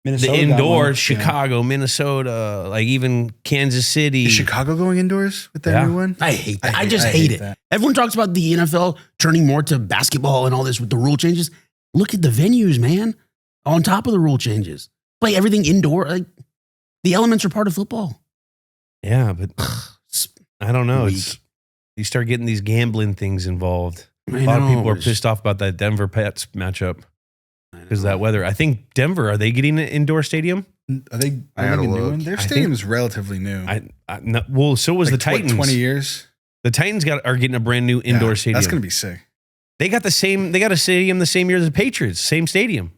Minnesota the indoor, Chicago, Minnesota, like even Kansas City. Is Chicago going indoors with that new one? I hate that. I just hate it. That. Everyone talks about the NFL turning more to basketball and all this with the rule changes. Look at the venues, man. On top of the rule changes. Play everything indoor. Like, the elements are part of football. Yeah, but I don't know. You start getting these gambling things involved. A lot of people are pissed off about that Denver Pats matchup because of that weather. I think Denver, are they getting an indoor stadium? Are they building a new one? Their stadium is relatively new. Well, so was the Titans. 20 years. The Titans are getting a brand new indoor stadium. That's going to be sick. They got a stadium the same year as the Patriots, same stadium.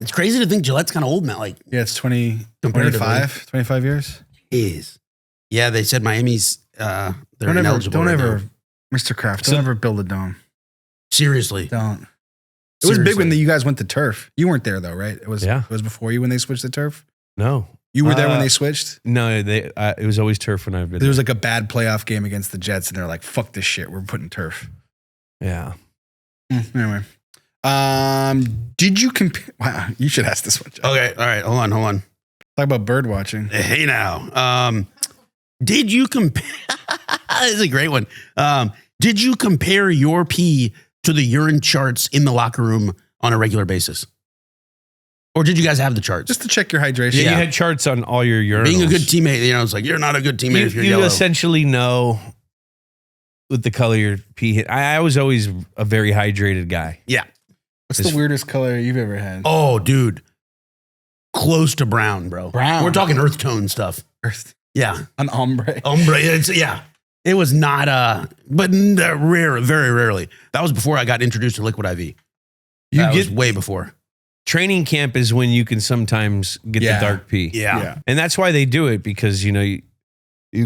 It's crazy to think Gillette's kind of old now. It's 25 years. Is. Yeah, they said Miami's they're ineligible. Don't ever, Mr. Kraft, don't ever build a dome. Seriously. Don't. It was big when you guys went to turf. You weren't there though, right? It was before you when they switched to turf? No. You were there when they switched? No, it was always turf when I've been there. There was a bad playoff game against the Jets and they're like, fuck this shit. We're putting turf. Yeah. Anyway. Did you compare? Wow, you should ask this one, John. Okay, all right, hold on. Talk about bird watching. Hey now, did you compare? This is a great one. Did you compare your pee to the urine charts in the locker room on a regular basis? Or did you guys have the charts? Just to check your hydration. Yeah, you had charts on all your urinals. Being a good teammate, it's like, you're not a good teammate if you're You yellow. essentially know with the color your pee hit. I was always a very hydrated guy. Yeah. What's the weirdest color you've ever had? Oh, dude. Close to brown, bro. Brown. We're talking earth tone stuff. Earth. Yeah. An ombre. Ombre. It was not, but rare, very rarely. That was before I got introduced to Liquid IV. That was way before. Training camp is when you can sometimes get the dark pee. Yeah. And that's why they do it, because, you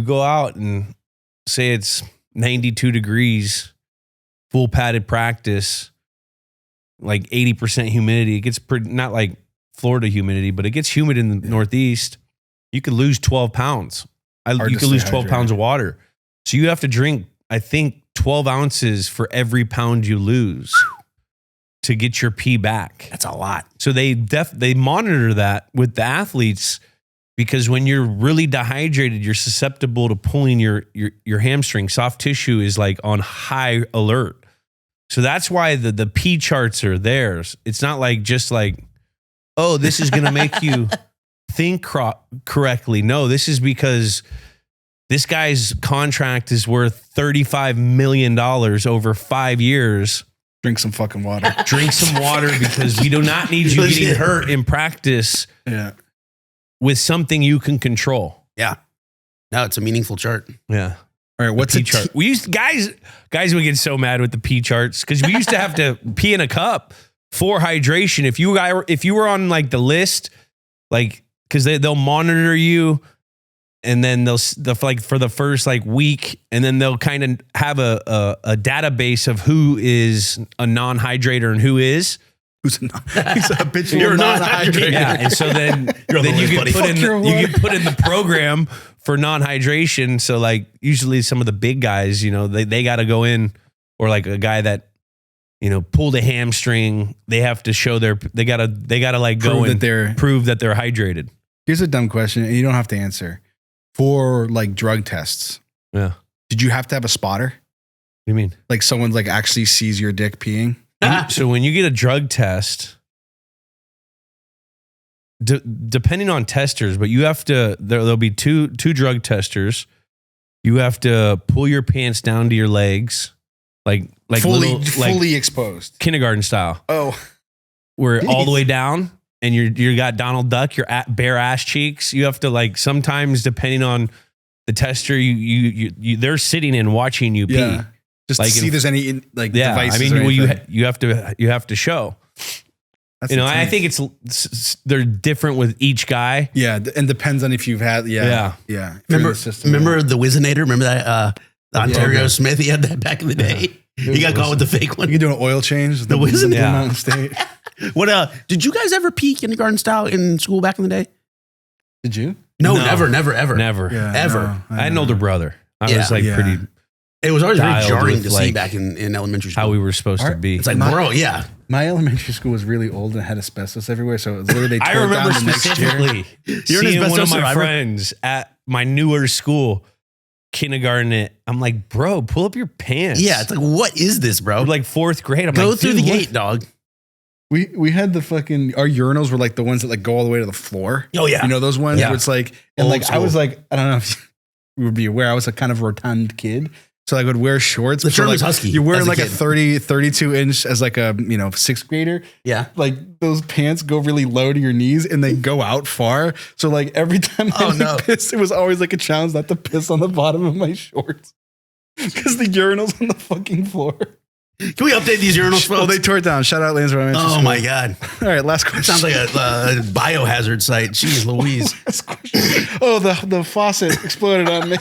go out and say it's 92 degrees, full padded practice, like 80% humidity. It gets not like Florida humidity, but it gets humid in the Northeast. You could lose 12 pounds. You could lose 12 pounds of water. So you have to drink, I think, 12 ounces for every pound you lose to get your pee back. That's a lot. So they monitor that with the athletes, because when you're really dehydrated, you're susceptible to pulling your hamstring. Soft tissue is like on high alert. So that's why the pee charts are theirs. It's not like just like, oh, this is going to make you think correctly. No, this is because this guy's contract is worth $35 million over 5 years. Drink some fucking water. Drink some water, because we do not need you getting hurt in practice with something you can control. Yeah. No, it's a meaningful chart. Yeah. All right, what's the pee chart? We used guys would get so mad with the pee charts, because we used to have to pee in a cup for hydration. If you were on like the list, like, because they'll monitor you, and then they'll like for the first like week, and then they'll kind of have a database of who is a non-hydrator and who is. He's a habitual You're non-hydrator. Yeah, and so then you get put in the program for non-hydration. So like usually some of the big guys, they got to go in, or like a guy that pulled a hamstring, they have to show they gotta like go and prove that they're hydrated. Here's a dumb question, and you don't have to answer. For like drug tests, yeah, did you have to have a spotter? What do you mean? Like someone like actually sees your dick peeing? So when you get a drug test, depending on testers, but you have to, there'll be two drug testers. You have to pull your pants down to your legs, like fully exposed, kindergarten style. Oh, where all the way down, and you got Donald Duck, your bare ass cheeks. You have to, like, sometimes depending on the tester, you they're sitting and watching you pee. Just like to see if there's any devices. I mean, you have to show. That's I think they're different with each guy. Yeah, and depends on if you've had. Yeah. Remember the Wizinator? Remember that Ontario Smith? He had that back in the day. He got caught with the fake one. You can do an oil change. The Wizinator. Mountain State. What? Did you guys ever pee kindergarten style in school back in the day? Did you? No, never, ever. Yeah, ever. no, I had an older brother. I was like pretty. It was always very dialed jarring with, to see like, back in elementary school. How we were supposed to be. It's like, bro, yeah. My elementary school was really old and had asbestos everywhere, so it was literally they I tore it remember down the next year. specifically You're an seeing one of asbestos my survivor? friends at my newer school, kindergarten. I'm like, bro, pull up your pants. Yeah, it's like, what is this, bro? Like fourth grade. I'm Go like, through dude, the what? gate, dog. We had our urinals were like the ones that like go all the way to the floor. Oh, yeah. You know those ones Yeah. where it's like, and Old like I school. was like, I don't know if you would be aware, I was a kind of rotund kid. So I would wear shorts. The so, term like, is husky You're wearing as a like a kid. 32 inch as like a, sixth grader. Yeah. Like those pants go really low to your knees and they go out far. So like every time I pissed, it was always like a challenge not to piss on the bottom of my shorts. Because the urinal's on the fucking floor. Can we update these urinals, folks? Oh, they tore it down. Shout out Lansing Elementary Oh School. my God. All right, last question. Sounds like a biohazard site. Jeez Louise. Last question. Oh, the faucet exploded on me.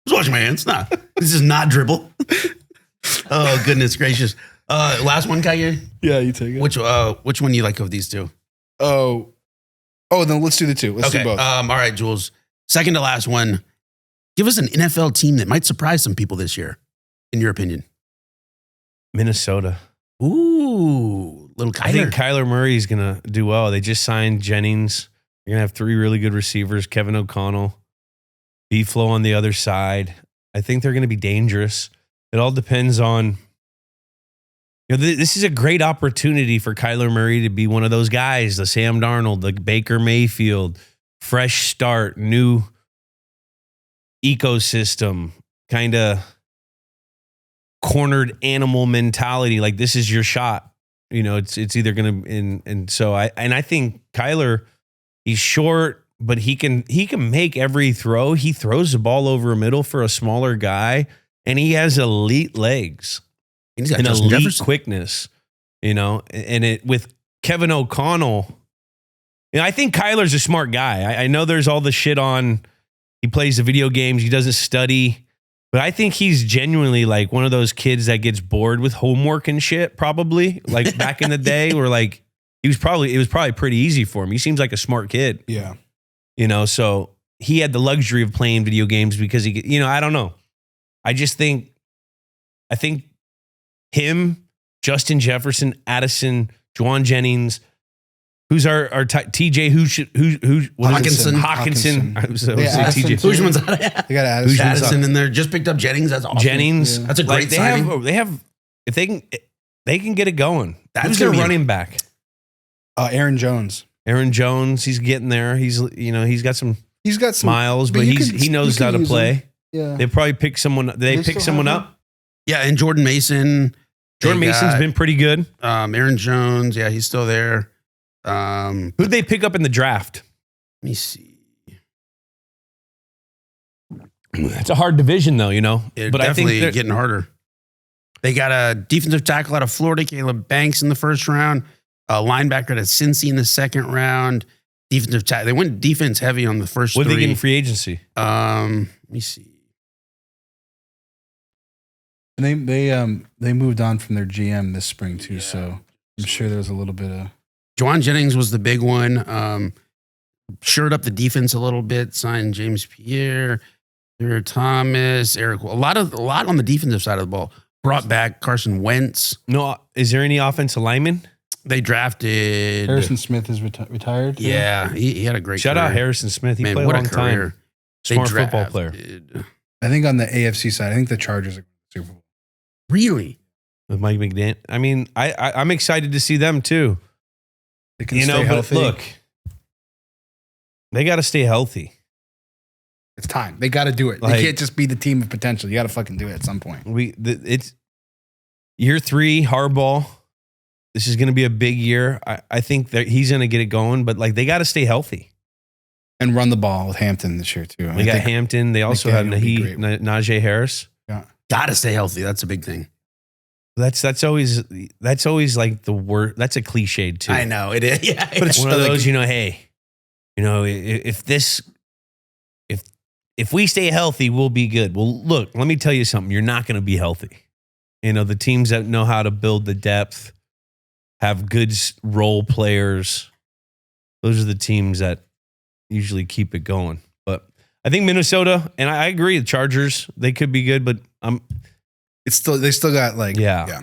Just wash my hands. Nah, this is not dribble. Oh, goodness gracious. Last one, Kage. Yeah, you take it. Which one do you like of these two? Oh, then let's do the two. Let's do both. All right, Jules. Second to last one. Give us an NFL team that might surprise some people this year, in your opinion. Minnesota. Ooh, little Kyler. I think Kyler Murray is going to do well. They just signed Jennings. They're going to have 3 really good receivers. Kevin O'Connell, B-Flow on the other side. I think they're going to be dangerous. It all depends on This is a great opportunity for Kyler Murray to be one of those guys, the Sam Darnold, the Baker Mayfield, fresh start, new ecosystem, kind of cornered animal mentality. Like, this is your shot. It's either going to, and so I think Kyler, he's short, but he can make every throw. He throws the ball over a middle for a smaller guy, and he has elite legs He's got and Justin elite Jefferson. quickness, and it with Kevin O'Connell. I think Kyler's a smart guy. I know there's all the shit on, he plays the video games, he doesn't study. But I think he's genuinely like one of those kids that gets bored with homework and shit, probably. Like back in the day where like it was probably pretty easy for him. He seems like a smart kid. Yeah. So he had the luxury of playing video games because he, I don't know. I think him, Justin Jefferson, Addison, Juwan Jennings, who's our TJ, Hawkinson. I was say TJ. Hushman's out of They got Addison. Addison in there. Just picked up Jennings. That's awesome. Jennings. That's a great they signing. have if they can get it going. That's Who's their gonna be- running back? Aaron Jones. Aaron Jones, he's getting there. He's got some He's got some miles, but you he knows you how can to use play. him. Yeah. They probably pick someone. They pick still someone have up. Yeah, and Jordan Mason. Jordan They Mason's got, been pretty good. Aaron Jones. Yeah, he's still there. Who'd they pick up in the draft? Let me see. It's a hard division, though. But I think they're getting harder. They got a defensive tackle out of Florida, Caleb Banks, in the first round. A linebacker out of Cincy in the second round. Defensive tackle. They went defense heavy on the first what did three. they get in free agency? Let me see. And they moved on from their GM this spring too, so I'm sure there was a little bit of Juwan Jennings was the big one. Shored up the defense a little bit. Signed James Pierre, Eric Thomas, Eric. A lot on the defensive side of the ball. Brought back Carson Wentz. No, is there any offensive linemen? They drafted Harrison Smith is retired. Yeah, he had a great Shout career. out Harrison Smith. He Man, played a what long time. career. Smart football player. I think on the AFC side, I think the Chargers are going to the Super Bowl. Really? With Mike McDaniel. I mean, I'm excited to see them too. They can stay healthy. But look, they got to stay healthy. It's time. They got to do it. Like- they can't just be the team of potential. You got to fucking do it at some point. It's year 3, Harbaugh. This is going to be a big year. I think that he's going to get it going, but like they got to stay healthy. And run the ball with Hampton this year too. They got Hampton. They also have McDaniel would be Najee Harris. Got to stay healthy. That's a big thing. That's always like the word. That's a cliched too. I know it is. Yeah, But it's one of those, hey, if we stay healthy, we'll be good. Well, look, let me tell you something. You're not going to be healthy. The teams that know how to build the depth, have good role players. Those are the teams that usually keep it going. But I think Minnesota, and I agree, the Chargers, they could be good, but they still got like yeah.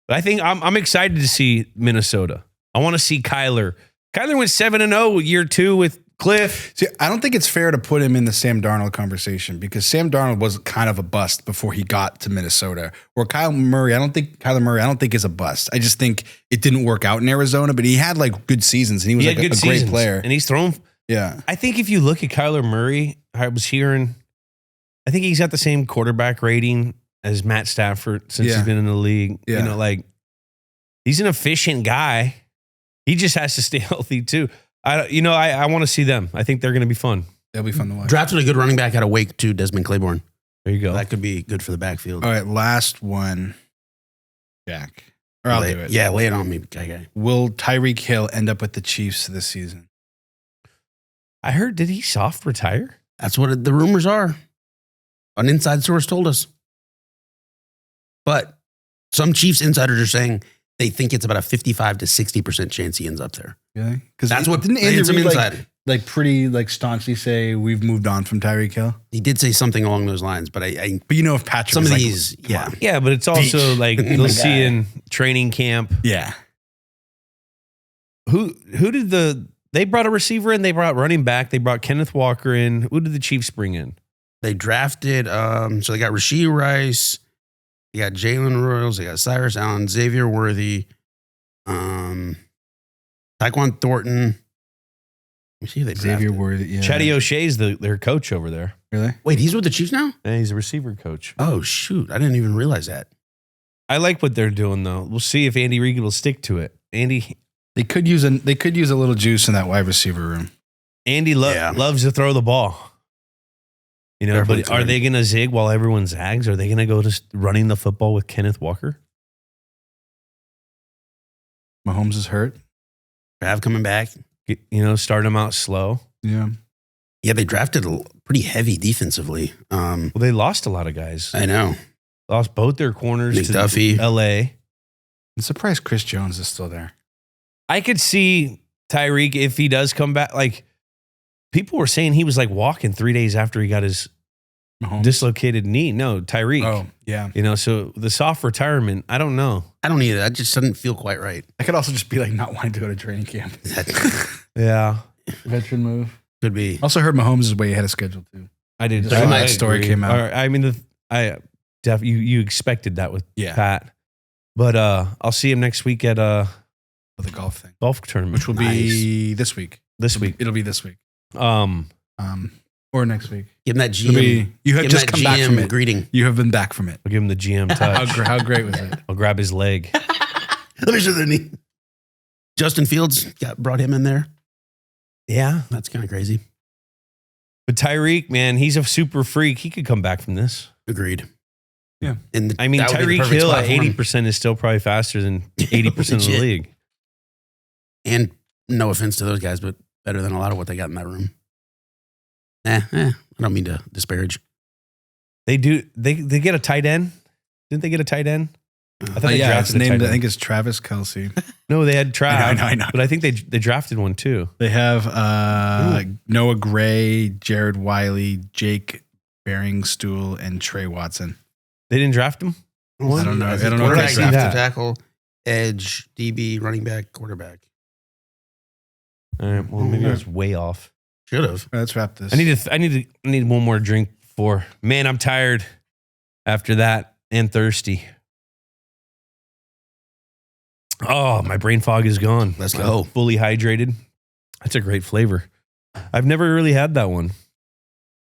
But I think I'm excited to see Minnesota. I want to see Kyler. Kyler went 7-0 year 2 with Cliff. See, I don't think it's fair to put him in the Sam Darnold conversation because Sam Darnold was kind of a bust before he got to Minnesota. Where Kyler Murray, I don't think is a bust. I just think it didn't work out in Arizona, but he had like good seasons and he was like a great player. And he's thrown. Yeah. I think if you look at Kyler Murray, I think he's got the same quarterback rating as Matt Stafford since he's been in the league. Yeah. He's an efficient guy. He just has to stay healthy too. I want to see them. I think they're going to be fun. That'll be fun to watch. Drafted a good running back out of Wake too, Desmond Claiborne. There you go. That could be good for the backfield. All right, last one, Jack. Or I'll do it. Yeah, lay it on me, guy. Will Tyreek Hill end up with the Chiefs this season? I heard, did he soft retire? That's what the rumors are. An inside source told us. But some Chiefs insiders are saying they think it's about a 55 to 60% chance he ends up there. Really? Because That's what didn't they had Andy some Reid insider. like pretty staunchly say we've moved on from Tyreek Hill? He did say something along those lines, but I But if Patrick some was of like, these, come yeah. on. Yeah, but it's also Beach. like My they'll see guy. in training camp. Yeah. Who did they brought a receiver in, they brought running back, they brought Kenneth Walker in. Who did the Chiefs bring in? They drafted, so they got Rashee Rice You got Jalen Royals. You got Cyrus Allen, Xavier Worthy, Tyquan Thornton. Let me see who they Xavier drafted. Worthy. Yeah. Chetty O'Shea's their coach over there. Really? Wait, he's with the Chiefs now? Yeah, he's a receiver coach. Oh, shoot. I didn't even realize that. I like what they're doing though. We'll see if Andy Reid will stick to it. Andy They could use a little juice in that wide receiver room. loves to throw the ball. You know, Definitely but are they going to zig while everyone zags? Are they going to go to running the football with Kenneth Walker? Mahomes is hurt. Trav coming back. You know, start them out slow. Yeah. Yeah, they drafted pretty heavy defensively. Well, they lost a lot of guys. I know. Lost both their corners McDuffie. to L.A. I'm surprised Chris Jones is still there. I could see Tyreek if he does come back. Like, people were saying he was like walking 3 days after he got his Mahomes. dislocated knee. No, Tyreek. Oh, yeah. You know, so the soft retirement, I don't know. I don't either. That just doesn't feel quite right. I could also just be like not wanting to go to training camp. That Yeah. Veteran move. could be. Also heard Mahomes is way ahead of schedule too. I did. Just when that story came out. I mean, you expected that with Yeah. Pat. But I'll see him next week at For the golf thing, golf tournament. which will be this week. This week. It'll be this week. Or next week. Give him that It'll GM. be, you have give him just that come back from GM it. greeting. You have been back from it. I'll give him the GM touch. How great was it? I'll grab his leg. Let me show the knee. Justin Fields brought him in there. Yeah. That's kind of crazy. But Tyreek, man, he's a super freak. He could come back from this. Agreed. Yeah. And I mean, that would be the Tyreek perfect Hill spot at for him. 80% is still probably faster than 80% of the Legit. league. And no offense to those guys, but better than a lot of what they got in that room. I don't mean to disparage. They do. They get a tight end. Didn't they get a tight end? I thought they Yeah, it's drafted a tight named. I end. think it's Travis Kelce. No, they had Trav. I know. But I think they drafted one too. They have Noah Gray, Jared Wiley, Jake Beringstool, and Trey Watson. They didn't draft him? I don't know. I don't know Where if did I they see drafted. that? Tackle, edge, DB, running back, quarterback. All right. Well, maybe I was way off. Should have. Let's wrap this. I need one more drink before. Man, I'm tired after that and thirsty. Oh, my brain fog is gone. Let's go. I'm fully hydrated. That's a great flavor. I've never really had that one.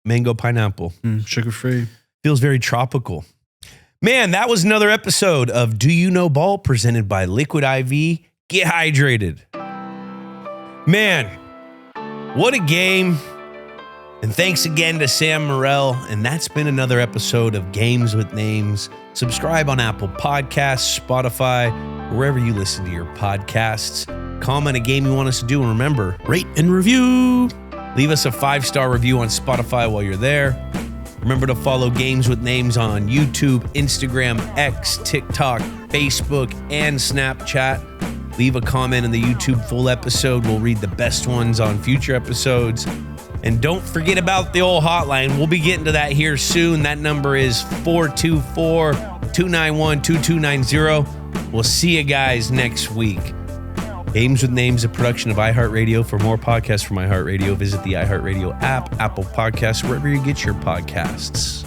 Mango pineapple. Sugar free. Feels very tropical. Man, that was another episode of Do You Know Ball presented by Liquid IV. Get hydrated. Man, what a game. And thanks again to Sam Morrell. And that's been another episode of Games with Names. Subscribe on Apple Podcasts, Spotify, wherever you listen to your podcasts. Comment a game you want us to do. And remember, Rate and review. leave us a 5-star review on Spotify while you're there. Remember to follow Games with Names on YouTube, Instagram, X, TikTok, Facebook, and Snapchat. Leave a comment in the YouTube full episode. We'll read the best ones on future episodes. And don't forget about the old hotline. We'll be getting to that here soon. That number is 424-291-2290. We'll see you guys next week. Games with Names, a production of iHeartRadio. For more podcasts from iHeartRadio, visit the iHeartRadio app, Apple Podcasts, wherever you get your podcasts.